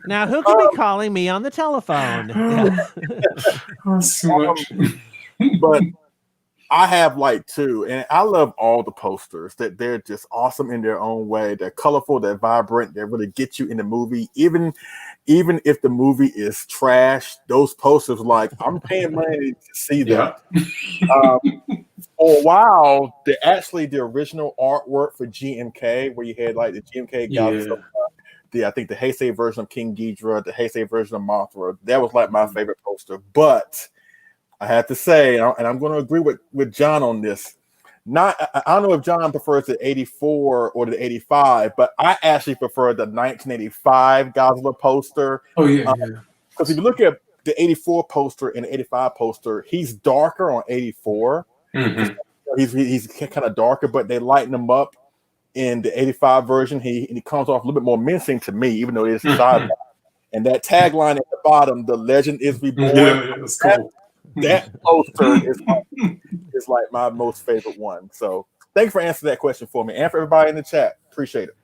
Now, who could be calling me on the telephone? But I have like 2, and I love all the posters. That they're just awesome in their own way. They're colorful, they're vibrant, they really get you in the movie. Even if the movie is trash, those posters, like, I'm paying money to see that. For a while, the original artwork for GMK, where you had like the GMK Godzilla, I think the Heisei version of King Ghidorah, the Heisei version of Mothra, that was like my favorite poster. But I have to say, and I'm going to agree with John on this. I don't know if John prefers the 84 or the 85, but I actually prefer the 1985 Godzilla poster. Because if you look at the 84 poster and the 85 poster, he's darker on 84. He's kind of darker, but they lighten him up in the 85 version. He comes off a little bit more menacing to me, even though it is a side. And that tagline at the bottom, "The legend is reborn." That's cool. That poster is like my most favorite one. So thank you for answering that question for me and for everybody in the chat. Appreciate it.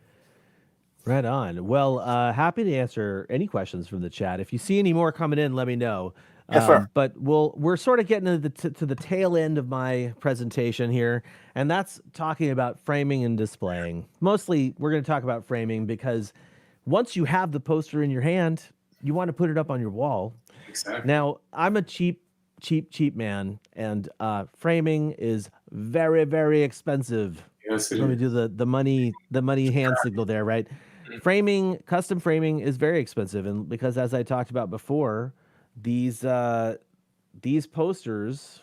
Right on. Well, happy to answer any questions from the chat. If you see any more coming in, let me know. Yes, sir. But we're sort of getting to the tail end of my presentation here, and that's talking about framing and displaying. Mostly, we're going to talk about framing because once you have the poster in your hand, you want to put it up on your wall. Exactly. Now, I'm a cheap man, and framing is very, very expensive. Yes, it Let me is. do the money hand signal there, right? Custom framing is very expensive, and because as I talked about before, these posters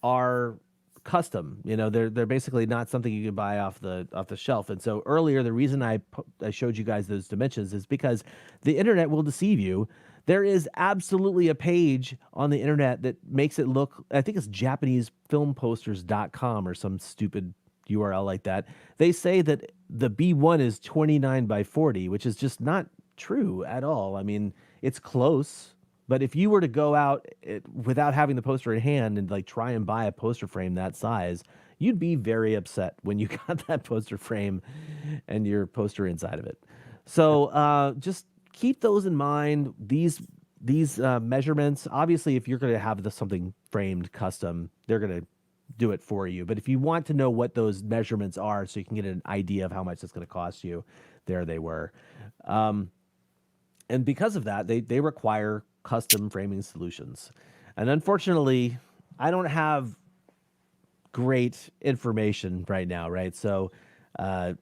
are custom. You know, they're basically not something you can buy off the shelf. And so earlier, the reason I showed you guys those dimensions is because the internet will deceive you. There is absolutely a page on the internet that makes it look, I think it's JapaneseFilmPosters.com or some stupid URL like that. They say that the B1 is 29 by 40, which is just not true at all. I mean, it's close, but if you were to go out without having the poster in hand and like try and buy a poster frame that size, you'd be very upset when you got that poster frame and your poster inside of it. So just keep those in mind. These measurements, obviously, if you're going to have something framed custom, they're going to do it for you. But if you want to know what those measurements are so you can get an idea of how much it's going to cost you, there they were. And because of that, they require custom framing solutions. And unfortunately, I don't have great information right now, right? So I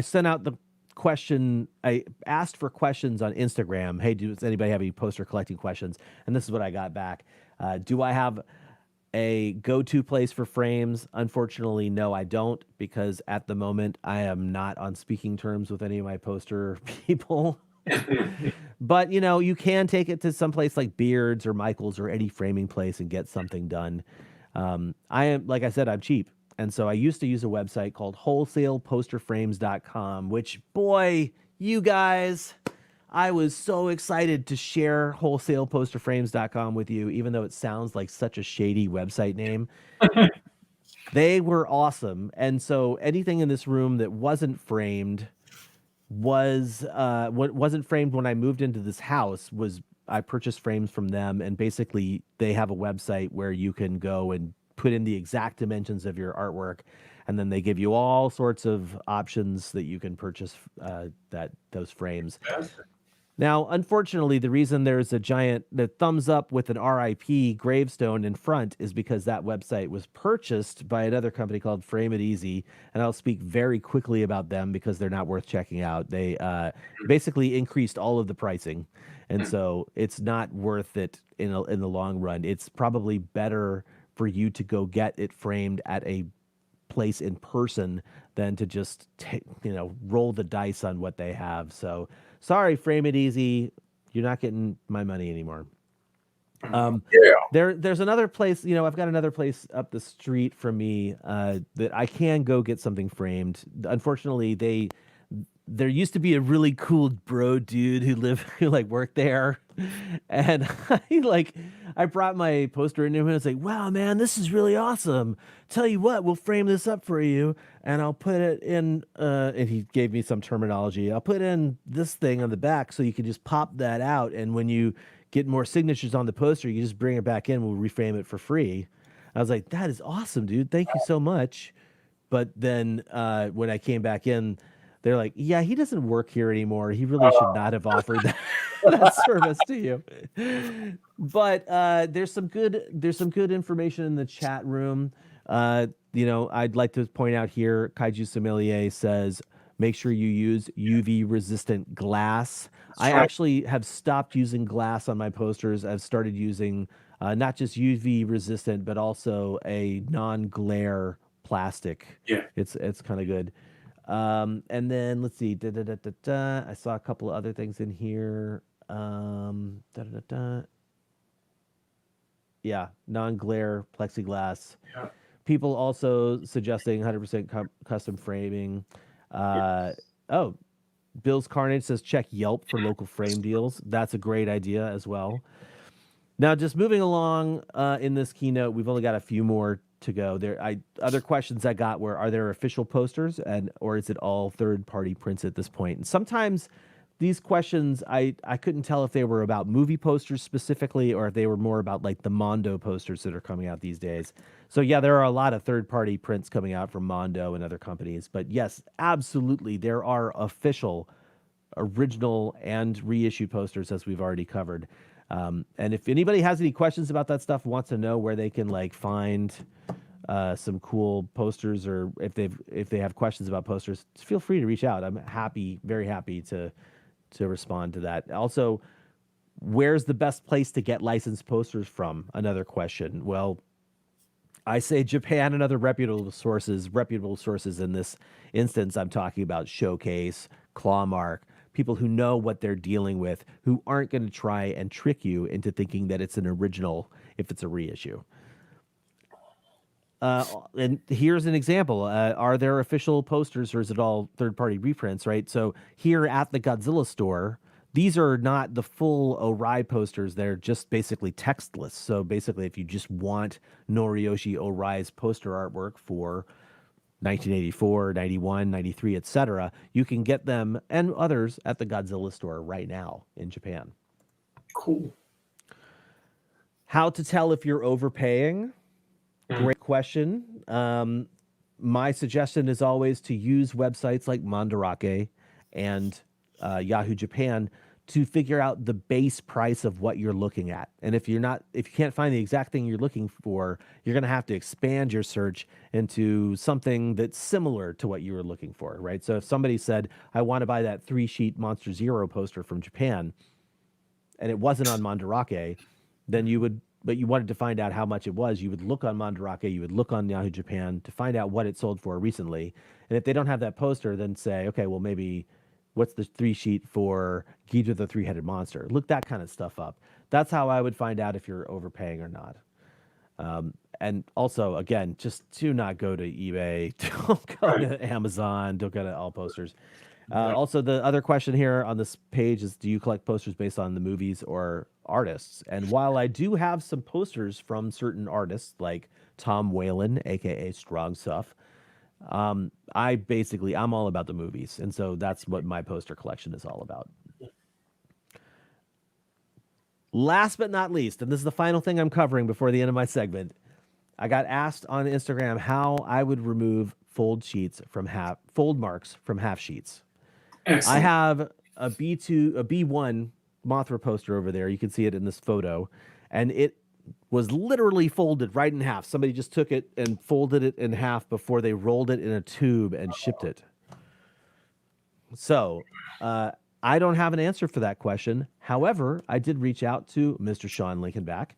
sent out the question. I asked for questions on Instagram. Hey, does anybody have any poster collecting questions? And this is what I got back. Do I have a go-to place for frames? Unfortunately, no, I don't, because at the moment I am not on speaking terms with any of my poster people. But you know, you can take it to some place like Beards or Michael's or any framing place and get something done. I am, like I said, I'm cheap. And so I used to use a website called wholesaleposterframes.com, which, boy, you guys, I was so excited to share wholesaleposterframes.com with you, even though it sounds like such a shady website name. They were awesome. And so anything in this room that wasn't framed wasn't framed when I moved into this house. I purchased frames from them, and basically they have a website where you can go and put in the exact dimensions of your artwork, and then they give you all sorts of options that you can purchase those frames. Now, unfortunately, the reason there's the thumbs up with an RIP gravestone in front is because that website was purchased by another company called Frame It Easy, and I'll speak very quickly about them because they're not worth checking out. They basically increased all of the pricing, and so it's not worth it in the long run. It's probably better for you to go get it framed at a place in person than to just roll the dice on what they have. So sorry, Frame It Easy, you're not getting my money anymore. There's another place, I've got another place up the street from me that I can go get something framed. Unfortunately, there used to be a really cool bro dude who worked there, and I brought my poster into him and I was like, wow, man, this is really awesome. Tell you what, we'll frame this up for you and I'll put it in, and he gave me some terminology. I'll put in this thing on the back so you can just pop that out, and when you get more signatures on the poster, you just bring it back in, we'll reframe it for free. I was like, that is awesome, dude. Thank you so much. But then when I came back in, they're like, yeah, he doesn't work here anymore. He really should not have offered that service to you. But there's some good information in the chat room. I'd like to point out here, Kaiju Sommelier says, make sure you use UV resistant glass. I actually have stopped using glass on my posters. I've started using not just UV resistant, but also a non-glare plastic. Yeah. It's kind of good. And then let's see. I saw a couple of other things in here. Yeah, non-glare plexiglass. Yeah. People also suggesting 100% custom framing. Oh, Bill's Carnage says check Yelp for local frame deals. That's a great idea as well. Now, just moving along in this keynote, we've only got a few more to go. Other questions I got were, are there official posters or is it all third-party prints at this point? And sometimes these questions, I couldn't tell if they were about movie posters specifically or if they were more about the Mondo posters that are coming out these days. So yeah, there are a lot of third-party prints coming out from Mondo and other companies. But yes, absolutely, there are official, original, and reissue posters, as we've already covered. And if anybody has any questions about that stuff, wants to know where they can find some cool posters, or if they have questions about posters, feel free to reach out. I'm very happy to respond to that. Also, where's the best place to get licensed posters from? Another question. Well, I say Japan and other reputable sources. In this instance, I'm talking about Showcase, Clawmark, people who know what they're dealing with, who aren't going to try and trick you into thinking that it's an original if it's a reissue. And here's an example. Are there official posters or is it all third-party reprints, right? So here at the Godzilla store, these are not the full Orai posters. They're just basically textless. So basically, if you just want Noriyoshi Orai's poster artwork for 1984, 91, 93, etc., you can get them and others at the Godzilla store right now in Japan. Cool. How to tell if you're overpaying? Great question. My suggestion is always to use websites like Mandarake and Yahoo Japan to figure out the base price of what you're looking at. And if you can't find the exact thing you're looking for, you're going to have to expand your search into something that's similar to what you were looking for, right? So if somebody said, I want to buy that 3-sheet Monster Zero poster from Japan, and it wasn't on Mandarake, then but you wanted to find out how much it was, you would look on Mandarake, you would look on Yahoo Japan to find out what it sold for recently. And if they don't have that poster, then say, okay, well, maybe what's the 3-sheet for Ghidorah the Three-Headed Monster? Look that kind of stuff up. That's how I would find out if you're overpaying or not. And also, again, just do not go to eBay. Don't go to Amazon. Don't go to All Posters. Also, the other question here on this page is, do you collect posters based on the movies or artists? And while I do have some posters from certain artists like Tom Whalen, aka Strong Stuff, I'm all about the movies, and so that's what my poster collection is all about. Last but not least, and this is the final thing I'm covering before the end of my segment, I got asked on Instagram how I would remove fold marks from half sheets. Excellent. I have a B1 Mothra poster over there. You can see it in this photo, and it was literally folded right in half. Somebody just took it and folded it in half before they rolled it in a tube and shipped it. So I don't have an answer for that question. However, I did reach out to Mr. Sean Lincolnback,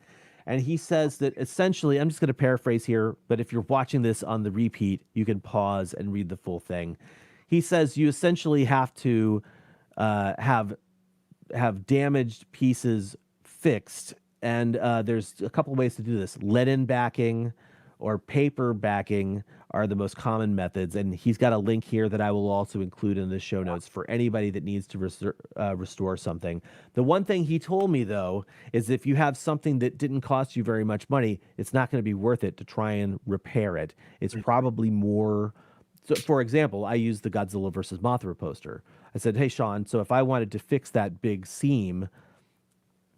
and he says that essentially, I'm just going to paraphrase here, but if you're watching this on the repeat, you can pause and read the full thing. He says you essentially have to have damaged pieces fixed, and there's a couple ways to do this. Lead-in backing or paper backing are the most common methods, and he's got a link here that I will also include in the show notes for anybody that needs to restore something. The one thing he told me, though, is if you have something that didn't cost you very much money, it's not going to be worth it to try and repair it. It's probably more... So, for example, I used the Godzilla versus Mothra poster. I said, hey, Sean, so if I wanted to fix that big seam,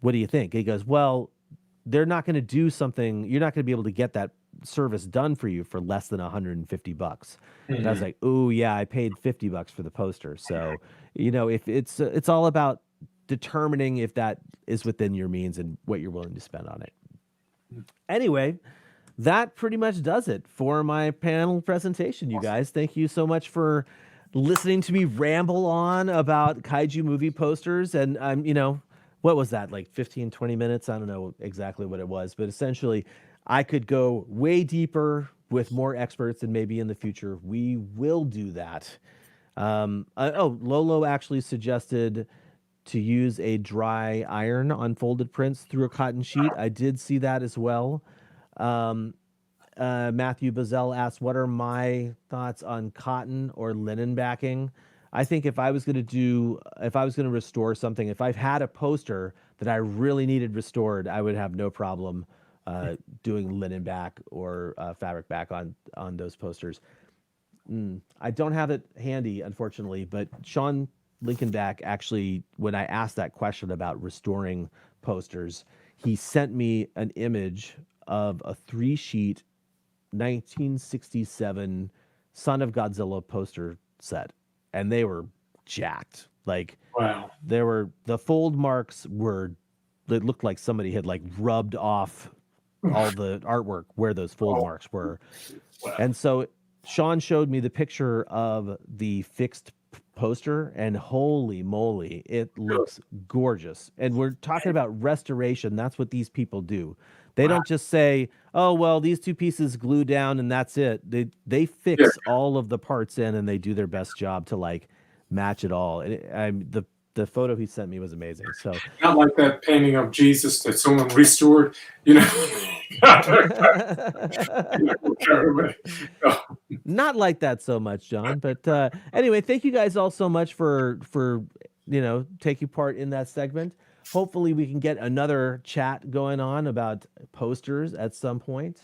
what do you think? He goes, well, they're not going to do something. You're not going to be able to get that service done for you for less than $150. Mm-hmm. And I was like, oh, yeah, I paid $50 for the poster. So, if it's all about determining if that is within your means and what you're willing to spend on it. Anyway, that pretty much does it for my panel presentation, you guys. Thank you so much for listening to me ramble on about kaiju movie posters. And I'm, what was that, like 15, 20 minutes? I don't know exactly what it was, but essentially I could go way deeper with more experts, and maybe in the future we will do that. Lolo actually suggested to use a dry iron on folded prints through a cotton sheet. I did see that as well. Matthew Bazell asked, what are my thoughts on cotton or linen backing? I think if I was going to restore something, if I've had a poster that I really needed restored, I would have no problem doing linen back or fabric back on those posters. I don't have it handy, unfortunately, but Sean Lincolnback actually, when I asked that question about restoring posters, he sent me an image of a 3-sheet 1967 Son of Godzilla poster set, and they were jacked. Like, wow, the fold marks it looked like somebody had like rubbed off all the artwork where those fold marks were. Wow. And so Sean showed me the picture of the fixed poster, and holy moly, it looks gorgeous. And we're talking about restoration. That's what these people do. They don't just say, oh, well, these two pieces glue down and that's it. They fix all of the parts in, and they do their best job to like match it all. And the photo he sent me was amazing. So not like that painting of Jesus that someone restored, Not like that so much, John. But anyway, thank you guys all so much for taking part in that segment. Hopefully we can get another chat going on about posters at some point.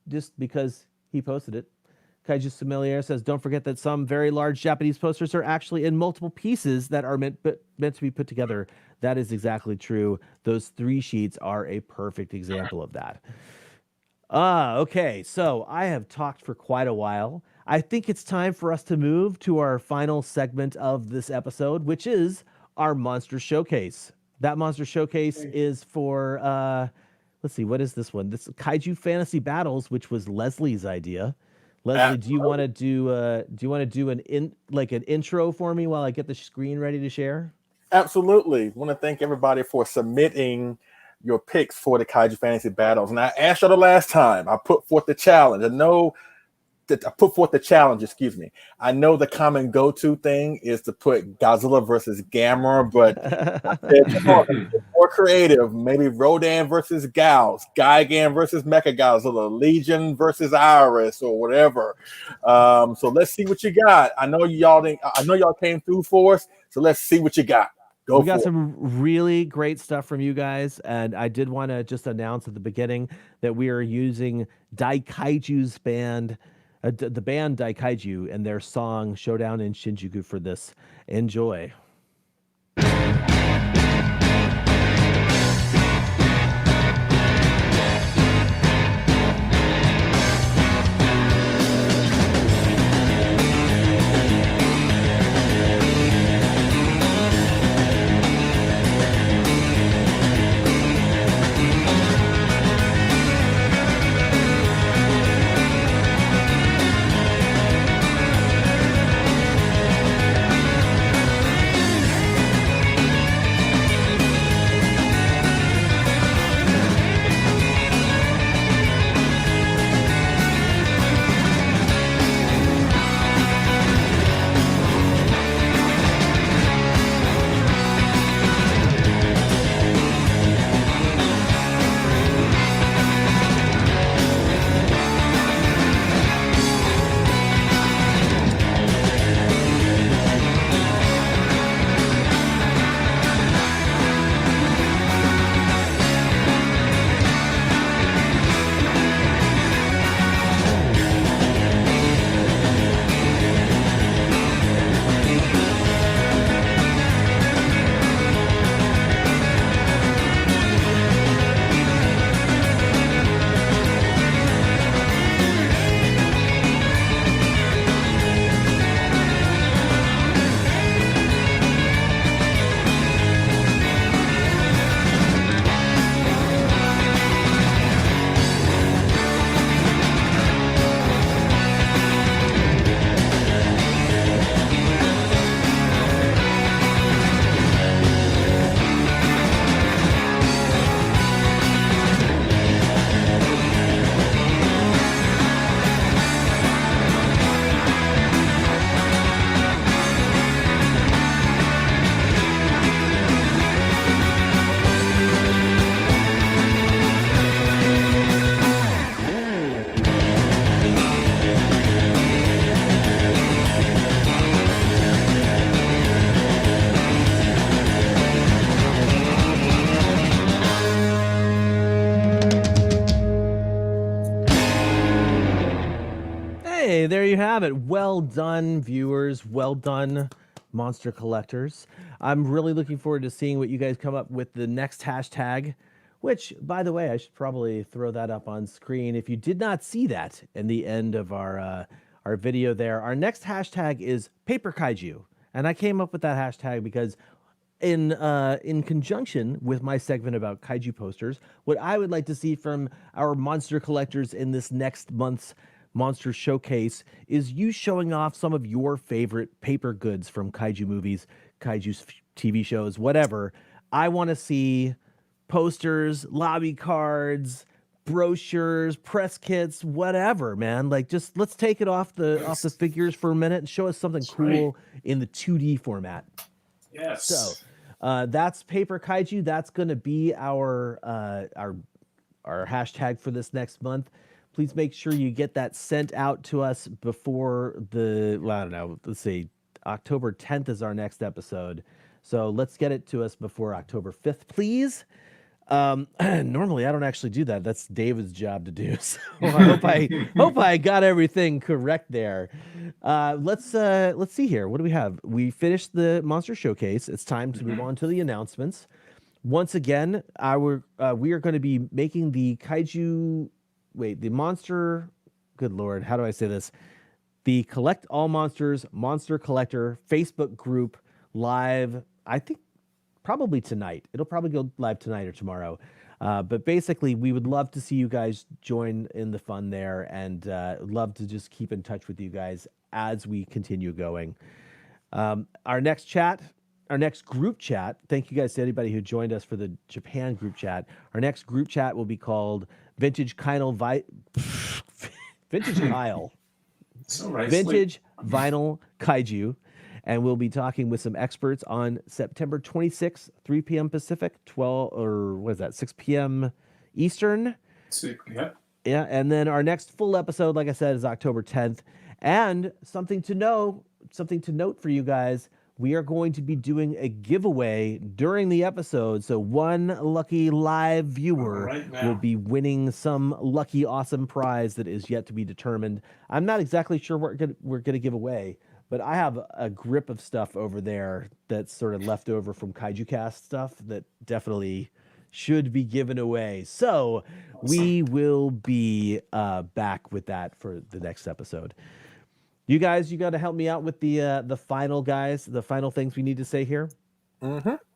Just because he posted it. Kaiju Sommelier says, don't forget that some very large Japanese posters are actually in multiple pieces that are meant to be put together. That is exactly true. Those 3 sheets are a perfect example of that. Okay, so I have talked for quite a while. I think it's time for us to move to our final segment of this episode, which is our Monster Showcase. That Monster Showcase is for, let's see, what is this one? This Kaiju Fantasy Battles, which was Leslie's idea. Leslie, do you want to do an intro for me while I get the screen ready to share? Absolutely. I want to thank everybody for submitting your picks for the Kaiju Fantasy Battles. And I asked you the last time. I put forth the challenge. I know the common go-to thing is to put Godzilla versus Gamera, but I said, more creative. Maybe Rodan versus Gauss, Gigan versus Mecha Godzilla, Legion versus Iris, or whatever. So let's see what you got. I know y'all came through for us, so let's see what you got. We got some really great stuff from you guys, and I did want to just announce at the beginning that we are using Daikaiju's band. The band Daikaiju and their song Showdown in Shinjuku for this. Enjoy. you have it. Well done, viewers. Well done, monster collectors. I'm really looking forward to seeing what you guys come up with the next hashtag, which, by the way, I should probably throw that up on screen. If you did not see that in the end of our video there, our next hashtag is Paper Kaiju. And I came up with that hashtag because in conjunction with my segment about kaiju posters, what I would like to see from our monster collectors in this next month's monster showcase is you showing off some of your favorite paper goods from kaiju movies, kaiju TV shows, whatever. I want to see posters, lobby cards, brochures, press kits, whatever, man. Like, just let's take it off the figures for a minute and show us something cool in the 2D format. Yes. So that's Paper Kaiju. That's going to be our hashtag for this next month. Please make sure you get that sent out to us before let's see, October 10th is our next episode. So let's get it to us before October 5th, please. Normally I don't actually do that. That's David's job to do. So I hope I got everything correct there. Let's see here. What do we have? We finished the monster showcase. It's time to move on to the announcements. Once again, we are going to be making the monster. Good Lord, how do I say this? The Collect All Monsters Monster Collector Facebook group live. I think probably tonight. It'll probably go live tonight or tomorrow. But basically, we would love to see you guys join in the fun there, and love to just keep in touch with you guys as we continue going. Our next group chat, thank you guys to anybody who joined us for the Japan group chat. Our next group chat will be called Vintage Kyle Vintage Vinyl Kaiju. And we'll be talking with some experts on September 26th, 3 p.m. Pacific, 6 p.m. Eastern. Yeah, and then our next full episode, like I said, is October 10th. And something to note for you guys, we are going to be doing a giveaway during the episode. So one lucky live viewer will be winning some lucky, awesome prize that is yet to be determined. I'm not exactly sure what we're going to give away, but I have a grip of stuff over there that's sort of left over from Kaiju Cast stuff that definitely should be given away. So we will be back with that for the next episode. You guys, you got to help me out with the final things we need to say here.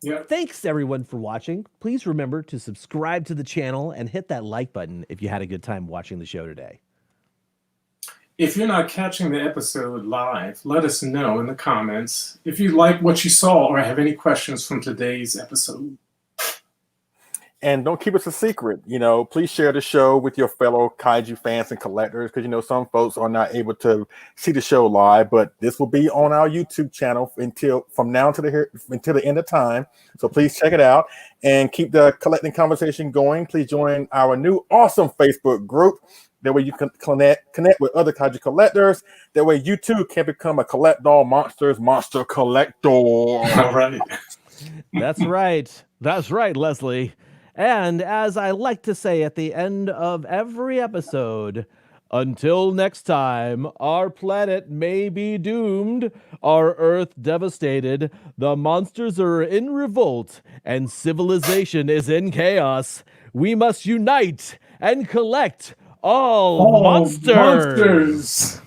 Yeah. Thanks everyone for watching. Please remember to subscribe to the channel and hit that like button if you had a good time watching the show today. If you're not catching the episode live, let us know in the comments if you like what you saw or have any questions from today's episode. And don't keep us a secret. Please share the show with your fellow kaiju fans and collectors, because some folks are not able to see the show live, but this will be on our YouTube channel from now until the end of time. So please check it out and keep the collecting conversation going. Please join our new awesome Facebook group. That way you can connect with other kaiju collectors. That way you too can become a Collect All Monsters monster collector. All right. That's right. That's right, Leslie. And as I like to say at the end of every episode, until next time, our planet may be doomed, our Earth devastated, the monsters are in revolt, and civilization is in chaos. We must unite and collect all monsters.